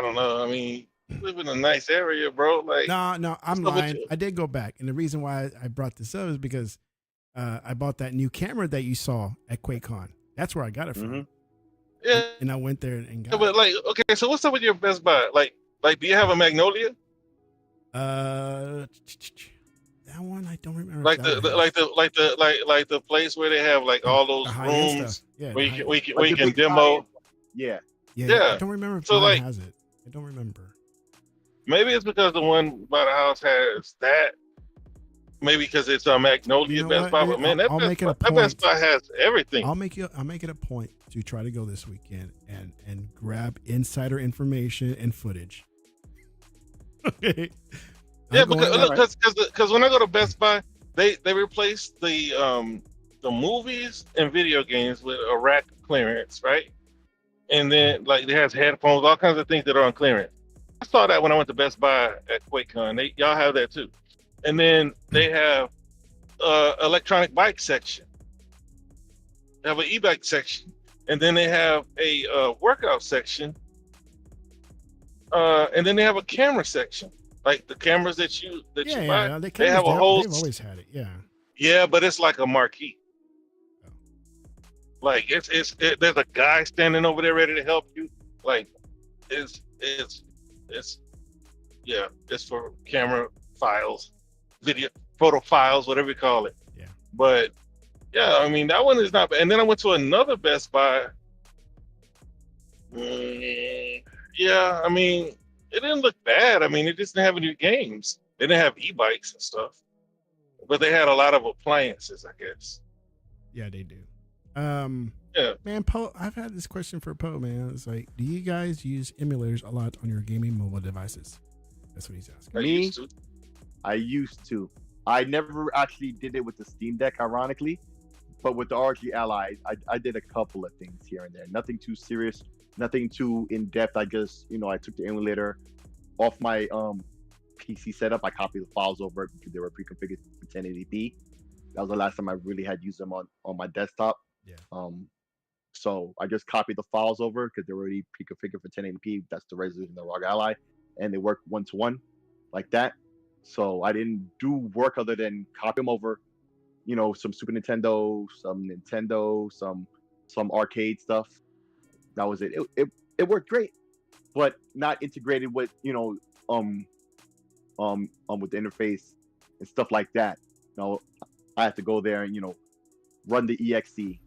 [SPEAKER 3] don't know. You live in a nice area, bro. Like,
[SPEAKER 1] no, I'm lying. I did go back, and the reason why I brought this up is because I bought that new camera that you saw at QuakeCon. That's where I got it from.
[SPEAKER 3] Mm-hmm. Yeah,
[SPEAKER 1] and I went there and got
[SPEAKER 3] it. So what's up with your Best Buy? Like, do you have a Magnolia?
[SPEAKER 1] That one I don't remember.
[SPEAKER 3] Like the place where they have like all those rooms where you can demo.
[SPEAKER 2] Yeah.
[SPEAKER 1] I don't remember if mine has it. I don't remember.
[SPEAKER 3] Maybe it's because the one by the house has that. Maybe because it's a Magnolia Best Buy. But man, that Best Buy has everything.
[SPEAKER 1] I'll make it a point to try to go this weekend and grab insider information and footage. Okay.
[SPEAKER 3] Yeah, because when I go to Best Buy, they replace the movies and video games with a rack clearance, right? And then like it has headphones, all kinds of things that are on clearance. I saw that when I went to Best Buy at QuakeCon. Y'all have that too. And then they have electronic bike section. They have an e-bike section, and then they have a workout section. And then they have a camera section. Like the cameras that you buy, they have a whole.
[SPEAKER 1] They've always had it, yeah.
[SPEAKER 3] Yeah, but it's like a marquee. Oh. Like there's a guy standing over there ready to help you. Like it's for camera files, video, photo files, whatever you call it.
[SPEAKER 1] Yeah.
[SPEAKER 3] But yeah, that one is not bad. And then I went to another Best Buy. Yeah, it didn't look bad. It just didn't have any games. They didn't have e-bikes and stuff, but they had a lot of appliances, I guess.
[SPEAKER 1] Yeah, they do.
[SPEAKER 3] Yeah,
[SPEAKER 1] man, Poe, I've had this question for Poe, man. It's like, do you guys use emulators a lot on your gaming mobile devices? That's what he's asking.
[SPEAKER 2] I used to. I never actually did it with the Steam Deck, ironically, but with the RG Ally, I did a couple of things here and there. Nothing too serious. Nothing too in depth. I just, I took the emulator off my PC setup. I copied the files over because they were pre-configured for 1080p. That was the last time I really had used them on my desktop.
[SPEAKER 1] Yeah.
[SPEAKER 2] So I just copied the files over because they were already pre-configured for 1080p. That's the resolution of the ROG Ally, and they work 1-to-1 like that. So I didn't do work other than copy them over, some Super Nintendo, some Nintendo, some arcade stuff. That was it. It worked great, but not integrated with with the interface and stuff like that. I have to go there and run the exe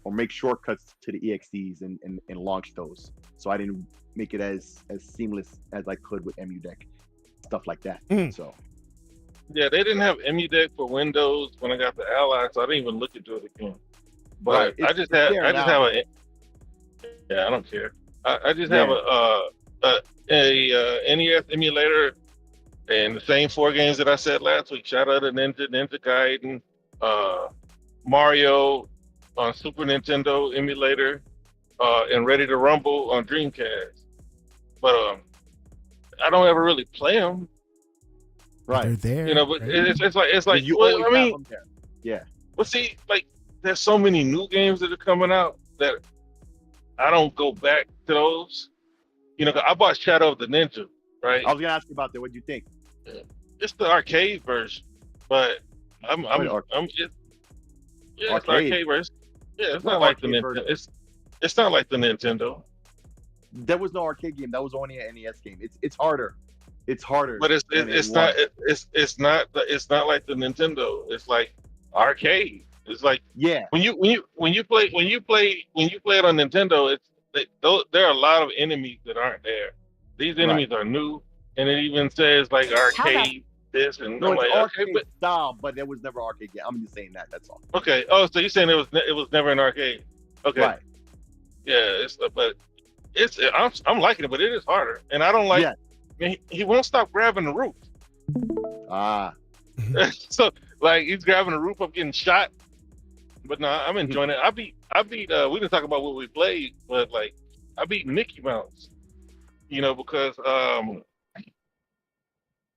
[SPEAKER 2] or make shortcuts to the exes and launch those. So I didn't make it as seamless as I could with EmuDeck, stuff like that. So
[SPEAKER 3] yeah, they didn't have EmuDeck for Windows when I got the Ally, so I didn't even look into it again. But I just have a. Yeah, I don't care. I just have a NES emulator and the same 4 games that I said last week: Shadow of the Ninja, Ninja Gaiden, Mario on Super Nintendo emulator, and Ready to Rumble on Dreamcast. But I don't ever really play them.
[SPEAKER 1] But they're
[SPEAKER 2] Right.
[SPEAKER 1] there.
[SPEAKER 3] You know, but
[SPEAKER 1] right?
[SPEAKER 3] it's like
[SPEAKER 2] You
[SPEAKER 3] well,
[SPEAKER 2] always
[SPEAKER 3] I mean,
[SPEAKER 2] have them there. Yeah.
[SPEAKER 3] but see, like there's so many new games that are coming out that I don't go back to those. You know, 'cause I bought Shadow of the Ninja, right?
[SPEAKER 2] I was gonna ask you about that. What do you think?
[SPEAKER 3] It's the arcade version, but I'm
[SPEAKER 2] Wait,
[SPEAKER 3] it, yeah, it's the
[SPEAKER 2] arcade?
[SPEAKER 3] arcade version. Yeah, it's
[SPEAKER 2] What
[SPEAKER 3] not like the
[SPEAKER 2] arcade
[SPEAKER 3] Nintendo.
[SPEAKER 2] version?
[SPEAKER 3] It's not like the Nintendo,
[SPEAKER 2] There was no arcade game. That was only an NES game. It's harder. It's harder.
[SPEAKER 3] but
[SPEAKER 2] than
[SPEAKER 3] it's
[SPEAKER 2] it
[SPEAKER 3] not
[SPEAKER 2] was.
[SPEAKER 3] it's not like the Nintendo. It's like arcade. It's like
[SPEAKER 2] Yeah.
[SPEAKER 3] when you play it on Nintendo, there are a lot of enemies that aren't there. These enemies are new, and it even says like arcade this, and
[SPEAKER 2] No,
[SPEAKER 3] I'm
[SPEAKER 2] it's
[SPEAKER 3] like, okay,
[SPEAKER 2] arcade style, but there was never arcade game. I'm just saying that. That's all.
[SPEAKER 3] okay. Oh, so you're saying it was never an arcade? Okay,
[SPEAKER 2] Right.
[SPEAKER 3] yeah. I'm liking it, but it is harder, and I don't like.
[SPEAKER 2] Yeah.
[SPEAKER 3] Man, he won't stop grabbing the roof.
[SPEAKER 2] Ah.
[SPEAKER 3] So like he's grabbing the roof up, getting shot. But no, I'm enjoying it. I beat. We didn't talk about what we played, but like I beat Mickey Mouse. You know, because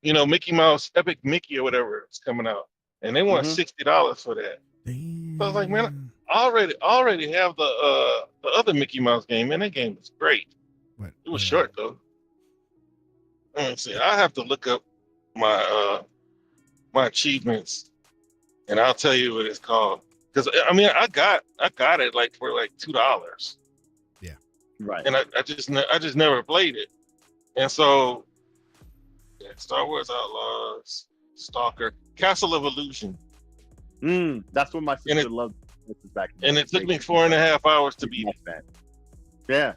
[SPEAKER 3] Mickey Mouse, Epic Mickey or whatever is coming out, and they want $60 for that.
[SPEAKER 1] Damn.
[SPEAKER 3] So I was like, man, I already have the other Mickey Mouse game, and that game was great.
[SPEAKER 1] What?
[SPEAKER 3] It was short though. Let me see. I have to look up my my achievements, and I'll tell you what it's called. Because I mean, I got it like for like $2.
[SPEAKER 1] Yeah.
[SPEAKER 2] Right.
[SPEAKER 3] And I just never played it, and so Star Wars Outlaws, Stalker, Castle of Illusion.
[SPEAKER 2] That's what my sister loved. This is back.
[SPEAKER 3] And it took me 4.5 hours to beat it.
[SPEAKER 2] Yeah.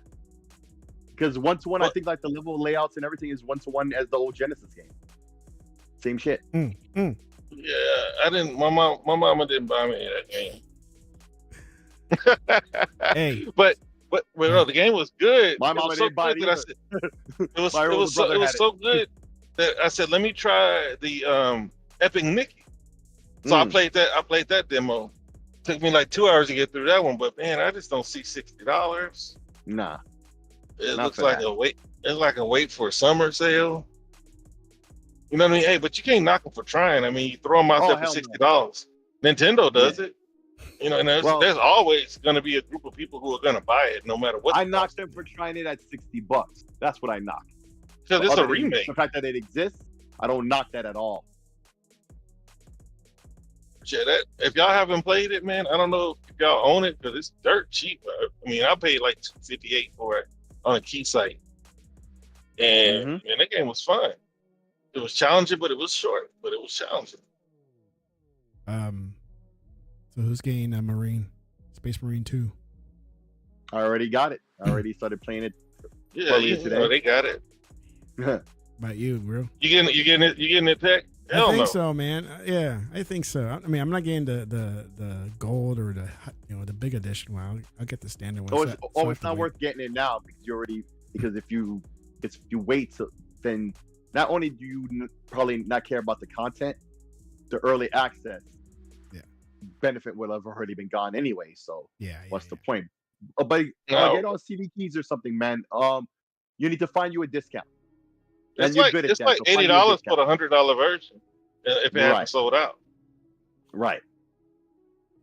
[SPEAKER 2] Because 1-to-1, I think like the level layouts and everything is 1-to-1 as the old Genesis game. Same shit.
[SPEAKER 3] Yeah, I didn't. My mama didn't buy me that game.
[SPEAKER 1] Hey,
[SPEAKER 3] but no, the game was good.
[SPEAKER 2] My
[SPEAKER 3] It
[SPEAKER 2] mama
[SPEAKER 3] was so
[SPEAKER 2] didn't buy it
[SPEAKER 3] good that I
[SPEAKER 2] either.
[SPEAKER 3] said it was
[SPEAKER 2] My older brother
[SPEAKER 3] it was
[SPEAKER 2] had
[SPEAKER 3] so good that I said, let me try the Epic Mickey. So I played that demo. Took me like 2 hours to get through that one, but man, I just don't see $60.
[SPEAKER 2] Nah.
[SPEAKER 3] It
[SPEAKER 2] Not
[SPEAKER 3] looks
[SPEAKER 2] for
[SPEAKER 3] like
[SPEAKER 2] that.
[SPEAKER 3] a wait. It's like a wait for a summer sale. You know what I mean? Hey, but you can't knock them for trying. I mean, you throw them out there for
[SPEAKER 2] hell no.
[SPEAKER 3] $60. Nintendo does it. You know, and there's always going to be a group of people who are going to buy it, no matter what.
[SPEAKER 2] I knocked them for trying it at $60. That's what I knocked.
[SPEAKER 3] Because it's
[SPEAKER 2] Other
[SPEAKER 3] a
[SPEAKER 2] than
[SPEAKER 3] remake.
[SPEAKER 2] The fact that it exists, I don't knock that at all.
[SPEAKER 3] Yeah, if y'all haven't played it, man, I don't know if y'all own it because it's dirt cheap. I mean, I paid like $258 for it on a key site, and man, that game was fun. It was challenging, but it was short. But it was challenging.
[SPEAKER 1] So who's getting a Space Marine 2?
[SPEAKER 2] I already got it. I already started playing it.
[SPEAKER 3] Yeah, today. They got it.
[SPEAKER 1] About you, bro?
[SPEAKER 3] You getting it, Tech?
[SPEAKER 1] I think so, man. Yeah, I think so. I mean, I'm not getting the gold or the big edition. Well, I'll get the standard one.
[SPEAKER 2] It's not worth getting it now because if you wait, then not only do you probably not care about the content, the early access benefit will have already been gone anyway. So what's the point? But get on CD keys or something, man. You need to find you a discount.
[SPEAKER 3] It's like $80 for the $100 version if it hasn't sold out.
[SPEAKER 2] Right.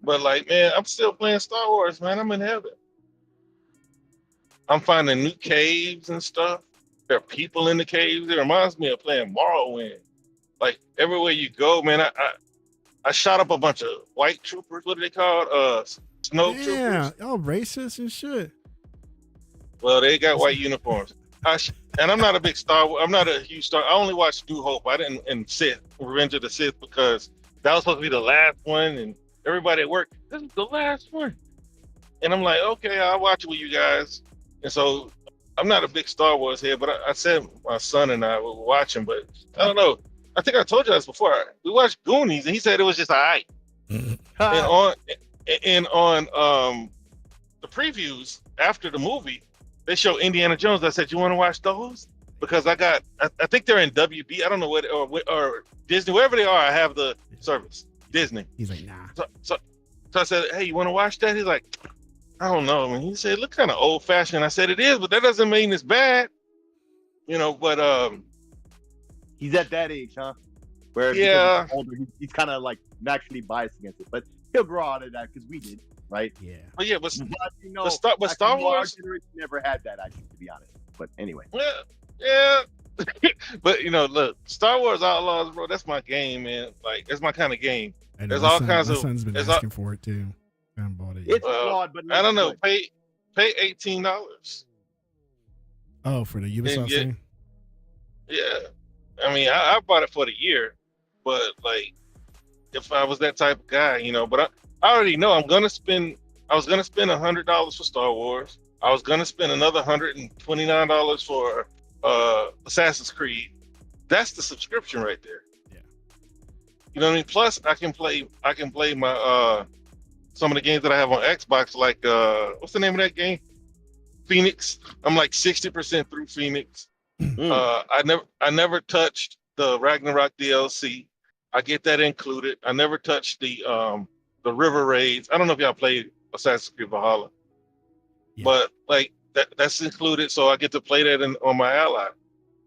[SPEAKER 3] But like, man, I'm still playing Star Wars, man. I'm in heaven. I'm finding new caves and stuff. There are people in the caves. It reminds me of playing Morrowind. Like everywhere you go, man, I shot up a bunch of white troopers. What are they called? Snow troopers.
[SPEAKER 1] Yeah, all racist and shit.
[SPEAKER 3] Well, they got white uniforms. And I'm not a big I'm not a huge Star. I only watched New Hope. I didn't and Sith, Revenge of the Sith, because that was supposed to be the last one, and everybody at work, this is the last one. And I'm like, okay, I'll watch it with you guys. And so I'm not a big Star Wars head, but I said my son and I were watching, but I don't know. I think I told you this before. We watched Goonies, and he said it was just all right. and on the previews after the movie, they show Indiana Jones. I said, you want to watch those? Because I think they're in WB. I don't know what, or Disney, wherever they are, I have the service. Disney.
[SPEAKER 1] He's like, nah.
[SPEAKER 3] So I said, "Hey, you want to watch that?" He's like, "I don't know." I mean, he said, "It look kind of old fashioned." I said, "It is, but that doesn't mean it's bad." But
[SPEAKER 2] he's at that age, huh? Where
[SPEAKER 3] yeah,
[SPEAKER 2] because he's older, he's kind of like naturally biased against it. But he'll grow out of that because we did, right?
[SPEAKER 1] Yeah.
[SPEAKER 3] but
[SPEAKER 2] But
[SPEAKER 3] Star
[SPEAKER 2] our
[SPEAKER 3] Wars,
[SPEAKER 2] generation never had that, actually, to be honest. But anyway,
[SPEAKER 3] yeah. But look, Star Wars Outlaws, bro, that's my game, man. Like that's my kind of game.
[SPEAKER 1] I know,
[SPEAKER 3] There's all
[SPEAKER 1] my
[SPEAKER 3] kinds of.
[SPEAKER 1] son's been
[SPEAKER 3] There's
[SPEAKER 1] asking for it too. I haven't bought it yet.
[SPEAKER 2] it's flawed, but
[SPEAKER 3] I don't know.
[SPEAKER 2] good.
[SPEAKER 3] Pay $18.
[SPEAKER 1] Oh, for the Ubisoft thing?
[SPEAKER 3] Yeah. I mean, I bought it for the year, but like, if I was that type of guy, but I already know I was gonna spend $100 for Star Wars. I was gonna spend another $129 for Assassin's Creed. That's the subscription right there.
[SPEAKER 1] Yeah.
[SPEAKER 3] You know what I mean? Plus, I can play my some of the games that I have on Xbox, like what's the name of that game? Phoenix. I'm like 60% through Phoenix. I never touched the Ragnarok DLC. I get that included. I never touched the river raids. I don't know if y'all played Assassin's Creed Valhalla, but like that's included, so I get to play that on my Ally.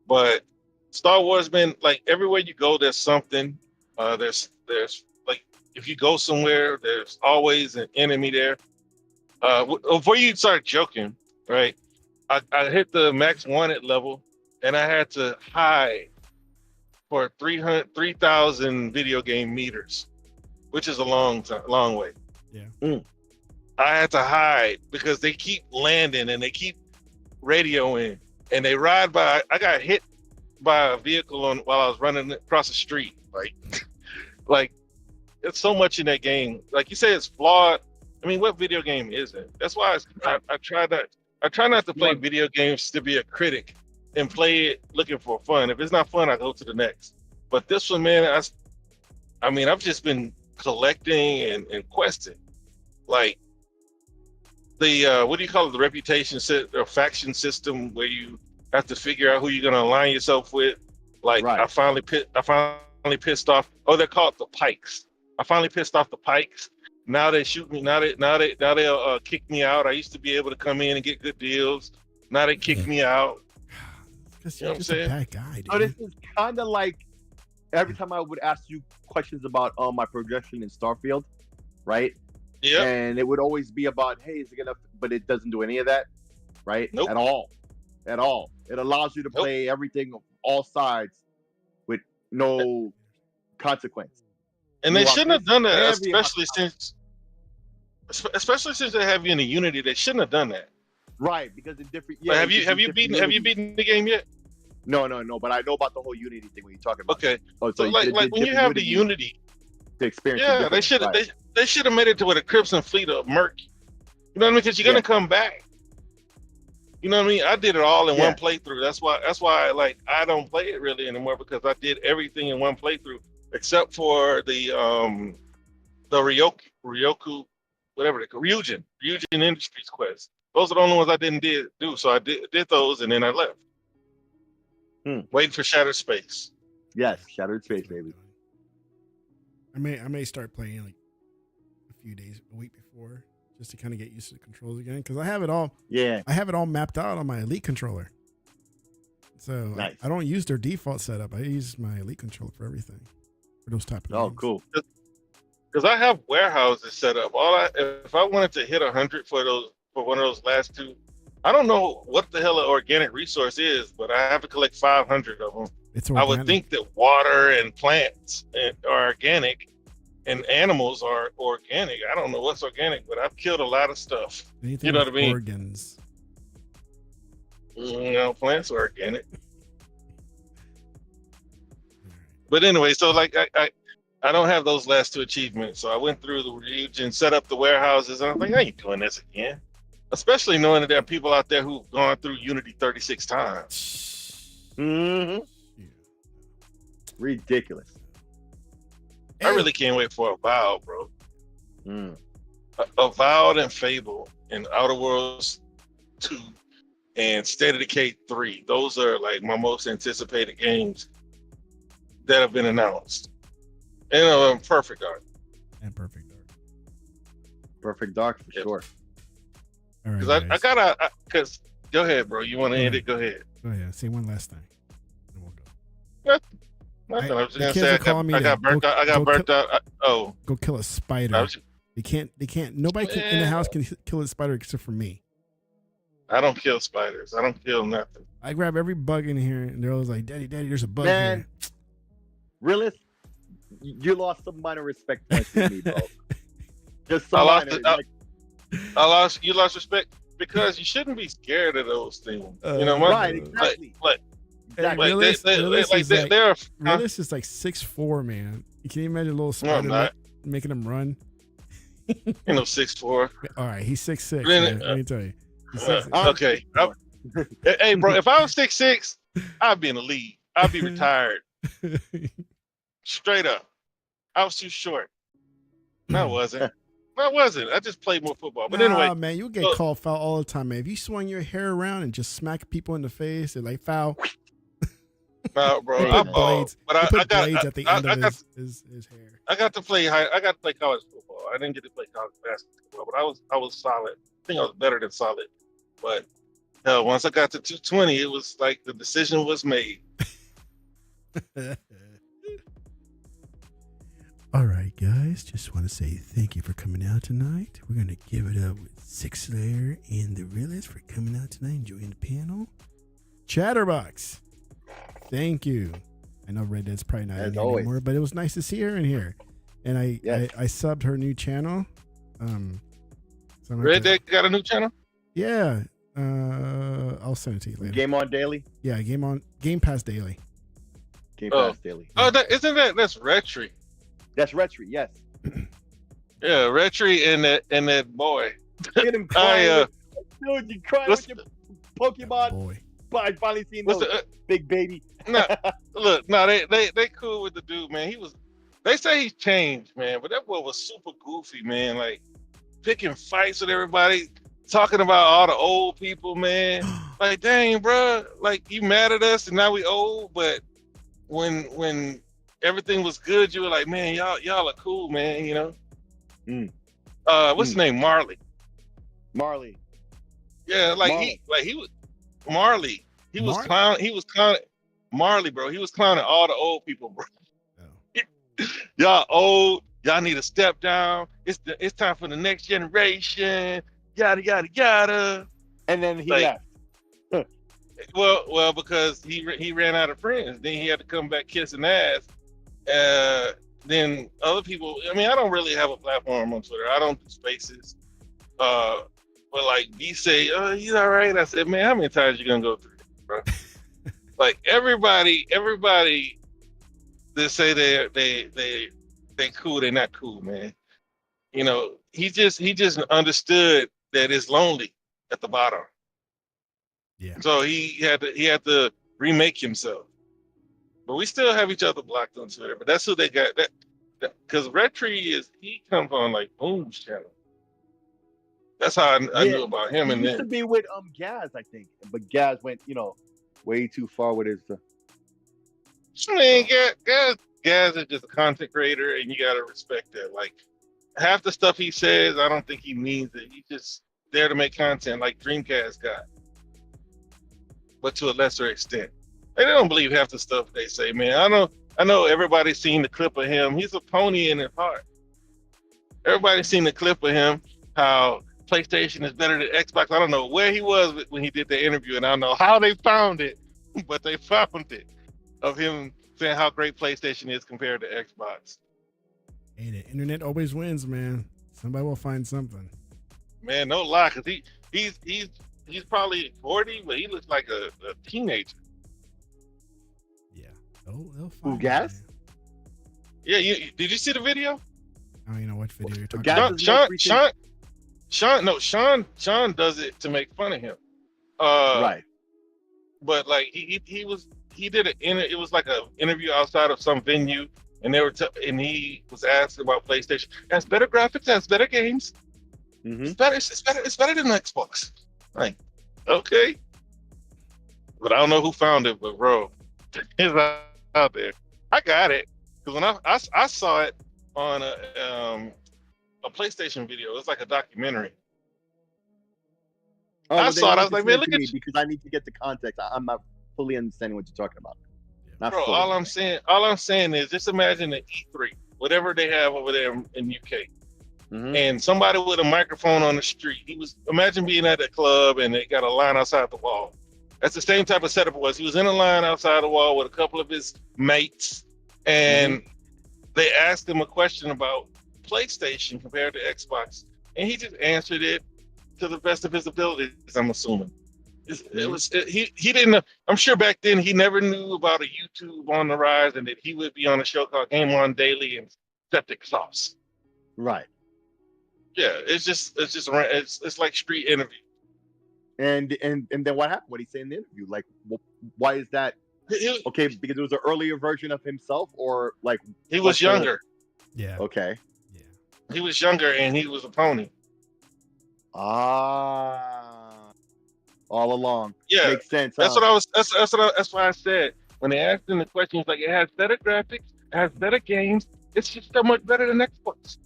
[SPEAKER 3] But Star Wars, man, like everywhere you go, there's something. There's like if you go somewhere, there's always an enemy there. Before you start joking, right? I hit the max wanted level, and I had to hide for 3,000 video game meters, which is a long way.
[SPEAKER 1] Yeah.
[SPEAKER 3] I had to hide because they keep landing and they keep radioing, and they ride by. I got hit by a vehicle while I was running across the street. Like it's so much in that game. Like you say, it's flawed. I mean, what video game is it? That's why I try not to play video games to be a critic and play it looking for fun. If it's not fun, I go to the next. But this one, man, I mean, I've just been collecting and questing. Like the what do you call it? The reputation or faction system, where you have to figure out who you're going to align yourself with. Like I finally pissed off. Oh, they're called the Pikes. I finally pissed off the Pikes. Now they shoot me. Now they'll kick me out. I used to be able to come in and get good deals. Now they kick me out.
[SPEAKER 1] Because you're just a bad guy, dude.
[SPEAKER 2] So this is kind of like every time I would ask you questions about my progression in Starfield, right?
[SPEAKER 3] Yeah.
[SPEAKER 2] And it would always be about, hey, is it gonna? But it doesn't do any of that, right?
[SPEAKER 3] Nope.
[SPEAKER 2] At all. It allows you to play everything, all sides, with no consequence.
[SPEAKER 3] And they shouldn't have done that, especially since they have you in the Unity. They shouldn't have done that.
[SPEAKER 2] Right, because in different.
[SPEAKER 3] Yeah. Have you beaten the game yet?
[SPEAKER 2] No. But I know about the whole Unity thing when you're talking about.
[SPEAKER 3] Okay.
[SPEAKER 2] Oh,
[SPEAKER 3] so like when you have the Unity,
[SPEAKER 2] the experience.
[SPEAKER 3] Yeah, they should have made it to where the Crimson Fleet of Merc. You know what I mean? Because you're gonna come back. You know what I mean? I did it all in one playthrough. That's why like I don't play it really anymore, because I did everything in one playthrough except for the Ryoku, whatever they call Ryujin Industries quest. Those are the only ones I didn't do. So I did those, and then I left. Waiting for Shattered Space.
[SPEAKER 2] Yes, Shattered Space, baby.
[SPEAKER 1] I may start playing like a week before, just to kind of get used to the controls again, because I have it all.
[SPEAKER 2] Yeah,
[SPEAKER 1] I have it all mapped out on my Elite controller. So nice. I don't use their default setup. I use my Elite controller for everything. For those type of games.
[SPEAKER 2] Oh, cool.
[SPEAKER 3] Because I have warehouses set up. If I wanted to hit 100 for one of those last two, I don't know what the hell an organic resource is, but I have to collect 500 of them. I would think that water and plants are organic, and animals are organic. I don't know what's organic, but I've killed a lot of stuff.
[SPEAKER 1] Anything
[SPEAKER 3] you know what I mean?
[SPEAKER 1] Organs.
[SPEAKER 3] Plants are organic. But anyway, so like I don't have those last two achievements. So I went through the region, set up the warehouses, and I'm like, I ain't doing this again. Especially knowing that there are people out there who've gone through Unity 36 times.
[SPEAKER 2] Mm-hmm. Yeah. Ridiculous.
[SPEAKER 3] I really can't wait for Avowed, bro. Avowed and Fable and Outer Worlds 2 and State of Decay 3. Those are like my most anticipated games that have been announced. And Perfect Art.
[SPEAKER 2] Perfect Dark for sure.
[SPEAKER 1] All right,
[SPEAKER 3] Because I
[SPEAKER 1] guys.
[SPEAKER 3] gotta. Because go ahead, bro. You want to end it? Go ahead.
[SPEAKER 1] Go ahead. Say one last thing. And we'll go.
[SPEAKER 3] Nothing. I was just
[SPEAKER 1] the
[SPEAKER 3] gonna
[SPEAKER 1] kids
[SPEAKER 3] say
[SPEAKER 1] are calling me
[SPEAKER 3] I
[SPEAKER 1] to
[SPEAKER 3] got burnt out. I got burnt out. Oh,
[SPEAKER 1] Go kill a spider. They can't. Nobody in the house can kill a spider except for me.
[SPEAKER 3] I don't kill spiders. I don't kill nothing.
[SPEAKER 1] I grab every bug in here, and they're always like, "Daddy, there's a bug
[SPEAKER 2] Man,
[SPEAKER 1] here."
[SPEAKER 2] Realist, you lost some minor respect points with me, bro. Just some
[SPEAKER 3] I lost
[SPEAKER 2] minor.
[SPEAKER 3] it. You lost respect because you shouldn't be scared of those things. You know,
[SPEAKER 2] right? Exactly.
[SPEAKER 1] Realist
[SPEAKER 3] they're
[SPEAKER 1] is like 6'4", man. Can you imagine a little spider making him run?
[SPEAKER 3] You know, 6'4".
[SPEAKER 1] All right, he's 6'6".
[SPEAKER 3] Really?
[SPEAKER 1] Let me tell you.
[SPEAKER 3] Okay. Hey, bro, if I was 6'6", I'd be in the league. I'd be retired. Straight up. I was too short. No, I wasn't. I just played more football. But anyway,
[SPEAKER 1] man, you get called foul all the time, man. If you swing your hair around and just smack people in the face, they're like foul.
[SPEAKER 3] No, bro.
[SPEAKER 1] I put blades at the end of his hair.
[SPEAKER 3] I got to play college football. I didn't get to play college basketball, but I was solid. I think I was better than solid. But once I got to 220, it was like the decision was made.
[SPEAKER 1] All right, guys. Just want to say thank you for coming out tonight. We're gonna give it up with SIKSLAYER and the Realist for coming out tonight, enjoying the panel. Chatterbox, thank you. I know Red Dead's probably not in anymore, but it was nice to see her in here. And I subbed her new channel. So
[SPEAKER 3] Red Dead got a new channel?
[SPEAKER 1] Yeah. I'll send it to you later.
[SPEAKER 2] Game On Daily?
[SPEAKER 1] Yeah, Game Pass Daily.
[SPEAKER 2] Game Pass Daily.
[SPEAKER 3] Oh, that's Retry.
[SPEAKER 2] That's Retry, yes.
[SPEAKER 3] Yeah, Retry and that boy.
[SPEAKER 2] Look at him crying. Dude, you crying with your Pokemon.
[SPEAKER 1] Boy.
[SPEAKER 2] But I finally seen those big baby.
[SPEAKER 3] They cool with the dude, man. They say he's changed, man, but that boy was super goofy, man. Like picking fights with everybody, talking about all the old people, man. Like, dang, bro, like you mad at us and now we old, but when everything was good, you were like, man, y'all are cool, man, you know. What's his name? Marley. Yeah, he was Marley. He was clowning Marley, bro. He was clowning all the old people, bro. Oh. Y'all old. Y'all need to step down. It's time for the next generation. Yada yada yada.
[SPEAKER 2] And then he left.
[SPEAKER 3] Well, because he ran out of friends. Then he had to come back kissing ass. Then other people. I mean, I don't really have a platform on Twitter. I don't do spaces. But like he say, "Oh, he's all right." I said, "Man, how many times you gonna go through this, bro?" Like everybody that say they cool, they not cool, man. You know, he just understood that it's lonely at the bottom.
[SPEAKER 1] Yeah.
[SPEAKER 3] So he had to remake himself. But we still have each other blocked on Twitter. But that's who they got. That because Retry he comes on like Boom's channel. That's how I knew about him.
[SPEAKER 2] He
[SPEAKER 3] And
[SPEAKER 2] used
[SPEAKER 3] then
[SPEAKER 2] to be with Gaz, I think, but Gaz went, way too far with his.
[SPEAKER 3] Man, Gaz is just a content creator, and you gotta respect that. Like half the stuff he says, I don't think he means it. He's just there to make content, like Dreamcast got, but to a lesser extent. They don't believe half the stuff they say, man. I know everybody's seen the clip of him. He's a pony in his heart. Everybody's seen the clip of him, how PlayStation is better than Xbox. I don't know where he was when he did the interview, and I don't know how they found it, but they found it, of him saying how great PlayStation is compared to Xbox.
[SPEAKER 1] Hey, the internet always wins, man. Somebody will find something.
[SPEAKER 3] Man, no lie, because he's probably 40, but he looks like a teenager.
[SPEAKER 1] Yeah. They'll find
[SPEAKER 2] Gas?
[SPEAKER 3] Yeah, did you see the video?
[SPEAKER 1] I don't even know what video you're talking about.
[SPEAKER 3] Sean does it to make fun of him.
[SPEAKER 2] Right.
[SPEAKER 3] But like he did it was like an interview outside of some venue, and and he was asked about PlayStation. Has better graphics, has better games.
[SPEAKER 2] Mm-hmm.
[SPEAKER 3] It's better than Xbox. Like, okay. But I don't know who found it, but bro, it's out there. I got it. Because when I saw it on a PlayStation video. It's like a documentary.
[SPEAKER 2] Oh,
[SPEAKER 3] I
[SPEAKER 2] well,
[SPEAKER 3] saw it.
[SPEAKER 2] then
[SPEAKER 3] I was like, man, look at
[SPEAKER 2] me
[SPEAKER 3] you.
[SPEAKER 2] because I need to get the context. I'm not fully understanding what you're talking about. Not
[SPEAKER 3] Bro,
[SPEAKER 2] fully.
[SPEAKER 3] all I'm saying is just imagine the E3, whatever they have over there in UK, and somebody with a microphone on the street. Imagine being at a club and they got a line outside the wall. That's the same type of setup it was. He was in a line outside the wall with a couple of his mates, and they asked him a question about PlayStation compared to Xbox, and he just answered it to the best of his abilities. I'm assuming he didn't. I'm sure back then he never knew about a YouTube on the rise and that he would be on a show called Game On Daily and Septic Sauce.
[SPEAKER 2] Right.
[SPEAKER 3] Yeah, it's like street interview.
[SPEAKER 2] And then what happened? What did he say in the interview? Like, why is that? Okay, because it was an earlier version of himself, or like
[SPEAKER 3] he was younger.
[SPEAKER 1] Yeah.
[SPEAKER 2] Okay.
[SPEAKER 1] Yeah.
[SPEAKER 3] He was younger and he was a pony.
[SPEAKER 2] All along.
[SPEAKER 3] Yeah,
[SPEAKER 2] makes sense.
[SPEAKER 3] That's why I said when they asked him the question, he's like, it has better graphics, it has better games. It's just so much better than Xbox.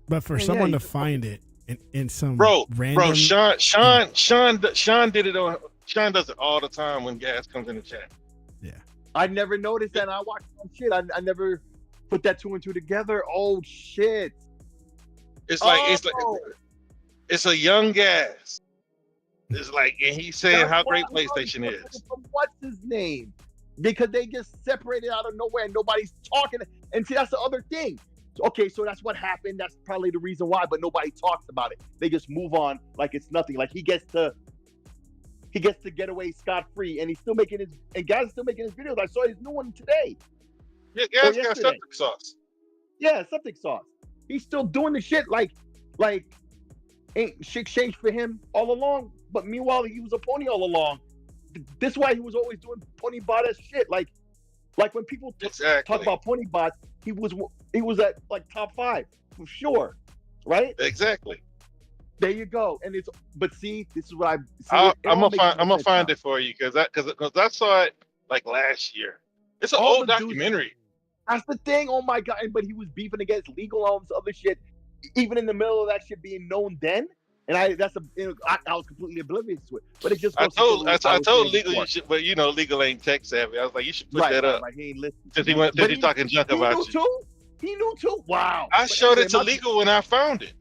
[SPEAKER 1] But for someone to find it in some random...
[SPEAKER 3] Bro, Sean did it on. Sean does it all the time when gas comes in the chat.
[SPEAKER 1] Yeah,
[SPEAKER 2] I never noticed that. I watched some shit. I never put that two and two together. Oh shit!
[SPEAKER 3] It's it's a young gas. It's like, and he's saying how great PlayStation is.
[SPEAKER 2] What's his name? Because they just separated out of nowhere and nobody's talking. And see, that's the other thing. Okay, so that's what happened. That's probably the reason why, but nobody talks about it. They just move on like it's nothing. Like he gets to get away scot-free, and he's still making his videos. I saw his new one today.
[SPEAKER 3] Yeah, Gas got septic sauce.
[SPEAKER 2] Yeah, septic sauce. He's still doing the shit like ain't shit changed for him all along. But meanwhile, he was a pony all along. This is why he was always doing pony bot as shit. Like when people talk about pony bots, he was at like top 5 for sure, right?
[SPEAKER 3] Exactly.
[SPEAKER 2] There you go. And but see, this is what
[SPEAKER 3] I'm gonna find it for you because I saw it like last year. It's an old documentary.
[SPEAKER 2] That's the thing. Oh my god! But he was beefing against legal and all this other shit, even in the middle of that shit being known then. And I was completely oblivious to it. But it just
[SPEAKER 3] I told legal you should, but legal ain't tech savvy. I was like, you should put that up.
[SPEAKER 2] Right. He ain't listening.
[SPEAKER 3] Since he's talking junk about you.
[SPEAKER 2] He knew too. Wow.
[SPEAKER 3] I showed it to legal when I found it.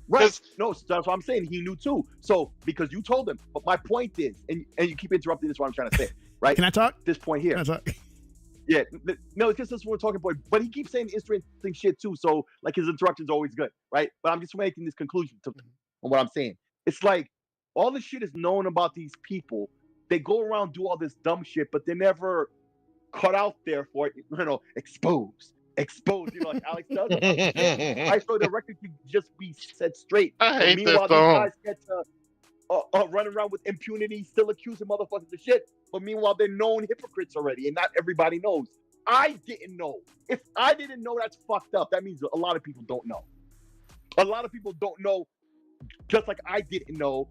[SPEAKER 2] Right. No, that's what I'm saying. He knew too. So because you told him. But my point is, and you keep interrupting. This is what I'm trying to say. Right.
[SPEAKER 1] Can I talk?
[SPEAKER 2] This point here.
[SPEAKER 1] Can I talk?
[SPEAKER 2] Yeah, no, it's just this one talking point. But he keeps saying interesting shit too. So like his interruptions are always good, right? But I'm just making this conclusion on what I'm saying. It's like all the shit is known about these people. They go around do all this dumb shit, but they're never cut out there for it. Exposed. Like Alex does. I thought the record could just be set straight.
[SPEAKER 3] I hate this
[SPEAKER 2] meanwhile,
[SPEAKER 3] song.
[SPEAKER 2] these guys get to run around with impunity, still accusing motherfuckers of shit. But meanwhile, they're known hypocrites already, and not everybody knows. I didn't know. If I didn't know, that's fucked up. That means a lot of people don't know. A lot of people don't know, just like I didn't know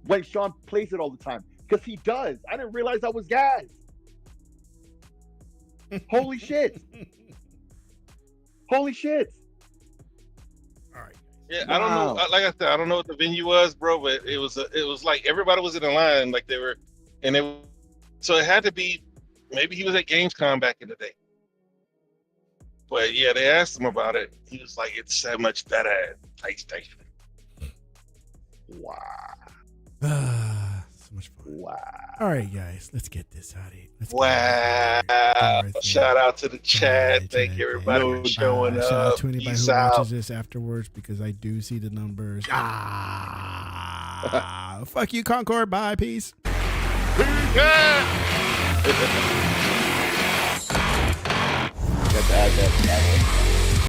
[SPEAKER 2] when Sean plays it all the time. Because he does. I didn't realize that was gas. Holy shit. Holy shit.
[SPEAKER 1] All right.
[SPEAKER 3] Yeah, wow. I don't know. Like I said, I don't know what the venue was, bro, but it was like everybody was in a line, like they were, so it had to be, maybe he was at Gamescom back in the day. But yeah, they asked him about it. He was like, it's so much better at PlayStation.
[SPEAKER 2] Wow.
[SPEAKER 1] So much fun.
[SPEAKER 2] Wow.
[SPEAKER 1] All right, guys, let's get this out of here.
[SPEAKER 3] Wow. Shout out to the chat. Thank you, everybody, for showing up.
[SPEAKER 1] Shout out to anybody
[SPEAKER 3] Peace
[SPEAKER 1] who
[SPEAKER 3] out.
[SPEAKER 1] watches this afterwards because I do see the numbers. Fuck you, Concord. Bye. Peace.
[SPEAKER 3] Yeah.